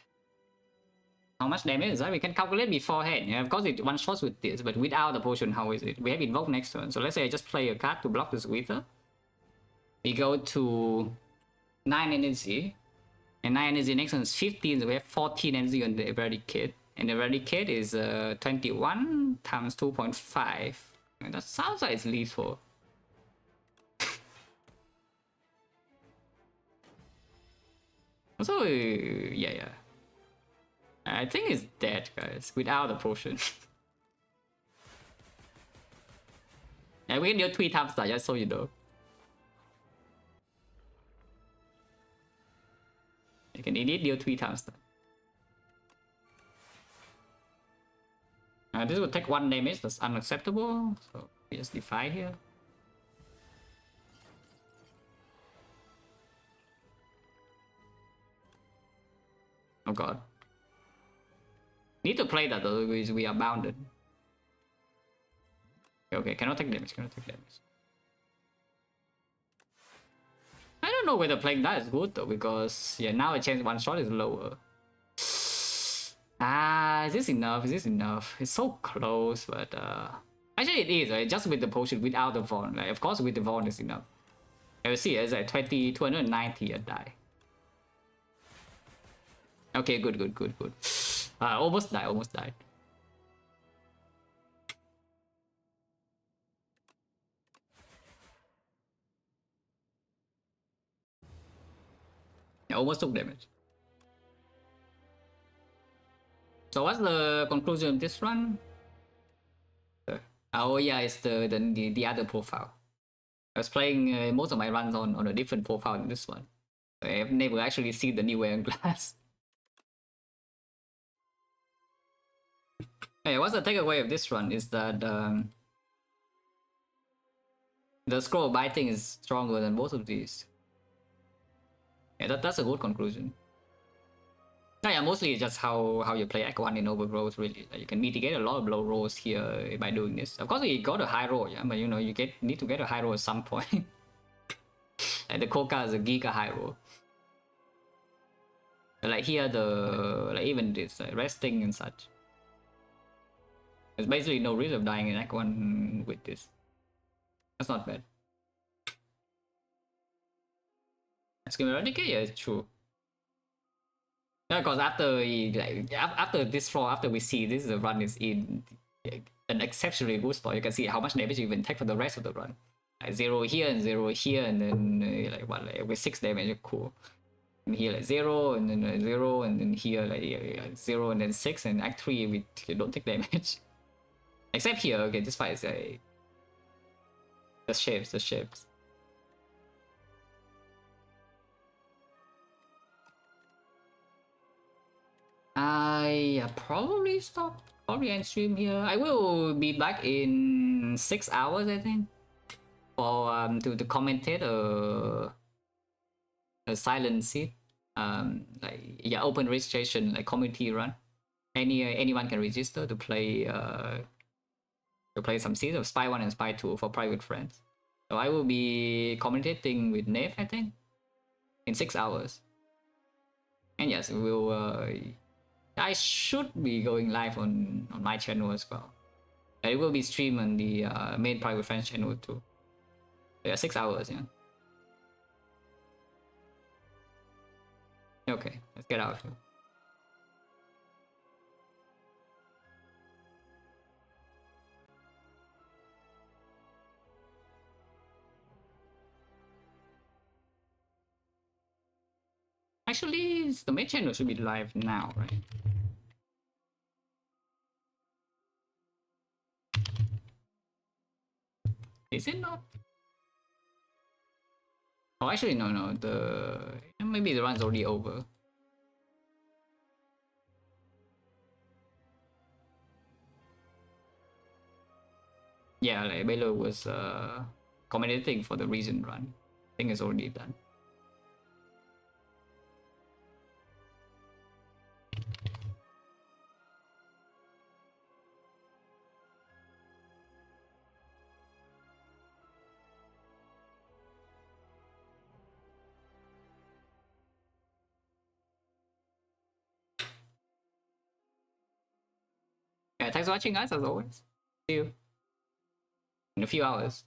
How much damage is that? We can calculate beforehand. Yeah, of course it one shots with this, but without the potion, how is it? We have Invoke next turn. So let's say I just play a card to block this Wither. We go to 9 energy. And 9 energy next turn is 15, so we have 14 energy on the Eradicate. And the Eradicate is 21 times 2.5. That sounds like it's lethal. So, yeah. I think it's dead, guys, without the potion. Yeah, we can deal 3 times that, just so you know. You can indeed deal 3 times that. This will take 1 damage, that's unacceptable. So we just defy here. Oh god. Need to play that though, because we are bounded. Okay, cannot take damage, I don't know whether playing that is good though, because yeah, now a chance 1 shot is lower. Is this enough? It's so close, but actually it is, right? Just with the potion, without the Vaughn. Like, of course with the Vaughn is enough. You see, it's like 290 a die. Okay, good. Almost died. Yeah, almost took damage. So what's the conclusion of this run? Oh yeah, it's the other profile. I was playing most of my runs on a different profile than this one. I've never actually seen the new Iron Glass. Hey, what's the takeaway of this run is that the scroll biting is stronger than both of these. Yeah, that's a good conclusion. Yeah, mostly just how you play Act 1 in overgrowth, really. Like, you can mitigate a lot of low rolls here by doing this. Of course, you got a high roll, yeah, but you know, you need to get a high roll at some point. Like the Koka is a giga high roll. Like here, like even this resting and such. There's basically no risk of dying in Act 1 with this. That's not bad. Skill Eradicate, yeah, it's true. Yeah, because after this floor, after we see this run is in an exceptionally good spot, you can see how much damage you even take for the rest of the run. Like 0 here and 0 here, and then like what, like with 6 damage, cool. And here like 0, and then 0, and then here like 0, and then 6, and Act 3 we don't take damage. Except here, okay, this fight is the shapes. I probably end stream here. I will be back in 6 hours, I think, for to commentate a silent seat. Like, yeah, open registration, like community run. Anyone can register to play some seeds of Spy 1 and Spy 2 for private friends. So I will be commentating with Nave, I think, in 6 hours. And yes, I should be going live on my channel as well. It will be streamed on the main private friends channel too. Yeah, 6 hours, yeah. Okay, let's get out here. Actually, the main channel should be live now, right? Is it not? Oh, actually, no. Maybe the run's already over. Yeah, like Baylor was commentating for the recent run. I think it's already done. Yeah, thanks for watching, guys, as always. See you in a few hours.